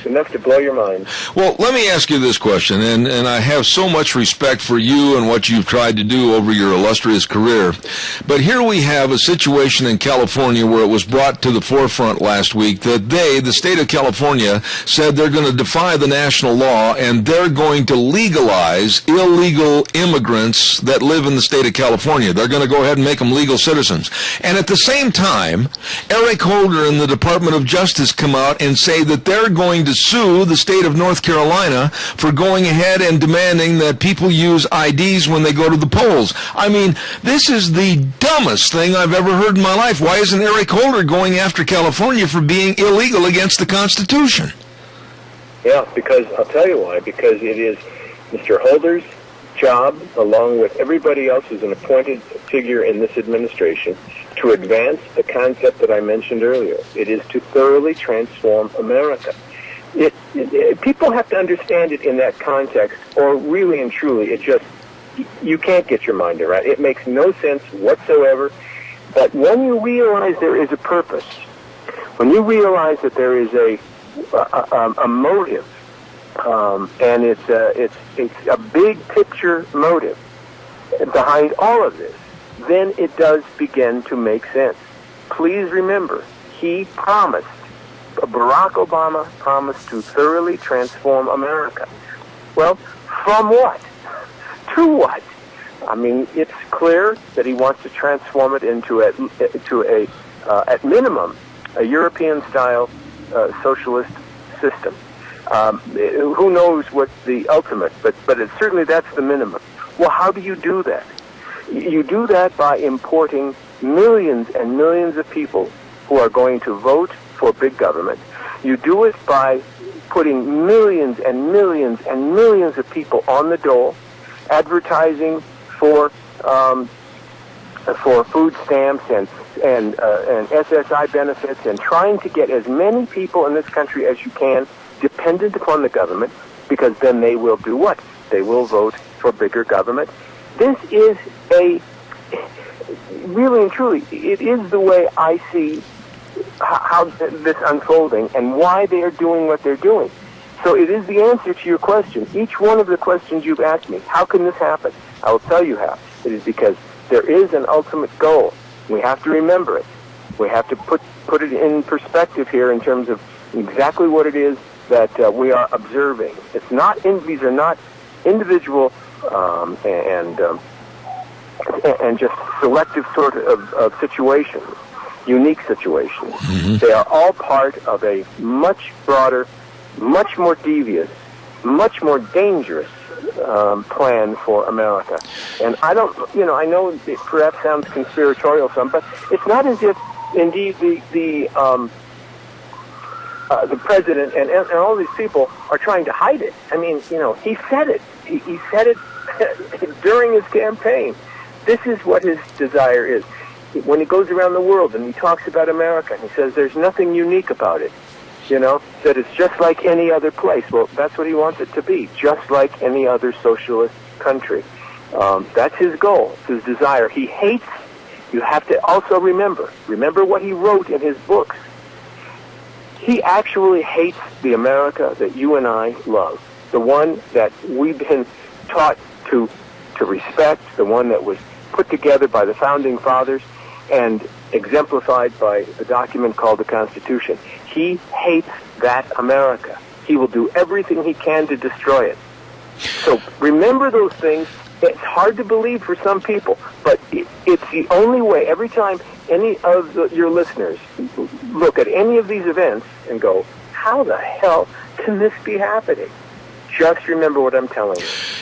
enough to blow your mind. Well, let me ask you this question, and I have so much respect for you and what you've tried to do over your illustrious career. But here we have a situation in California where it was brought to the forefront last week that the state of California, said they're going to defy the national law and they're going to legalize illegal immigrants that live in the state of California. They're going to go ahead and make them legal citizens. And at the same time, Eric Holder and the Department of Justice come out and say that they're going to sue the state of North Carolina for going ahead and demanding that people use IDs when they go to the polls. I mean, this is the dumbest thing I've ever heard in my life. Why isn't Eric Holder going after California for being illegal against the Constitution? Yeah, because I'll tell you why. Because it is Mr. Holder's job, along with everybody else who's an appointed figure in this administration, to advance the concept that I mentioned earlier. It is to thoroughly transform America. People have to understand it in that context, or really and truly, you can't get your mind around it. It makes no sense whatsoever. But when you realize there is a purpose, when you realize that there is a motive, and it's a big picture motive behind all of this, then it does begin to make sense. Please remember, Barack Obama promised to thoroughly transform America. Well, from what? To what? I mean, it's clear that he wants to transform it into at minimum, a European-style socialist system. Who knows what's the ultimate, but certainly that's the minimum. Well, how do you do that? You do that by importing millions and millions of people who are going to vote for big government. You do it by putting millions and millions and millions of people on the dole, advertising for food stamps and SSI benefits, and trying to get as many people in this country as you can dependent upon the government, because then they will do what? They will vote for bigger government. This is really and truly, it is the way I see how this unfolding and why they are doing what they're doing. So it is the answer to your question. Each one of the questions you've asked me, how can this happen? I will tell you how. It is because there is an ultimate goal. We have to remember it. We have to put it in perspective here in terms of exactly what it is that we are observing. These are not individual and just selective sort of situations, unique situations. Mm-hmm. They are all part of a much broader, much more devious, much more dangerous plan for America. And I know it perhaps sounds conspiratorial some, but it's not as if indeed the president and all these people are trying to hide it. I mean, he said it. He said it during his campaign. This is what his desire is. When he goes around the world and he talks about America, and he says there's nothing unique about it, that it's just like any other place. Well, that's what he wants it to be, just like any other socialist country. That's his goal, his desire. He hates, you have to also remember what he wrote in his books. He actually hates the America that you and I love, the one that we've been taught to respect, the one that was put together by the Founding Fathers and exemplified by a document called the Constitution. He hates that America. He will do everything he can to destroy it. So remember those things. It's hard to believe for some people, but it's the only way. Every time any of your listeners look at any of these events and go, how the hell can this be happening? Just remember what I'm telling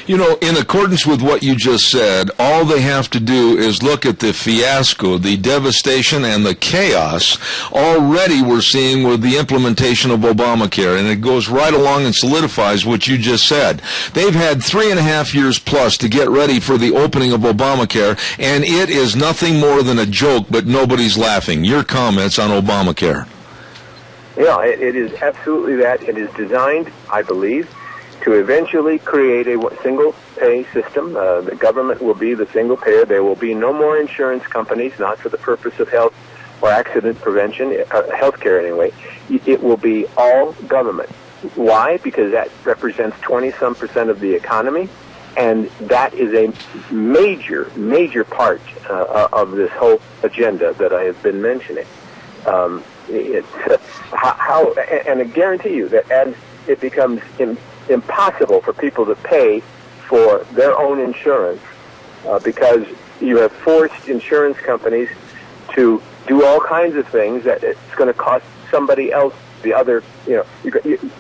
you. In accordance with what you just said, all they have to do is look at the fiasco, the devastation, and the chaos already we're seeing with the implementation of Obamacare, and it goes right along and solidifies what you just said. They've had 3.5 years plus to get ready for the opening of Obamacare, and it is nothing more than a joke, but nobody's laughing. Your comments on Obamacare? Yeah, it is absolutely that. It is designed, I believe, to eventually create a single-pay system. The government will be the single payer. There will be no more insurance companies, not for the purpose of health or accident prevention, health care anyway. It will be all government. Why? Because that represents 20-some% of the economy, and that is a major, major part of this whole agenda that I have been mentioning. And I guarantee you that as it becomes impossible for people to pay for their own insurance because you have forced insurance companies to do all kinds of things that it's going to cost somebody else the other, you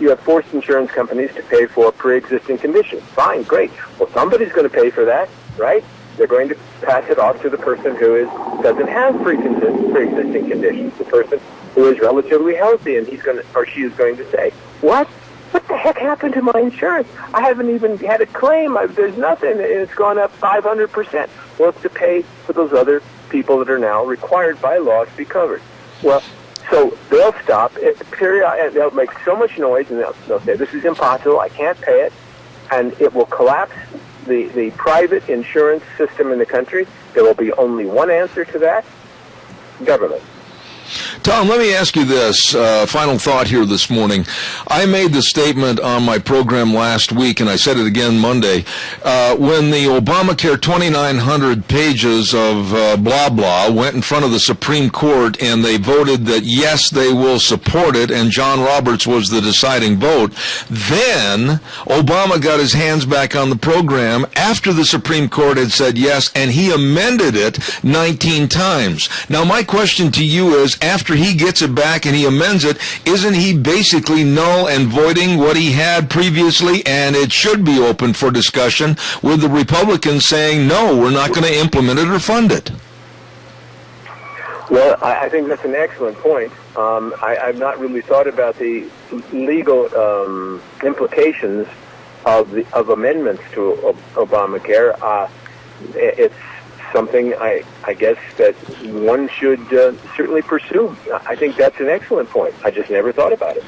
have forced insurance companies to pay for pre-existing conditions. Fine, great. Well, somebody's going to pay for that, right? They're going to pass it off to the person who doesn't have pre-existing conditions, the person who is relatively healthy, and he's going to, or she is going to say, what the heck happened to my insurance? I haven't even had a claim. There's nothing. It's gone up 500%. Well, it's to pay for those other people that are now required by law to be covered. Well, so they'll stop. They'll make so much noise, and they'll say, this is impossible. I can't pay it. And it will collapse the private insurance system in the country. There will be only one answer to that: government. Tom, let me ask you this, final thought here this morning. I made the statement on my program last week, and I said it again Monday, when the Obamacare 2,900 pages of blah blah went in front of the Supreme Court and they voted that yes, they will support it, and John Roberts was the deciding vote, then Obama got his hands back on the program after the Supreme Court had said yes, and he amended it 19 times. Now, my question to you is, after he gets it back and he amends it, isn't he basically null and voiding what he had previously, and it should be open for discussion with the Republicans saying, no, we're not going to implement it or fund it? Well, I think that's an excellent point. I've not really thought about the legal implications of amendments to Obamacare. It's something I guess that one should certainly pursue. I think that's an excellent point. I just never thought about it.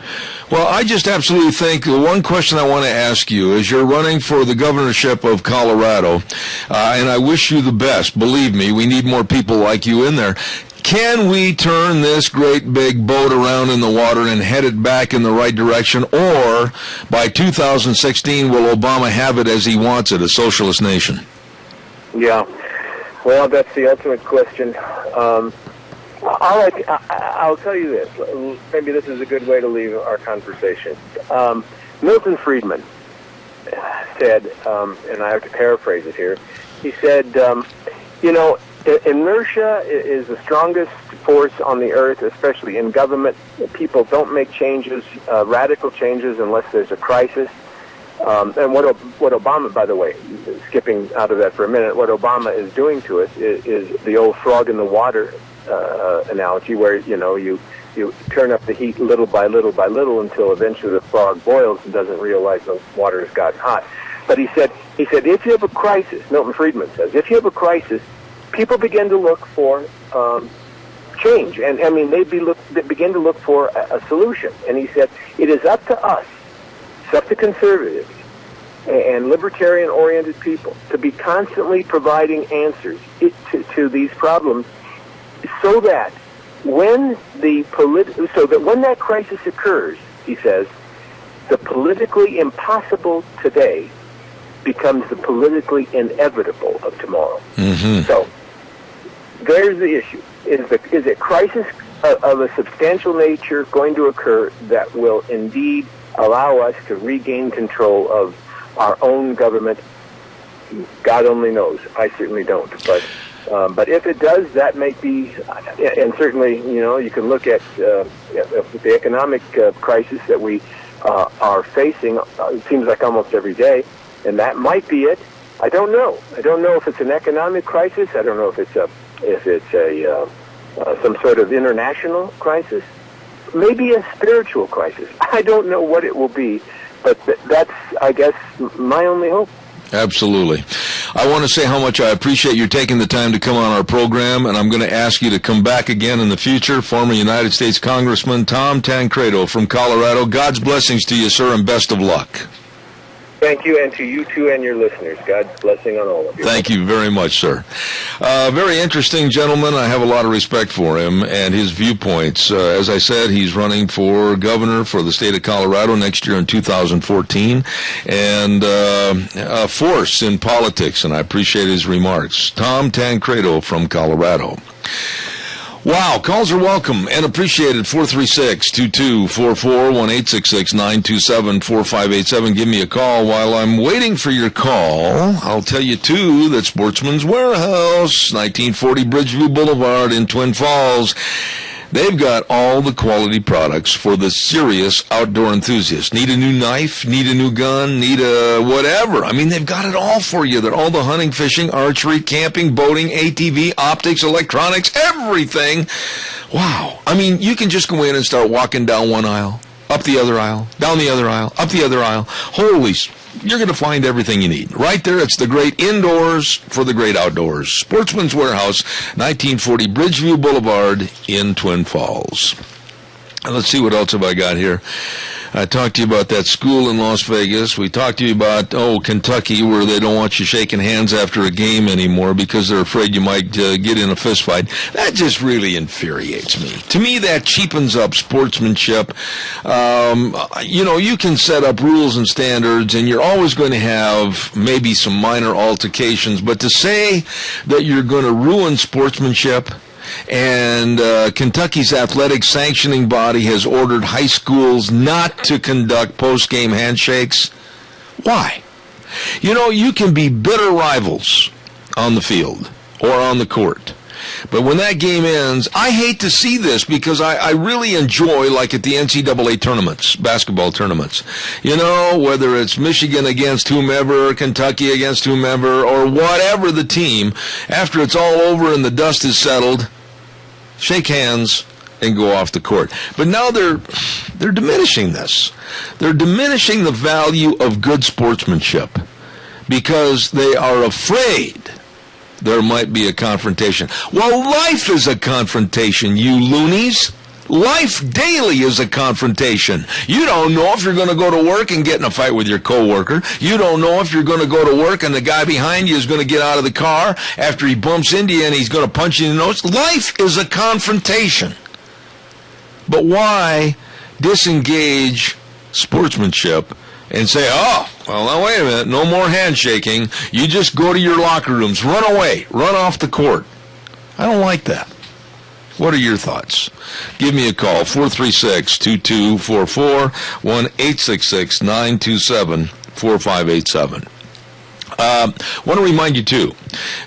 Well, I just absolutely think the one question I want to ask you is, you're running for the governorship of Colorado, and I wish you the best. Believe me, we need more people like you in there. Can we turn this great big boat around in the water and head it back in the right direction, or by 2016 will Obama have it as he wants it, a socialist nation? Yeah. Well, that's the ultimate question. I'll tell you this. Maybe this is a good way to leave our conversation. Milton Friedman said, and I have to paraphrase it here, he said, inertia is the strongest force on the earth, especially in government. People don't make changes, radical changes, unless there's a crisis. And what Obama, by the way, skipping out of that for a minute, what Obama is doing to us is the old frog in the water analogy, where you turn up the heat little by little by little until eventually the frog boils and doesn't realize the water has gotten hot. But he said if you have a crisis, Milton Friedman says, if you have a crisis, people begin to look for change, and I mean they begin to look for a solution. And he said it is up to us. It's up to conservatives and libertarian-oriented people to be constantly providing answers to these problems, so that when that crisis occurs, he says, the politically impossible today becomes the politically inevitable of tomorrow. Mm-hmm. So there's the issue: is a crisis of a substantial nature going to occur that will indeed allow us to regain control of our own government? God only knows. I certainly don't. But if it does, that may be, and certainly, you can look at the economic crisis that we are facing. It seems like almost every day, and that might be it. I don't know. I don't know if it's an economic crisis. I don't know if it's some sort of international crisis. Maybe a spiritual crisis. I don't know what it will be, but that's, I guess, my only hope. Absolutely. I want to say how much I appreciate you taking the time to come on our program, and I'm going to ask you to come back again in the future. Former United States Congressman Tom Tancredo from Colorado. God's blessings to you, sir, and best of luck. Thank you, and to you too and your listeners. God's blessing on all of you. Thank you very much, sir. Very interesting gentleman. I have a lot of respect for him and his viewpoints. As I said, he's running for governor for the state of Colorado next year in 2014, and a force in politics, and I appreciate his remarks. Tom Tancredo from Colorado. Wow, calls are welcome and appreciated. 436-2244, 1-866-927-4587. Give me a call. While I'm waiting for your call, I'll tell you, too, that Sportsman's Warehouse, 1940 Bridgeview Boulevard in Twin Falls, they've got all the quality products for the serious outdoor enthusiast. Need a new knife? Need a new gun? Need a whatever? I mean, they've got it all for you. They're all the hunting, fishing, archery, camping, boating, ATV, optics, electronics, everything. Wow. I mean, you can just go in and start walking down one aisle, up the other aisle, down the other aisle, up the other aisle. You're going to find everything you need. Right there, it's the great indoors for the great outdoors. Sportsman's Warehouse, 1940 Bridgeview Boulevard in Twin Falls. And let's see what else have I got here. I talked to you about that school in Las Vegas. We talked to you about, Kentucky, where they don't want you shaking hands after a game anymore because they're afraid you might get in a fist fight. That just really infuriates me. To me, that cheapens up sportsmanship. You can set up rules and standards, and you're always going to have maybe some minor altercations, but to say that you're going to ruin sportsmanship, and Kentucky's athletic sanctioning body has ordered high schools not to conduct post-game handshakes. Why? You can be bitter rivals on the field or on the court. But when that game ends, I hate to see this because I really enjoy, like at the NCAA tournaments, basketball tournaments, whether it's Michigan against whomever, Kentucky against whomever, or whatever the team, after it's all over and the dust is settled, shake hands and go off the court. But now they're diminishing this. They're diminishing the value of good sportsmanship because they are afraid there might be a confrontation. Well, life is a confrontation, you loonies. Life daily is a confrontation. You don't know if you're going to go to work and get in a fight with your coworker. You don't know if you're going to go to work and the guy behind you is going to get out of the car after he bumps into you and he's going to punch you in the nose. Life is a confrontation. But why disengage sportsmanship and say, now wait a minute, no more handshaking. You just go to your locker rooms. Run away. Run off the court. I don't like that. What are your thoughts? Give me a call, 436-2244, 1-866-927-4587. Want to remind you, too,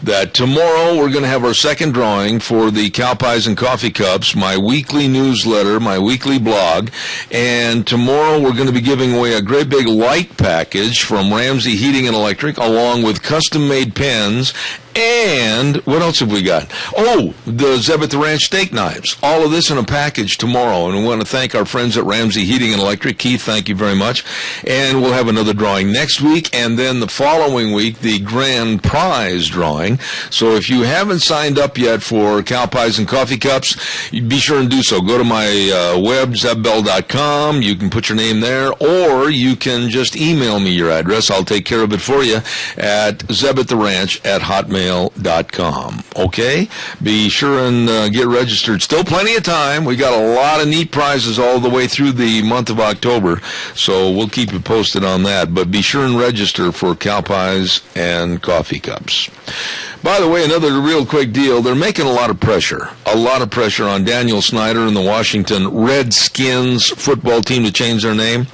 that tomorrow we're going to have our second drawing for the Cow Pies and Coffee Cups, my weekly newsletter, my weekly blog. And tomorrow we're going to be giving away a great big light package from Ramsey Heating and Electric, along with custom-made pens. And what else have we got? The Zeb at the Ranch steak knives. All of this in a package tomorrow. And we want to thank our friends at Ramsey Heating and Electric. Keith, thank you very much. And we'll have another drawing next week. And then the following week, the grand prize drawing. So if you haven't signed up yet for Cow Pies and Coffee Cups, be sure and do so. Go to my web, zebbell.com. You can put your name there. Or you can just email me your address. I'll take care of it for you at zebbattheranch@hotmail.com. Okay? Be sure and get registered. Still plenty of time. We got a lot of neat prizes all the way through the month of October, so we'll keep you posted on that. But be sure and register for Cow Pies and Coffee Cups. By the way, another real quick deal. They're making a lot of pressure on Daniel Snyder and the Washington Redskins football team to change their name.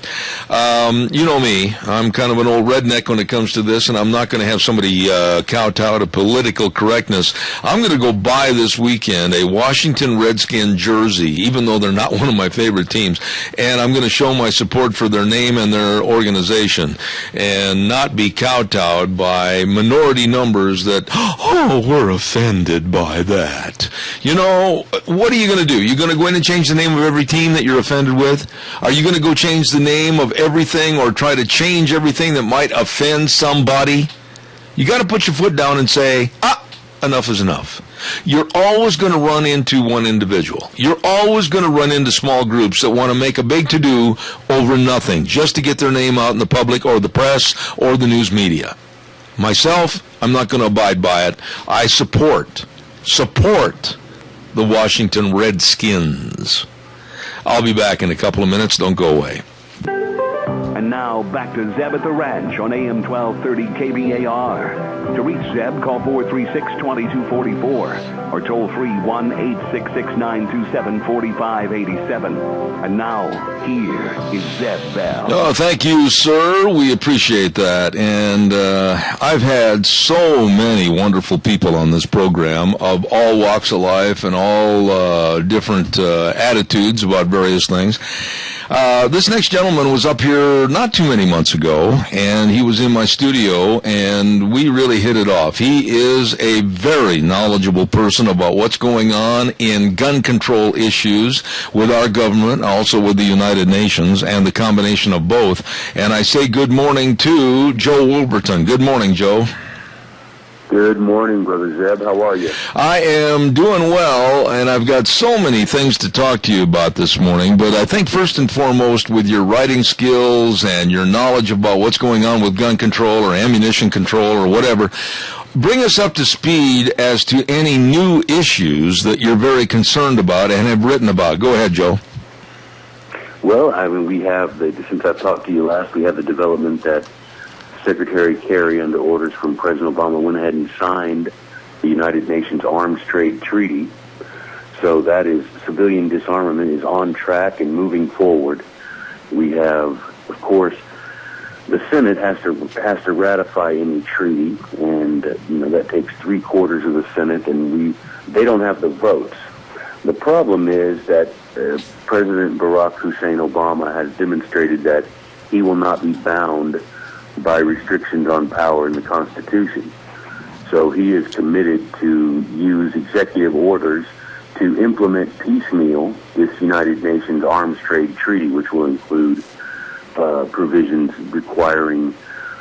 You know me. I'm kind of an old redneck when it comes to this, and I'm not going to have somebody kowtow to political correctness. I'm going to go buy this weekend a Washington Redskin jersey, even though they're not one of my favorite teams, and I'm going to show my support for their name and their organization and not be kowtowed by minority numbers that, we're offended by that. What are you going to do? You're going to go in and change the name of every team that you're offended with? Are you going to go change the name of everything or try to change everything that might offend somebody? You got to put your foot down and say, enough is enough. You're always going to run into one individual. You're always going to run into small groups that want to make a big to-do over nothing, just to get their name out in the public or the press or the news media. Myself, I'm not going to abide by it. I support the Washington Redskins. I'll be back in a couple of minutes. Don't go away. And now back to Zeb at the Ranch on AM 1230 KBAR. To reach Zeb, call 436-2244 or toll free 1-866-927-4587. And now, here is Zeb Bell. Oh, thank you, sir. We appreciate that. And I've had so many wonderful people on this program of all walks of life and all different attitudes about various things. This next gentleman was up here not too many months ago, and he was in my studio, and we really hit it off. He is a very knowledgeable person about what's going on in gun control issues with our government, also with the United Nations, and the combination of both. And I say good morning to Joe Wolverton. Good morning, Joe. Good morning, Brother Zeb. How are you? I am doing well, and I've got so many things to talk to you about this morning, but I think first and foremost, with your writing skills and your knowledge about what's going on with gun control or ammunition control or whatever, bring us up to speed as to any new issues that you're very concerned about and have written about. Go ahead, Joe. Well, I mean, we have, since I've talked to you last, we have the development that Secretary Kerry, under orders from President Obama, went ahead and signed the United Nations Arms Trade Treaty. So that is, civilian disarmament is on track and moving forward. We have, of course, the Senate has to ratify any treaty, and that takes 3/4 of the Senate, and they don't have the votes. The problem is that President Barack Hussein Obama has demonstrated that he will not be bound by restrictions on power in the Constitution. So he is committed to use executive orders to implement piecemeal this United Nations Arms Trade Treaty, which will include provisions requiring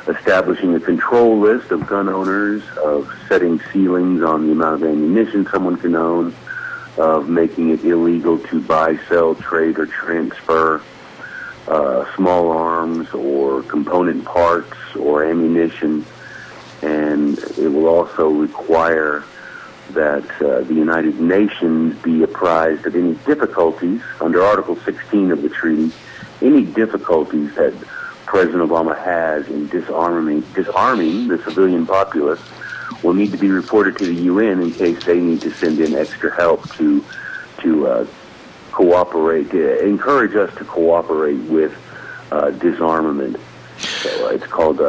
establishing a control list of gun owners, of setting ceilings on the amount of ammunition someone can own, of making it illegal to buy, sell, trade, or transfer small arms or component parts or ammunition, and it will also require that the United Nations be apprised of any difficulties under Article 16 of the treaty, any difficulties that President Obama has in disarming the civilian populace will need to be reported to the UN in case they need to send in extra help to cooperate, encourage us to cooperate with disarmament. So it's called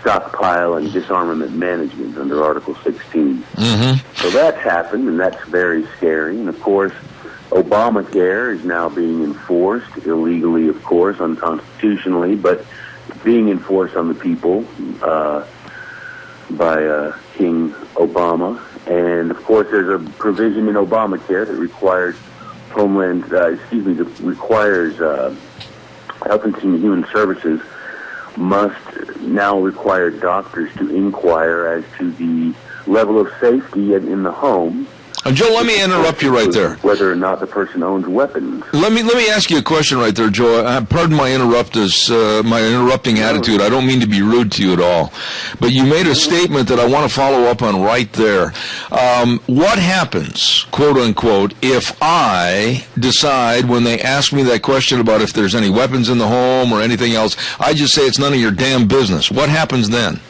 stockpile and disarmament management under Article 16. Mm-hmm. So that's happened, and that's very scary. And of course, Obamacare is now being enforced illegally, of course, unconstitutionally, but being enforced on the people by King Obama. And of course, there's a provision in Obamacare that requires requires Health and Human Services must now require doctors to inquire as to the level of safety in the home. Joe, let me interrupt you right there. Whether or not the person owns weapons. Let me ask you a question right there, Joe. Pardon my interrupting attitude. I don't mean to be rude to you at all. But you made a statement that I want to follow up on right there. What happens, quote unquote, if I decide when they ask me that question about if there's any weapons in the home or anything else, I just say it's none of your damn business? What happens then?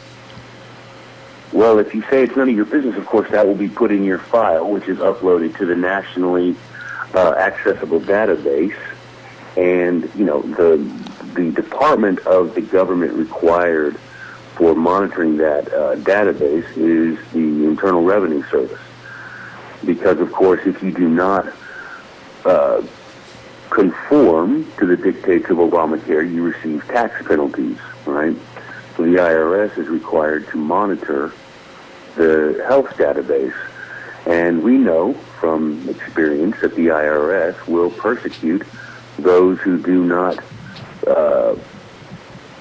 Well, if you say it's none of your business, of course, that will be put in your file, which is uploaded to the nationally accessible database. And, the department of the government required for monitoring that database is the Internal Revenue Service. Because, of course, if you do not conform to the dictates of Obamacare, you receive tax penalties, right? So the IRS is required to monitor the health database. And we know from experience that the IRS will persecute those who do not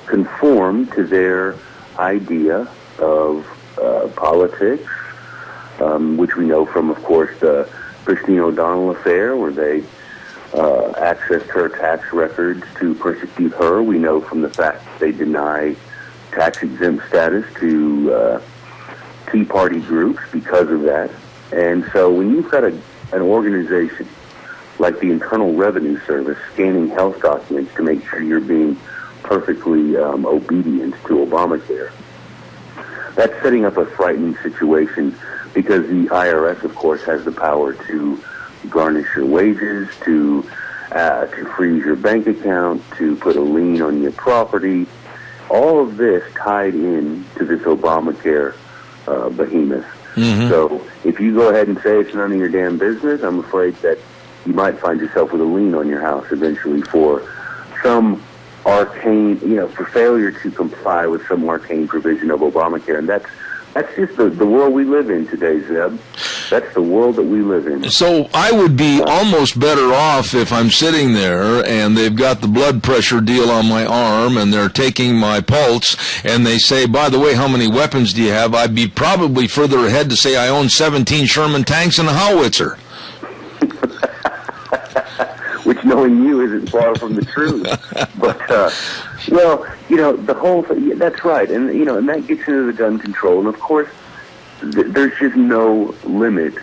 conform to their idea of politics, which we know from, of course, the Christine O'Donnell affair, where they accessed her tax records to persecute her. We know from the fact that they deny tax-exempt status to Tea Party groups because of that. And so when you've got an organization like the Internal Revenue Service scanning health documents to make sure you're being perfectly obedient to Obamacare, that's setting up a frightening situation, because the IRS, of course, has the power to garnish your wages, to freeze your bank account, to put a lien on your property. All of this tied in to this Obamacare behemoth. Mm-hmm. So if you go ahead and say it's none of your damn business, I'm afraid that you might find yourself with a lien on your house eventually for some arcane, for failure to comply with some arcane provision of Obamacare. And that's just the world we live in today, Zeb. That's the world that we live in. So I would be almost better off if I'm sitting there and they've got the blood pressure deal on my arm and they're taking my pulse and they say, by the way, how many weapons do you have? I'd be probably further ahead to say I own 17 Sherman tanks and a howitzer. Which, knowing you, isn't far from the truth. But, well, the whole thing, that's right. And, and that gets into the gun control. And, of course, there's just no limit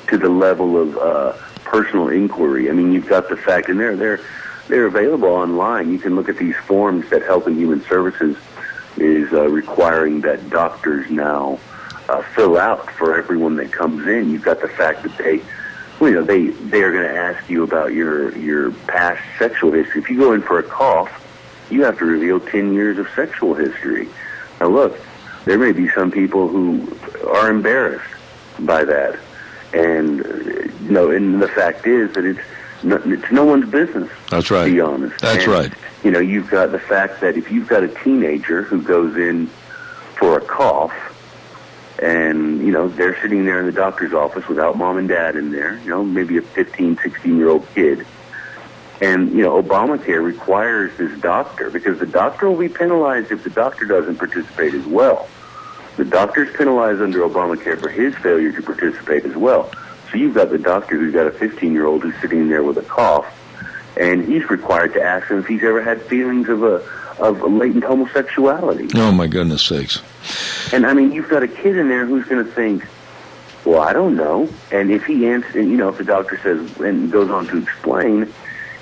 to the level of personal inquiry. I mean, you've got the fact, and they're available online. You can look at these forms that Health and Human Services is requiring that doctors now fill out for everyone that comes in. You've got the fact that they are going to ask you about your past sexual history. If you go in for a cough, you have to reveal 10 years of sexual history. Now, look, there may be some people who are embarrassed by that, and and the fact is that it's no one's business. That's right. To be honest. That's right. You've got the fact that if you've got a teenager who goes in for a cough, and, they're sitting there in the doctor's office without mom and dad in there, maybe a 15, 16-year-old kid. And, Obamacare requires this doctor, because the doctor will be penalized if the doctor doesn't participate as well. The doctor's penalized under Obamacare for his failure to participate as well. So you've got the doctor who's got a 15-year-old who's sitting there with a cough, and he's required to ask him if he's ever had feelings of latent homosexuality. Oh, my goodness sakes. And, I mean, you've got a kid in there who's going to think, well, I don't know. And if he answers, if the doctor says, and goes on to explain,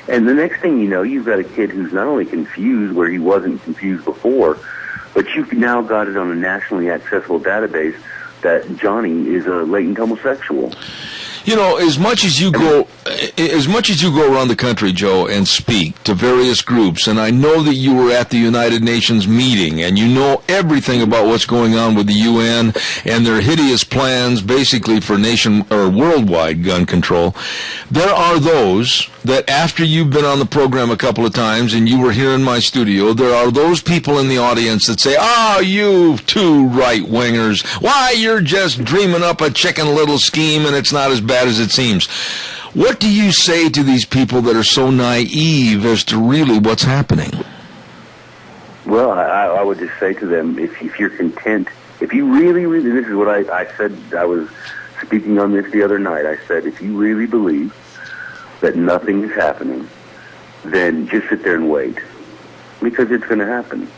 and the next thing you know, you've got a kid who's not only confused where he wasn't confused before, but you've now got it on a nationally accessible database that Johnny is a latent homosexual. As much as you go around the country, Joe, and speak to various groups, and I know that you were at the United Nations meeting, and you know everything about what's going on with the UN and their hideous plans, basically for worldwide gun control. There are those that, after you've been on the program a couple of times and you were here in my studio, there are those people in the audience that say, "Oh, you two right-wingers! Why, you're just dreaming up a Chicken Little scheme, and it's not as bad as it seems." What do you say to these people that are so naive as to really what's happening? Well, I would just say to them, if you're content, if you really, this is what I said, I was speaking on this the other night. I said, if you really believe that nothing is happening, then just sit there and wait, because it's going to happen.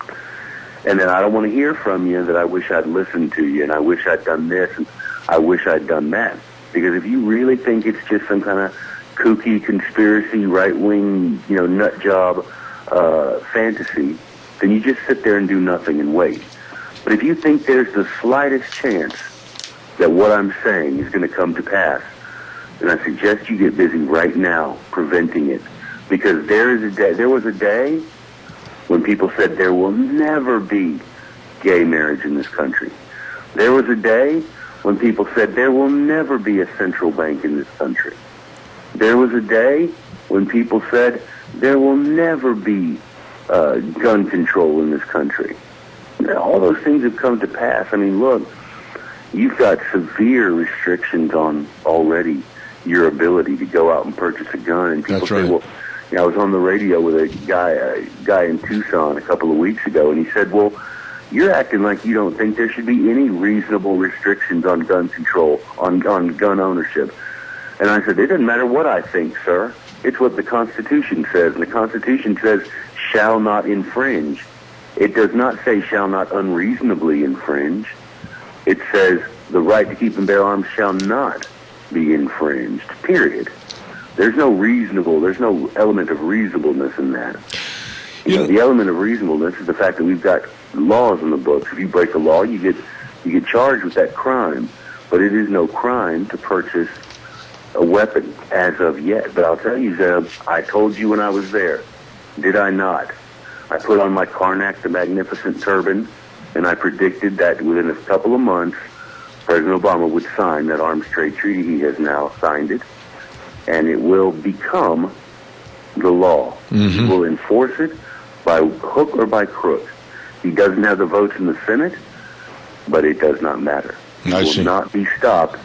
And then I don't want to hear from you that I wish I'd listened to you, and I wish I'd done this, and I wish I'd done that. Because if you really think it's just some kind of kooky conspiracy, right-wing, nut job fantasy, then you just sit there and do nothing and wait. But if you think there's the slightest chance that what I'm saying is going to come to pass, then I suggest you get busy right now preventing it. Because there was a day when people said there will never be gay marriage in this country. There was a day when people said there will never be a central bank in this country. There was a day when people said there will never be gun control in this country. Now, all those things have come to pass. I mean, look, you've got severe restrictions on already your ability to go out and purchase a gun. And people say, well, I was on the radio with a guy in Tucson a couple of weeks ago, and he said, well, you're acting like you don't think there should be any reasonable restrictions on gun control, on gun ownership. And I said, it doesn't matter what I think, sir. It's what the Constitution says. And the Constitution says, shall not infringe. It does not say shall not unreasonably infringe. It says the right to keep and bear arms shall not be infringed, period. There's no element of reasonableness in that. The element of reasonableness is the fact that we've got laws in the books. If you break a law, you get charged with that crime. But it is no crime to purchase a weapon as of yet. But I'll tell you, Zeb, I told you when I was there, did I not? I put on my Karnak the Magnificent turban, and I predicted that within a couple of months, President Obama would sign that arms trade treaty. He has now signed it, and it will become the law. He will enforce it by hook or by crook. He doesn't have the votes in the Senate, but it does not matter. He will not be stopped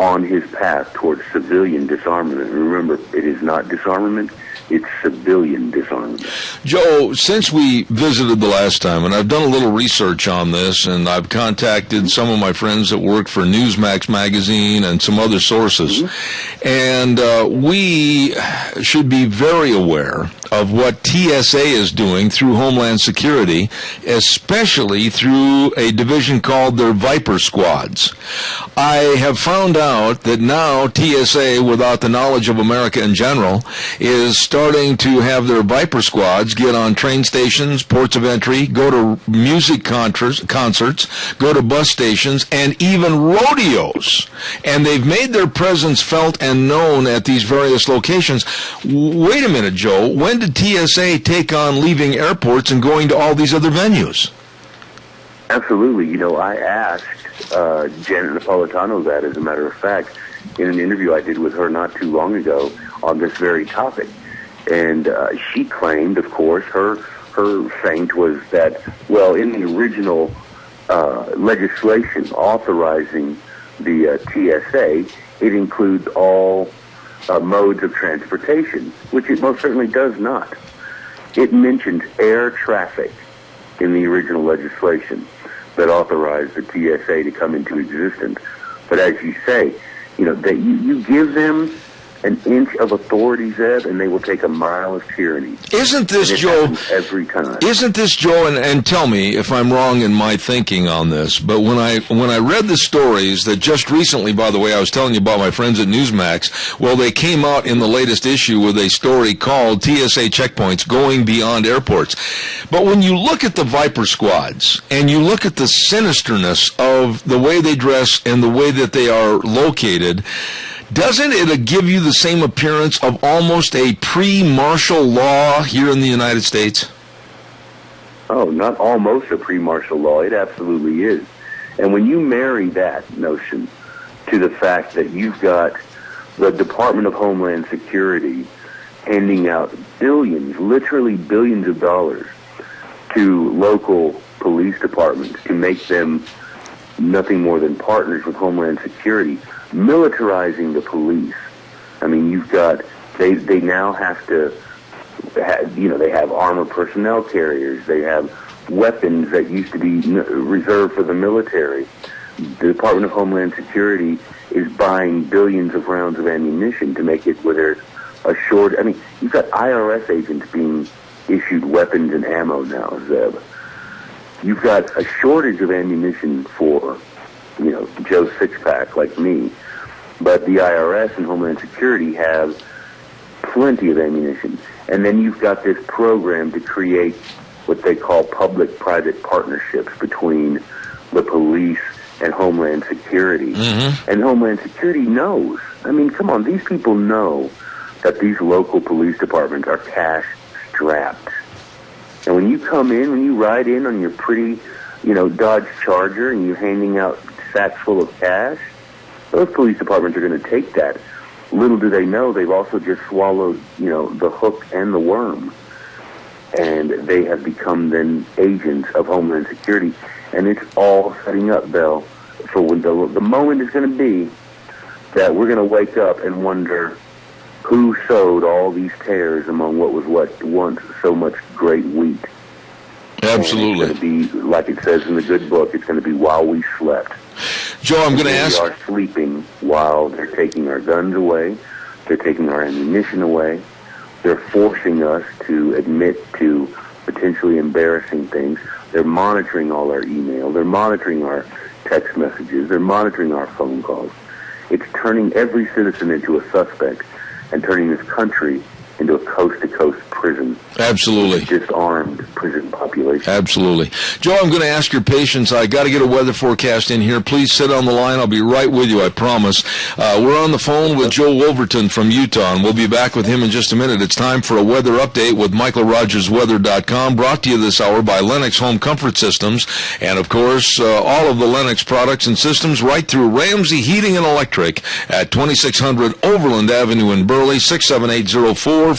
on his path towards civilian disarmament. Remember, it is not disarmament, it's civilian disarmament. Joe, since we visited the last time, and I've done a little research on this, and I've contacted some of my friends that work for Newsmax magazine and some other sources, and we should be very aware of what TSA is doing through Homeland Security, especially through a division called their Viper Squads. I have found out that now TSA, without the knowledge of America in general, is starting to have their Viper Squads get on train stations, ports of entry, go to music concerts, go to bus stations, and even rodeos. And they've made their presence felt and known at these various locations. Wait a minute, Joe. When did TSA take on leaving airports and going to all these other venues? Absolutely. You know, I asked Janet Napolitano that, as a matter of fact, in an interview I did with her not too long ago on this very topic. And she claimed, of course, her feint was that, well, in the original legislation authorizing the TSA, it includes all modes of transportation, which it most certainly does not. It mentions air traffic in the original legislation that authorized the TSA to come into existence. But as you say, you know, that you give them an inch of authority, Zeb, and they will take a mile of tyranny. Isn't this, Joe, every time? Isn't this, Joe, and tell me if I'm wrong in my thinking on this, but when I read the stories that just recently, by the way, I was telling you about my friends at Newsmax, well, they came out in the latest issue with a story called TSA Checkpoints Going Beyond Airports. But when you look at the Viper Squads, and you look at the sinisterness of the way they dress and the way that they are located, doesn't it give you the same appearance of almost a pre-martial law here in the United States? Oh, not almost a pre-martial law. It absolutely is. And when you marry that notion to the fact that you've got the Department of Homeland Security handing out billions, literally billions of dollars to local police departments to make them nothing more than partners with Homeland Security, militarizing the police. I mean, you've got, they now have to, they have armored personnel carriers, they have weapons that used to be reserved for the military. The Department of Homeland Security is buying billions of rounds of ammunition to make it where there's a short, I mean, you've got IRS agents being issued weapons and ammo now, Zeb. You've got a shortage of ammunition for, Joe Sixpack like me. But the IRS and Homeland Security have plenty of ammunition. And then you've got this program to create what they call public-private partnerships between the police and Homeland Security. Mm-hmm. And Homeland Security knows. I mean, come on, these people know that these local police departments are cash-strapped. And when you come in, when you ride in on your pretty, Dodge Charger and you're handing out sacks full of cash, those police departments are going to take that. Little do they know, they've also just swallowed, the hook and the worm. And they have become then agents of Homeland Security. And it's all setting up, Bill, for when the moment is going to be that we're going to wake up and wonder who sowed all these tares among what was once so much great wheat. Absolutely. And it's going to be, like it says in the good book, it's going to be while we slept. Joe, I'm going to ask... We are sleeping while they're taking our guns away, they're taking our ammunition away, they're forcing us to admit to potentially embarrassing things, they're monitoring all our email, they're monitoring our text messages, they're monitoring our phone calls. It's turning every citizen into a suspect and turning this country into a coast-to-coast prison. Absolutely. Disarmed prison population. Absolutely. Joe, I'm going to ask your patience. I got to get a weather forecast in here. Please sit on the line. I'll be right with you, I promise. We're on the phone with Joe Wolverton from Utah, and we'll be back with him in just a minute. It's time for a weather update with MichaelRogersWeather.com, brought to you this hour by Lennox Home Comfort Systems, and, of course, all of the Lennox products and systems right through Ramsey Heating and Electric at 2600 Overland Avenue in Burley, 6780459.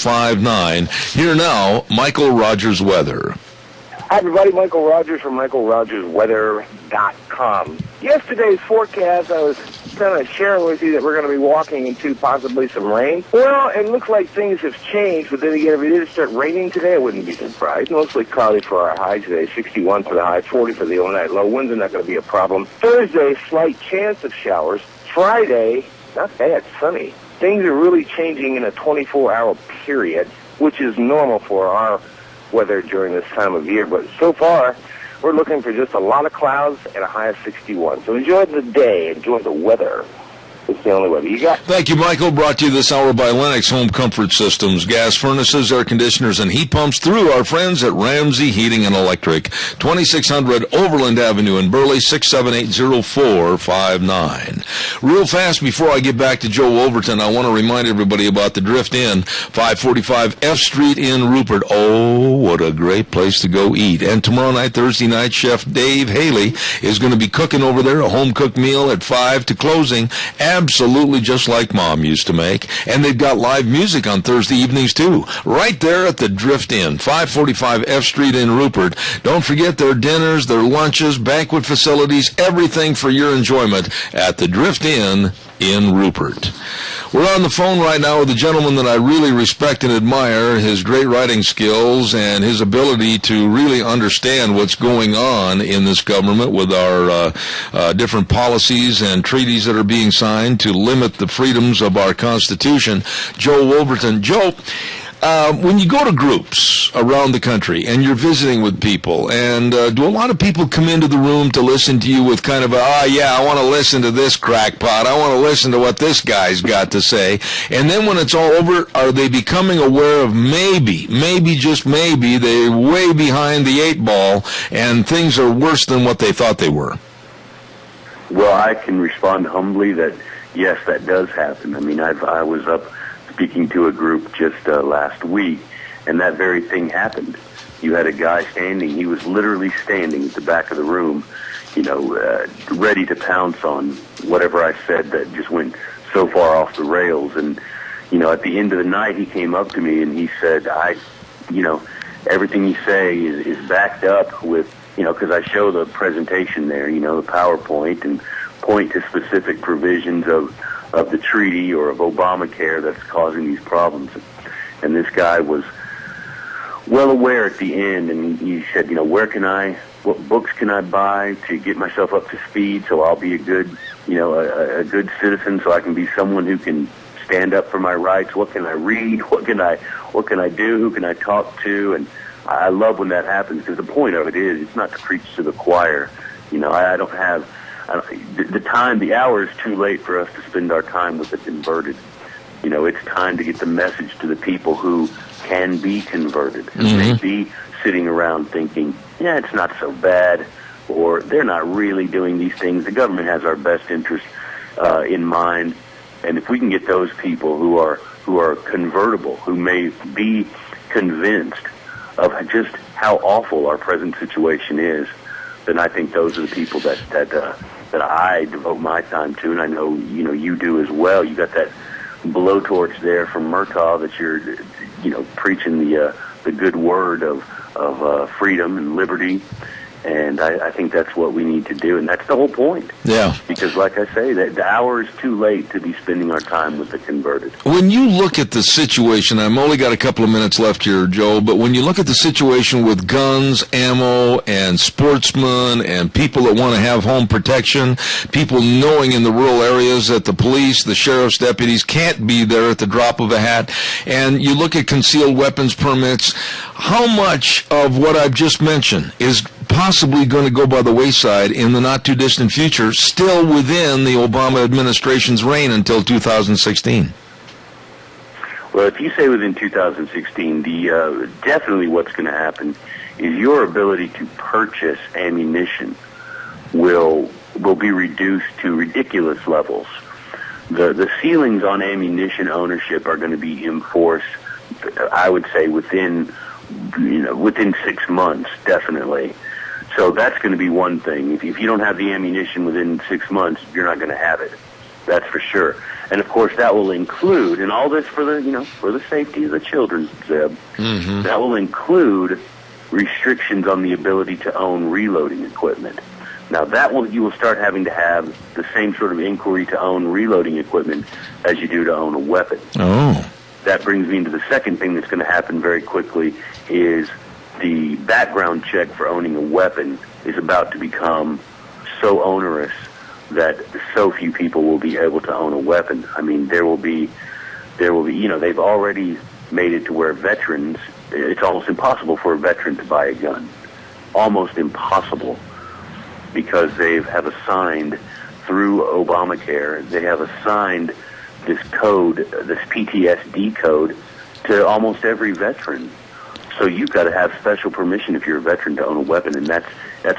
Here now, Michael Rogers Weather. Hi, everybody. Michael Rogers from MichaelRogersWeather.com. Yesterday's forecast, I was kind of sharing with you that we're going to be walking into possibly some rain. Well, it looks like things have changed, but then again, if it did start raining today, I wouldn't be surprised. Mostly cloudy for our high today, 61 for the high, 40 for the overnight low. Winds are not going to be a problem. Thursday, slight chance of showers. Friday, not bad, sunny. Things are really changing in a 24-hour period, which is normal for our weather during this time of year. But so far, we're looking for just a lot of clouds and a high of 61. So enjoy the day, enjoy the weather. It's the only weather you got. Thank you, Michael. Brought to you this hour by Lennox Home Comfort Systems. Gas furnaces, air conditioners, and heat pumps through our friends at Ramsey Heating and Electric. 2600 Overland Avenue in Burley, 678-0459. Real fast, before I get back to Joe Wolverton, I want to remind everybody about the Drift Inn, 545 F Street in Rupert. Oh, what a great place to go eat. And tomorrow night, Thursday night, Chef Dave Haley is going to be cooking over there, a home-cooked meal at 5 to closing. Absolutely just like Mom used to make. And they've got live music on Thursday evenings, too. Right there at the Drift Inn, 545 F Street in Rupert. Don't forget their dinners, their lunches, banquet facilities, everything for your enjoyment at the Drift Inn in Rupert. We're on the phone right now with a gentleman that I really respect and admire, his great writing skills and his ability to really understand what's going on in this government with our different policies and treaties that are being signed to limit the freedoms of our Constitution. Joe Wolverton. Joe, when you go to groups around the country and you're visiting with people, and do a lot of people come into the room to listen to you with kind of I want to listen to this crackpot, I want to listen to what this guy's got to say, and then when it's all over, are they becoming aware of maybe, just maybe, they're way behind the 8 ball and things are worse than what they thought they were? Well, I can respond humbly that, yes, that does happen. I mean, I was up speaking to a group just last week, and that very thing happened. You had a guy standing, he was literally standing at the back of the room, ready to pounce on whatever I said that just went so far off the rails. And, at the end of the night, he came up to me and he said, everything you say is backed up with, because I show the presentation there, the PowerPoint, and point to specific provisions of the treaty or of Obamacare that's causing these problems. And this guy was well aware at the end, and he said, what books can I buy to get myself up to speed so I'll be a good citizen, so I can be someone who can stand up for my rights? What can I read? What can I do? Who can I talk to? And I love when that happens, because the point of it is, it's not to preach to the choir. The hour is too late for us to spend our time with the converted. It's time to get the message to the people who can be converted, who may be sitting around thinking, it's not so bad, or they're not really doing these things. The government has our best interest in mind. And if we can get those people who are convertible, who may be convinced of just how awful our present situation is, then I think those are the people that I devote my time to, and I know you do as well. You got that blowtorch there from Murtaugh that you're preaching the good word of freedom and liberty, and I think that's what we need to do, and that's the whole point. Yeah. Because, like I say, the hour is too late to be spending our time with the converted. When you look at the situation, I've only got a couple of minutes left here, Joe, but when you look at the situation with guns, ammo, and sportsmen, and people that want to have home protection, people knowing in the rural areas that the police, the sheriff's deputies can't be there at the drop of a hat, and you look at concealed weapons permits, how much of what I've just mentioned is possibly going to go by the wayside in the not-too-distant future, still within the Obama administration's reign until 2016? Well, if you say within 2016, definitely what's going to happen is your ability to purchase ammunition will be reduced to ridiculous levels. The ceilings on ammunition ownership are going to be enforced, I would say, within 6 months, definitely. So that's going to be one thing. If you don't have the ammunition within 6 months, you're not going to have it. That's for sure. And of course, that will include, and all this for the safety of the children, Zeb. Mm-hmm. That will include restrictions on the ability to own reloading equipment. Now you will start having to have the same sort of inquiry to own reloading equipment as you do to own a weapon. Oh. That brings me into the second thing that's going to happen very quickly is the background check for owning a weapon is about to become so onerous that so few people will be able to own a weapon. I mean, there will be, they've already made it to where veterans, it's almost impossible for a veteran to buy a gun. Almost impossible. Because they have assigned, through Obamacare, they have assigned this code, this PTSD code, to almost every veteran. So you've got to have special permission if you're a veteran to own a weapon, and that's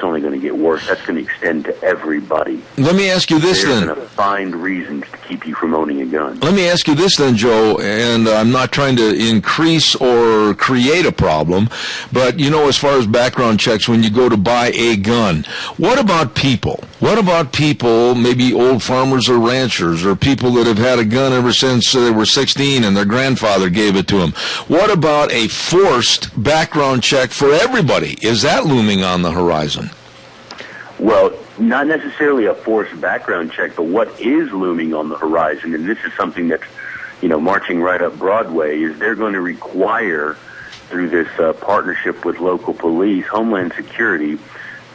only going to get worse. That's going to extend to everybody. Let me ask you this They're then. going to find reasons to keep you from owning a gun. Let me ask you this then, Joe, and I'm not trying to increase or create a problem, but, as far as background checks, when you go to buy a gun, what about people? What about people, maybe old farmers or ranchers, or people that have had a gun ever since they were 16 and their grandfather gave it to them? What about a forced background check for everybody? Is that looming on the horizon? Well, not necessarily a forced background check, but what is looming on the horizon, and this is something that's, marching right up Broadway, is they're going to require, through this partnership with local police, Homeland Security,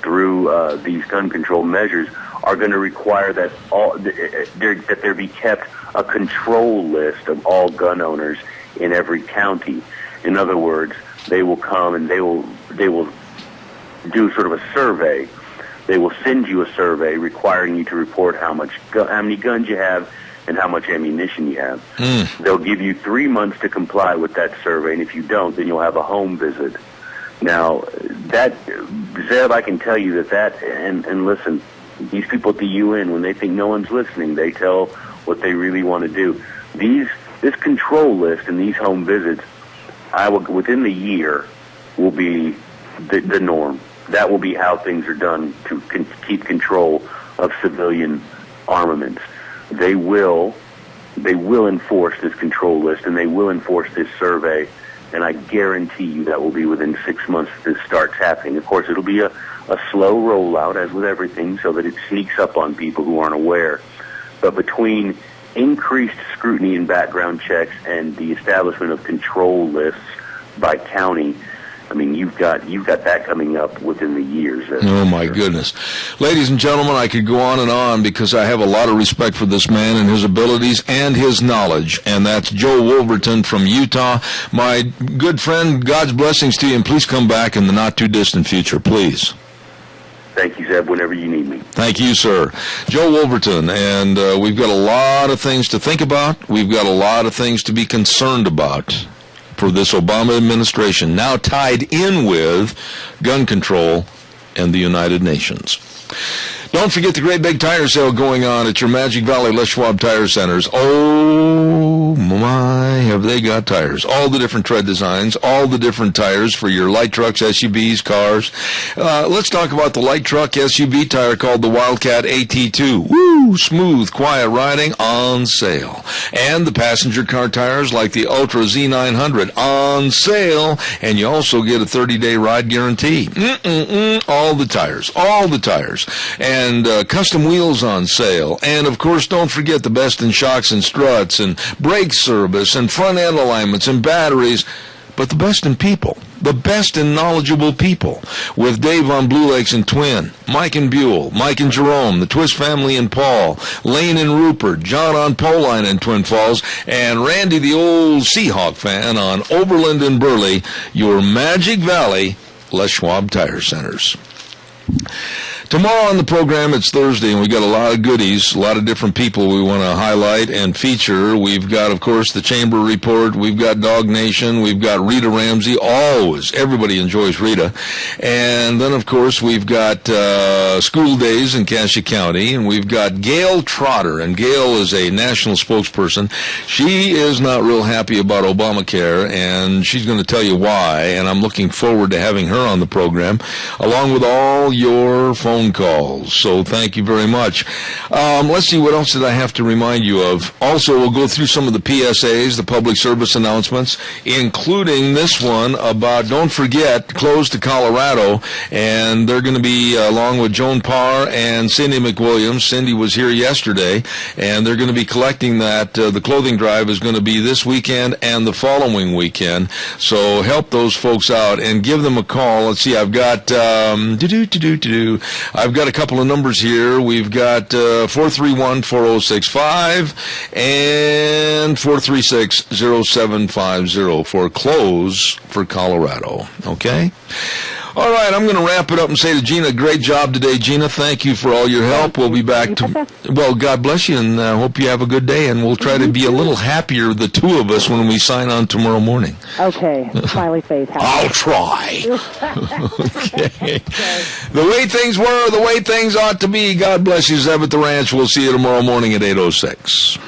through these gun control measures, are going to require that that there be kept a control list of all gun owners in every county. In other words, they will come and they will do sort of a survey. They will send you a survey requiring you to report how many guns you have and how much ammunition you have. They'll give you 3 months to comply with that survey, and if you don't, then you'll have a home visit. Now, Zeb, I can tell you that, and listen, these people at the UN, when they think no one's listening, they tell what they really want to do. This control list and these home visits, within the year, will be the norm. That will be how things are done to keep control of civilian armaments. They will enforce this control list, and they will enforce this survey, and I guarantee you that will be within 6 months that this starts happening. Of course, it'll be a slow rollout, as with everything, so that it sneaks up on people who aren't aware. But between increased scrutiny and background checks and the establishment of control lists by county, I mean, you've got that coming up within the years. Oh, my goodness. Ladies and gentlemen, I could go on because I have a lot of respect for this man and his abilities and his knowledge, and that's Joe Wolverton from Utah. My good friend, God's blessings to you, and please come back in the not-too-distant future, please. Thank you, Zeb, whenever you need me. Thank you, sir. Joe Wolverton, and we've got a lot of things to think about. We've got a lot of things to be concerned about for this Obama administration, now tied in with gun control and the United Nations. Don't forget the great big tire sale going on at your Magic Valley Les Schwab Tire Centers. Oh, my, have they got tires. All the different tread designs, all the different tires for your light trucks, SUVs, cars. Let's talk about the light truck SUV tire called the Wildcat AT2. Woo! Smooth, quiet riding, on sale. And the passenger car tires like the Ultra Z900 on sale. And you also get a 30-day ride guarantee. All the tires. And custom wheels on sale. And, of course, don't forget the best in shocks and struts and brake service and front end alignments and batteries. But the best in people. The best in knowledgeable people. With Dave on Blue Lakes and Twin, Mike and Buell, Mike and Jerome, the Twist family and Paul, Lane and Rupert, John on Poline and Twin Falls, and Randy the old Seahawk fan on Overland and Burley, your Magic Valley Les Schwab Tire Centers. Tomorrow on the program, it's Thursday, and we got a lot of goodies, a lot of different people we want to highlight and feature. We've got, of course, the Chamber Report. We've got Dog Nation. We've got Rita Ramsey. Always. Everybody enjoys Rita. And then, of course, we've got School Days in Cassia County, and we've got Gail Trotter. And Gail is a national spokesperson. She is not real happy about Obamacare, and she's going to tell you why. And I'm looking forward to having her on the program, along with all your phone phone calls. So thank you very much. Let's see, what else did I have to remind you of? Also, we'll go through some of the PSAs, the public service announcements, including this one about, don't forget, Close to Colorado, and they're going to be along with Joan Parr and Cindy McWilliams. Cindy was here yesterday, and they're going to be collecting that. The clothing drive is going to be this weekend and the following weekend. So help those folks out and give them a call. Let's see, I've got I've got a couple of numbers here. We've got 431-4065 and 436-0750 for Close for Colorado. Okay? All right, I'm going to wrap it up and say to Gina, great job today, Gina. Thank you for all your help. We'll be back well, God bless you, and hope you have a good day, and we'll try to be a little happier, the two of us, when we sign on tomorrow morning. Okay, smiley face. I'll try. Okay. The way things were, the way things ought to be. God bless you, Zeb at the Ranch. We'll see you tomorrow morning at 8:06.